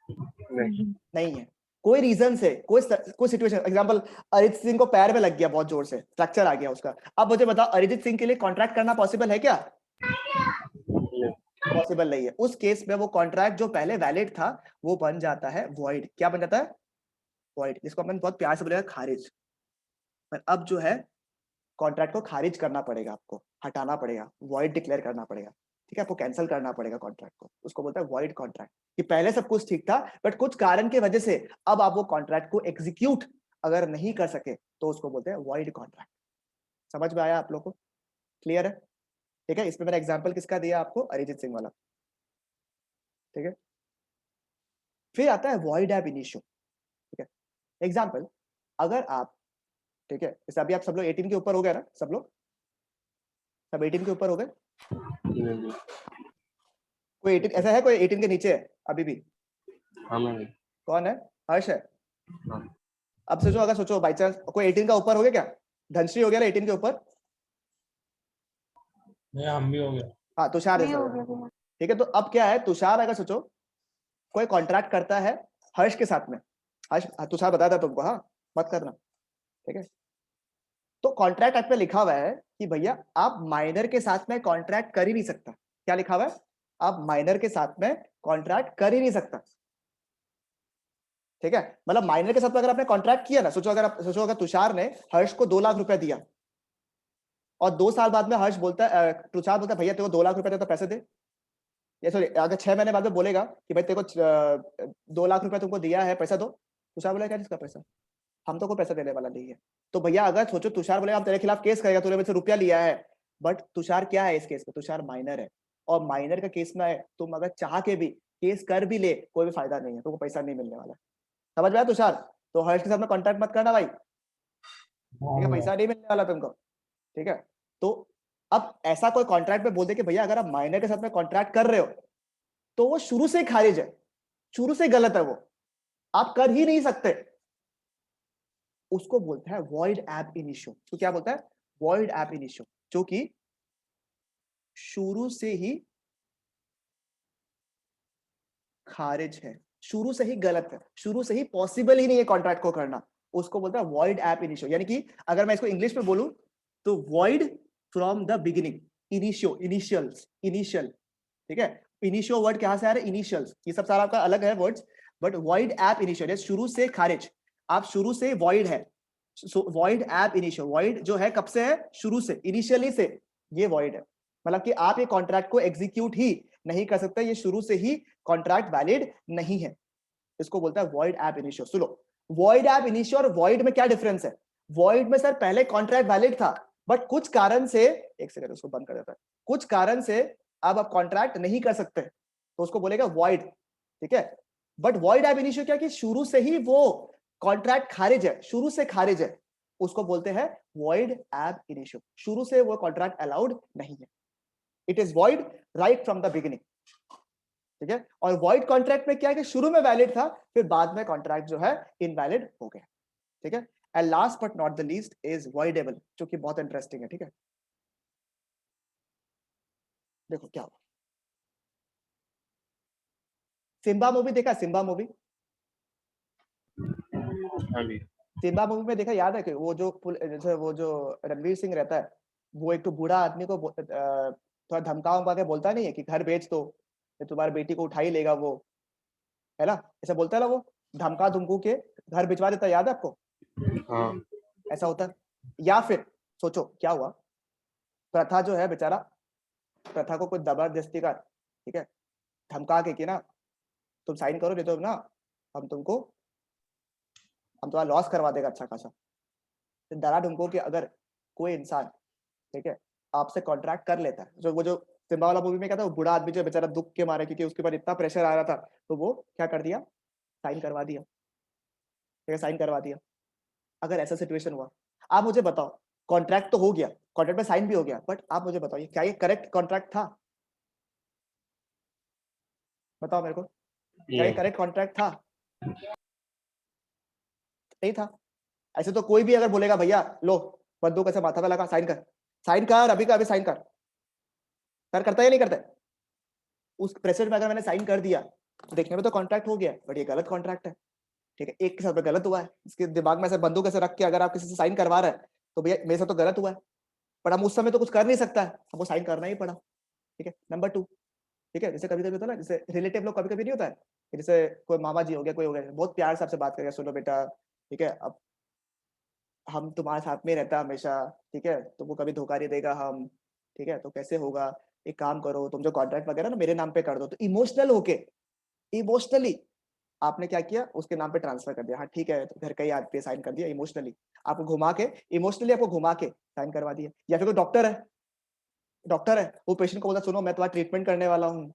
Speaker 1: नहीं है। कोई रीजन से, कोई सिचुएशन, एग्जांपल अरिजीत सिंह को पैर में लग गया बहुत जोर से, फ्रैक्चर आ गया उसका, अब मुझे बताओ अरिजीत सिंह के लिए कॉन्ट्रैक्ट करना पॉसिबल है क्या? पॉसिबल नहीं है। उस केस में वो कॉन्ट्रैक्ट जो पहले वैलिड था वो बन जाता है वॉइड। क्या बन जाता है? वॉइड, जिसको अपन बहुत प्यार से बोलेगा खारिज। पर अब जो है कॉन्ट्रैक्ट को खारिज करना पड़ेगा, आपको हटाना पड़ेगा, वॉइड डिक्लेयर करना पड़ेगा, ठीक है, आपको कैंसिल करना पड़ेगा कॉन्ट्रैक्ट को, उसको बोलता है वॉइड कॉन्ट्रैक्ट। कि पहले सब कुछ ठीक था बट कुछ कारण की वजह से अब आप वो कॉन्ट्रैक्ट को एग्जीक्यूट अगर नहीं कर सके तो उसको बोलते हैं वॉइड कॉन्ट्रैक्ट। समझ में आया आप लोग को? क्लियर है? ठीक है, इसमें मैंने एग्जांपल किसका दिया आपको? अरिजीत सिंह वाला, ठीक है। फिर आता है वॉइड एब इनिशियो, ठीक है। एग्जाम्पल, अगर आप, ठीक है, जैसे अभी आप सब लोग 18 के ऊपर हो गए ना, सब लोग सब 18 के ऊपर हो गए? कोई 18 ऐसा है, कोई 18 के नीचे है अभी भी?
Speaker 2: हाँ मैं
Speaker 1: कौन है? हर्ष है।
Speaker 2: हाँ।
Speaker 1: अब सोचो, अगर सोचो बाई चांस कोई 18 का ऊपर हो गया क्या? धनश्री हो गया ना 18 के ऊपर?
Speaker 10: हम भी हो गया।
Speaker 1: हाँ, तुषार
Speaker 4: नहीं
Speaker 1: ऐसा
Speaker 4: हो
Speaker 1: हो गया।
Speaker 4: गया भैया।
Speaker 1: ठीक है, तो अब क्या है, तुषार अगर सोचो कोई कॉन्ट्रैक्ट करता है हर्ष के साथ में, हर्ष, तुषार बताया था तुमको, हाँ मत करना, ठीक है। तो कॉन्ट्रैक्ट एक्ट में लिखा हुआ है कि भैया आप माइनर के साथ में कॉन्ट्रैक्ट कर ही नहीं सकता। क्या लिखा हुआ है? आप माइनर के साथ में कॉन्ट्रैक्ट कर ही नहीं सकता, ठीक है। मतलब माइनर के साथ में अगर आपने कॉन्ट्रैक्ट किया ना, सोचो अगर तुषार ने हर्ष को 2 लाख रुपए दिया और 2 साल बाद में हर्ष बोलता है, तुषार बोलता है भैया तेरे को 2 लाख रुपए दे तो पैसे दे, या सॉरी अगर 6 महीने बाद में बोलेगा कि भाई तेरे को 2 लाख रुपए तुमको दिया है, पैसा दो। तुषार बोलेगा क्या जिसका पैसा, हम तो कोई पैसा देने वाला नहीं है। तो भैया अगर सोचो तुषार बोलेगा हम तेरे खिलाफ केस करेगा, तूने मुझसे रुपया लिया है, बट तुषार क्या है इस केस में? तुषार माइनर है, और माइनर का केस में तुम अगर चाह के भी केस कर भी ले कोई भी फायदा नहीं है, तुमको पैसा नहीं मिलने वाला। समझ में आया तुषार? तो हर्ष के साथ में कॉन्ट्रैक्ट मत करना भाई, ठीक है, पैसा नहीं मिलने वाला तुमको, ठीक है। तो अब ऐसा कोई कॉन्ट्रैक्ट में बोल दे कि भैया अगर आप माइनर के साथ में कॉन्ट्रैक्ट कर रहे हो तो वो शुरू से खारिज है, शुरू से गलत है, वो आप कर ही नहीं सकते, उसको बोलता है वॉइड एब इनिशियो। तो क्या बोलता है? वॉइड एब इनिशियो, जो कि शुरू से ही खारिज है, शुरू से ही गलत है, शुरू से ही पॉसिबल ही नहीं है कॉन्ट्रैक्ट को करना, उसको बोलता है वॉइड एब इनिशियो। यानी कि अगर मैं इसको इंग्लिश में बोलूं तो void from the beginning, initio, initial, ठीक है। इनिशियो वर्ड कहां से आ रहा है? इनिशियल्स, ये सब सारा आपका अलग है वर्ड्स, बट वॉइड एब इनिशियो शुरू से खारिज, आप शुरू से वॉइड है, वॉइड एब इनिशियो, वॉइड जो है कब से है? शुरू से, इनिशियली से ये वॉइड है, मतलब कि आप ये कॉन्ट्रैक्ट को एग्जीक्यूट ही नहीं कर सकते, ये शुरू से ही कॉन्ट्रैक्ट वैलिड नहीं है, इसको बोलता है वॉइड एब इनिशियो। सुनो, वॉइड एब इनिशियो और वॉइड में क्या डिफरेंस है? वॉइड में सर पहले कॉन्ट्रैक्ट वैलिड था, बट कुछ कारण से, एक सेकंड उसको बंद कर देता है, कुछ कारण से अब आप कॉन्ट्रैक्ट नहीं कर सकते, तो उसको बोलेगा वॉइड, ठीक है। बट वॉइड एब इनिशियो क्या कि शुरू से ही वो कॉन्ट्रैक्ट खारिज है, शुरू से खारिज है, उसको बोलते हैं वॉइड एब इनिशियो, शुरू से वो कॉन्ट्रैक्ट अलाउड नहीं है, it is void right from the beginning, ठीक है। और वॉइड कॉन्ट्रैक्ट में क्या है कि शुरू में वैलिड था, फिर बाद में कॉन्ट्रैक्ट जो है इनवैलिड हो गया, ठीक है। And last but not the least is voidable, जो कि बहुत इंटरेस्टिंग है, ठीक है। देखो क्या हुआ, सिम्बा मूवी देखा? सिम्बा मूवी, सिम्बा मूवी में देखा, याद है कि वो जो जैसे वो जो रणवीर सिंह रहता है, वो एक तो बूढ़ा आदमी को थोड़ा धमका के बोलता नहीं है कि घर बेच दो, तुम्हारी बेटी को उठा ही लेगा वो, है ना, ऐसा बोलता है ना, वो धमका धमकू के घर भिजवा देता है, याद है आपको?
Speaker 2: हाँ।
Speaker 1: ऐसा होता है। या फिर सोचो क्या हुआ, प्रथा जो है बेचारा, प्रथा को कोई जबरदस्ती का, ठीक है, धमका के कि ना तुम साइन करो, नहीं तो ना हम तुम्हारा लॉस करवा देगा अच्छा खासा, डरा धमको कि अगर कोई इंसान, ठीक है, आपसे कॉन्ट्रैक्ट कर लेता है, जो वो जो सिम्बा वाला मूवी में क्या था, वो बूढ़ा आदमी जो बेचारा दुख के मारे, क्योंकि उसके ऊपर इतना प्रेशर आ रहा था, तो वो क्या कर दिया, साइन करवा दिया, ठीक है, साइन करवा दिया। अगर ऐसा सिचुएशन हुआ, आप मुझे बताओ, कॉन्ट्रैक्ट तो हो गया, कॉन्ट्रैक्ट में साइन भी हो गया, बट आप मुझे बताओ क्या ये करेक्ट कॉन्ट्रैक्ट था? बताओ मेरे को, क्या ये करेक्ट कॉन्ट्रैक्ट था? नहीं था। ऐसे तो कोई भी अगर बोलेगा भैया लो बंदूक ऐसे माथा पे लगा, साइन कर अभी का अभी साइन कर करता है या नहीं करता? उस प्रेशर में अगर मैंने साइन कर दिया तो देखने में तो कॉन्ट्रैक्ट हो गया, बट ये गलत कॉन्ट्रैक्ट है, ठीक है, एक के साथ में गलत हुआ है, इसके दिमाग में ऐसे बंदूक ऐसे रख के अगर आप किसी से साइन करवा रहे हैं तो भैया मेरे साथ तो गलत हुआ है, पर हम उस समय तो कुछ कर नहीं सकता है, हमको साइन करना ही पड़ा, ठीक है। नंबर 2, ठीक है, जैसे कभी कभी होता है ना, जैसे रिलेटिव लोग कभी कभी नहीं होता है, जैसे कोई मामा जी हो गया, कोई हो गया, बहुत प्यार से आपसे बात करेगा, सुनो बेटा, ठीक है, अब हम तुम्हारे साथ में रहता हमेशा, ठीक है, तुमको कभी धोखा नहीं देगा हम, ठीक है, तो कैसे होगा, एक काम करो, तुम जो कॉन्ट्रैक्ट वगैरह ना मेरे नाम पे कर दो। तो इमोशनल होके, इमोशनली आपने क्या किया, उसके नाम पे ट्रांसफर कर दिया, हाँ ठीक है, तो घर का ही आदमी साइन कर दिया, इमोशनली आपको घुमा के, इमोशनली आपको घुमा के साइन करवा दिया। या फिर कोई डॉक्टर है, वो पेशेंट को बोलता सुनो मैं तुम्हारा ट्रीटमेंट करने वाला हूँ,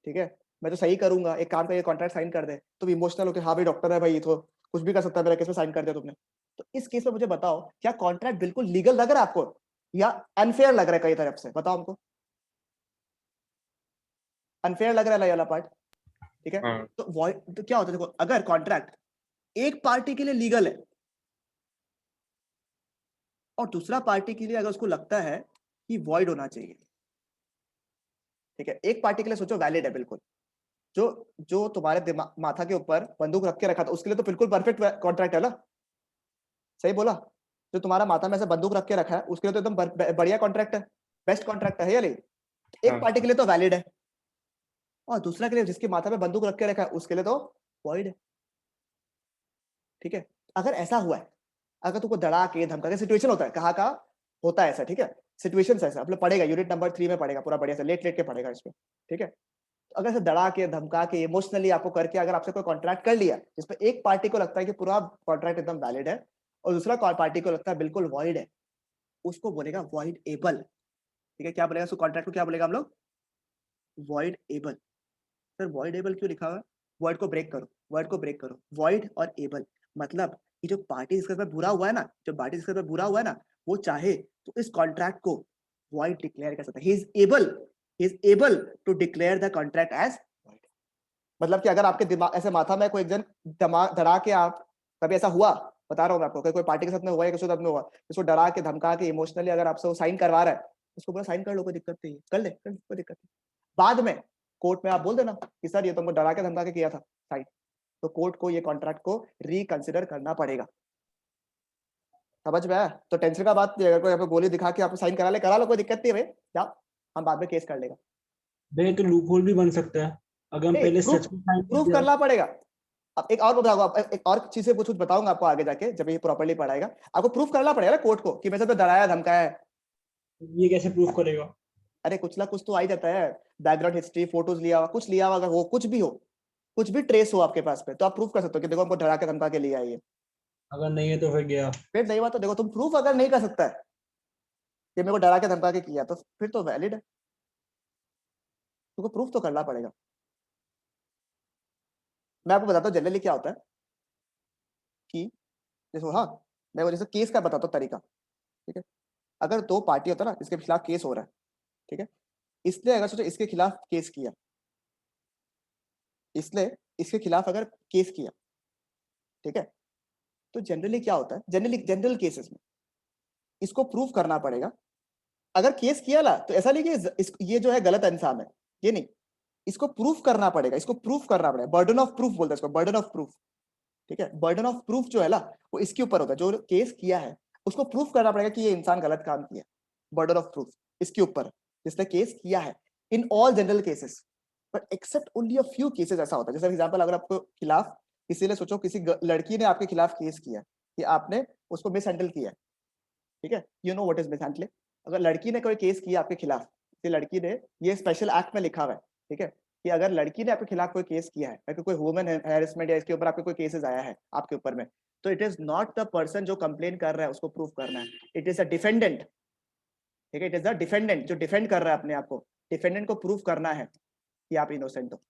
Speaker 1: ठीक है, मैं तो सही करूंगा, एक काम करके कॉन्ट्रैक्ट साइन कर दे। तुम इमोशनल हो कि हाँ भाई डॉक्टर है भाई, ये तो कुछ भी कर सकता है, मेरा केस में साइन कर दिया तुमने। तो इस केस में मुझे बताओ, क्या कॉन्ट्रैक्ट बिल्कुल लीगल लग रहा है आपको या अनफेयर लग रहा है कई तरफ से? बताओ हमको। अनफेयर लग रहा है ये वाला पार्ट, ठीक है?
Speaker 2: हाँ।
Speaker 1: तो void तो क्या होता है, देखो अगर कॉन्ट्रैक्ट एक पार्टी के लिए लीगल है और दूसरा पार्टी के लिए अगर उसको लगता है कि वॉइड होना चाहिए, ठीक है, एक पार्टी के लिए सोचो वैलिड है बिल्कुल, जो जो तुम्हारे माथा के ऊपर बंदूक रख के रखा था उसके लिए तो बिल्कुल परफेक्ट कॉन्ट्रैक्ट है ना, सही बोला? जो तुम्हारा माथा में से बंदूक रख के रखा है उसके लिए तो एकदम बढ़िया कॉन्ट्रैक्ट है, बेस्ट कॉन्ट्रैक्ट है या नहीं? एक
Speaker 2: हाँ।
Speaker 1: पार्टी के लिए तो वैलिड है और दूसरा के लिए जिसके माथा में बंदूक रख के रखा है उसके लिए तो वॉइड है, ठीक है? अगर ऐसा हुआ है, अगर तुमको डरा के धमका के, सिचुएशन होता है, कहाँ होता है ऐसा, ठीक है? सिचुएशंस ऐसा आप लोग पढ़ेगा, यूनिट नंबर 3 में पढ़ेगा पूरा बढ़िया से, लेट के पढ़ेगा इसमें, ठीक है? तो अगर ऐसे डरा के धमका के इमोशनली आपको करके अगर आपसे कोई कॉन्ट्रैक्ट कर लिया जिसपे एक पार्टी को लगता है कि पूरा कॉन्ट्रैक्ट एकदम वैलिड है और दूसरा पार्टी को लगता है बिल्कुल वॉइड है, उसको बोलेगा वॉइड एबल, ठीक है? क्या बोलेगा उसको, कॉन्ट्रैक्ट को क्या बोलेगा हम लोग? Void able. Sir void able क्यों लिखा हुआ है? वर्ड को ब्रेक करो, वर्ड को ब्रेक करो, वॉइड और एबल मतलब ये जो पार्टी जिसके साथ बुरा हुआ है ना, जो पार्टी जिसके साथ बुरा हुआ है ना, वो चाहे तो इस कॉन्ट्रैक्ट को वॉइड डिक्लेयर कर सकता है। He is able to declare the contract as void. मतलब कि अगर आपके दिमाग ऐसे माथा में कोई एक जन डरा के, आप कभी ऐसा हुआ, बता रहा हूँ मैं आपको, कोई पार्टी के साथ में हुआ है, किसी के साथ में हुआ, इसको डरा के धमका के इमोशनली अगर आपसे वो साइन करवा रहा है, उसको बोला साइन कर लो, कोई दिक्कत नहीं है, कर ले, कोई दिक्कत नहीं। बाद में कोर्ट में आप बोल देना कि सर ये तुमको डरा के धमका के किया था साइन, तो कोर्ट को ये कॉन्ट्रैक्ट को रिकंसिडर करना पड़ेगा। समझ में आया? तो टेंशन का बात नहीं है, अगर कोई आपको गोली दिखा के आपको साइन करा लो, कोई दिक्कत नहीं है भाई, क्या हम बाद में केस कर लेगा।
Speaker 10: भाई तो लूप होल भी बन सकता है अगर हम पहले सच में साइन
Speaker 1: प्रूफ करना पड़ेगा। अब एक और बताऊंगा, एक और चीज से कुछ बताऊंगा आपको आगे जाके जब ये प्रॉपर्ली पढ़ाएगा, आपको प्रूफ करना पड़ेगा ना कोर्ट को कि मैं सब डराया धमकाया है।
Speaker 10: ये कैसे प्रूफ करेगा?
Speaker 1: अरे कुछ ना कुछ तो आ ही जाता है, बैकग्राउंड हिस्ट्री, फोटोज लिया हुआ, कुछ लिया हुआ, अगर वो कुछ भी हो, कुछ भी ट्रेस हो आपके पास पे, तो आप प्रूफ कर सकते हो कि देखो हमको डरा के धमका के लिया है ये।
Speaker 10: अगर नहीं है तो फिर गया,
Speaker 1: फिर नहीं हुआ तो देखो, तुम प्रूफ अगर नहीं कर सकता है कि मेरे को डरा के धमका के किया, तो फिर तो वैलिड है, तुमको प्रूफ तो करना पड़ेगा। मैं आपको बताता हूँ जनरली क्या होता है कि देखो, हाँ मैं वो जैसे केस का बताता हूँ तरीका, ठीक है? अगर दो पार्टी होता है ना, इसके खिलाफ केस हो रहा है, ठीक है? इसने अगर सोचो इसके खिलाफ केस किया, इसने इसके खिलाफ अगर केस किया, ठीक है? तो जनरली क्या होता है, जनरल केसेस में इसको प्रूफ करना पड़ेगा। अगर केस किया ना, तो ऐसा नहीं कि ये जो है गलत इंसान है, ये नहीं, इसको प्रूफ करना पड़ेगा, इसको प्रूफ करना पड़ेगा। बर्डन ऑफ प्रूफ बोलते हैं इसको, बर्डन ऑफ प्रूफ, ठीक है? बर्डन ऑफ प्रूफ जो है ना, वो इसके ऊपर होता है, जो केस किया है उसको प्रूफ करना पड़ेगा कि ये इंसान गलत काम किया। बर्डन ऑफ प्रूफ इसके ऊपर जिसने केस किया है, in all general cases, but except only a few cases ऐसा होता है। जैसे एग्जांपल, अगर आपको खिलाफ किसी ने, सोचो किसी लड़की ने आपके खिलाफ केस किया कि आपने उसको मिस हैंडल किया, ठीक है? You know what is miss handling. अगर लड़की ने कोई केस किया आपके खिलाफ, किसी लड़की ने, ये स्पेशल एक्ट में लिखा हुआ है, ठीक है, कि अगर लड़की ने आपके खिलाफ कोई केस किया है, कोई वुमेन हैरेसमेंट या इसके ऊपर आपके कोई केसेस आया है आपके ऊपर में, तो it is not the person जो कंप्लेन कर रहा है उसको प्रूफ करना है, इट इज अ डिफेंडेंट, ठीक है? इट इज द डिफेंडेंट जो डिफेंड कर रहा है अपने आप को, डिफेंडेंट को प्रूफ करना है कि आप इनोसेंट हो।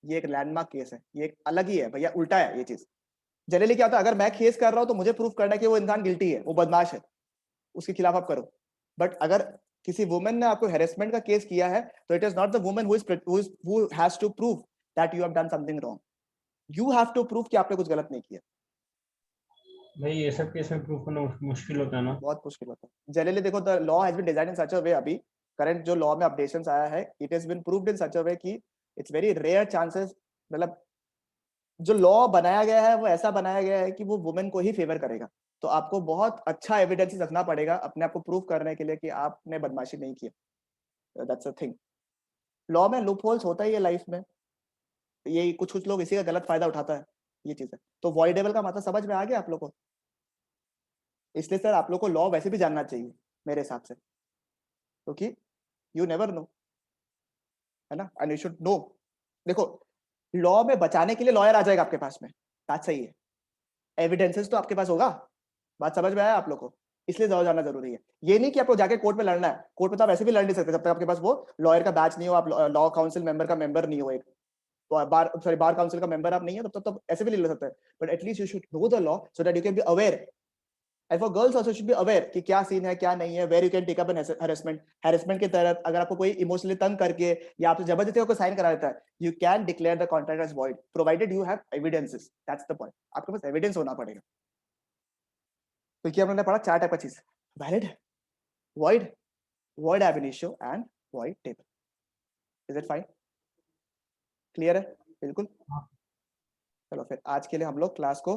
Speaker 1: ये एक लैंडमार्क केस है, ये एक अलग ही है भैया, उल्टा है ये चीज। जनरली क्या होता है, अगर मैं केस कर रहा हूं तो मुझे प्रूफ करना है कि वो इंसान गिल्टी है, वो बदमाश है, उसके खिलाफ आप करो। बट अगर किसी वुमेन ने आपको हेरेसमेंट का केस किया है, तो it is not the women who has to prove that you have done something wrong, you have to prove कि आपने कुछ गलत नहीं किया।
Speaker 10: भाई ये सब केस में प्रूफ करना मुश्किल होता है ना?
Speaker 1: बहुत मुश्किल होता है। जनरली देखो, the law has been designed in such a way, अभी करंट जो लॉ में अपडेशंस आया है, it has been proved in such a way कि इट्स वेरी रेयर चांसेस, मतलब जो लॉ बनाया गया है वो ऐसा बनाया गया है कि वो वुमेन को ही फेवर करेगा। तो आपको बहुत अच्छा एविडेंस रखना पड़ेगा अपने आप को प्रूव करने के लिए कि आपने बदमाशी नहीं की। दैट्स अ थिंग, लॉ में लूप होल्स होता ही है लाइफ में, ये कुछ लोग इसी का गलत फायदा उठाता है, ये चीज है। तो वॉइडेबल का मतलब समझ में आ गया आप लोग को? इसलिए सर आप लोग को लॉ वैसे भी जानना चाहिए मेरे हिसाब से, क्योंकि यू नेवर नो, है ना, एंड यू शुड नो। देखो, लॉ में बचाने के लिए लॉयर आ जाएगा आपके पास में, बात सही है, एविडेंसेस तो आपके पास होगा, बात समझ में आया आप लोग को? इसलिए लॉ जाना जरूरी है। ये नहीं कि आपको जाके कोर्ट में लड़ना है, कोर्ट में तो आप वैसे भी लड़ नहीं सकते जब तक आपके पास वो लॉयर का बैच नहीं हो, आप लॉ काउंसिल मेंबर का मेंबर नहीं हो एक, बार काउंसिल का मेंबर आप नहीं है तब ऐसे भी ले सकते हैं, but at least you should know the law so that you can be aware, and for girls also should be aware कि क्या सीन है क्या नहीं है, where you can take up an harassment के तहत अगर आपको कोई इमोशनली तंग करके या आपसे जबरदस्ती होकर साइन करा देता है, you can declare the contract as void provided you have evidences, that's the point, आपके पास एविडेंस होना पड़ेगा। तो क्या हमने पढ़ा 4 टाइप का चीज, वैलिड, वॉइड, वॉइड एब initio and void table. Is it fine, clear है? बिल्कुल। चलो फिर आज के लिए हम लोग क्लास को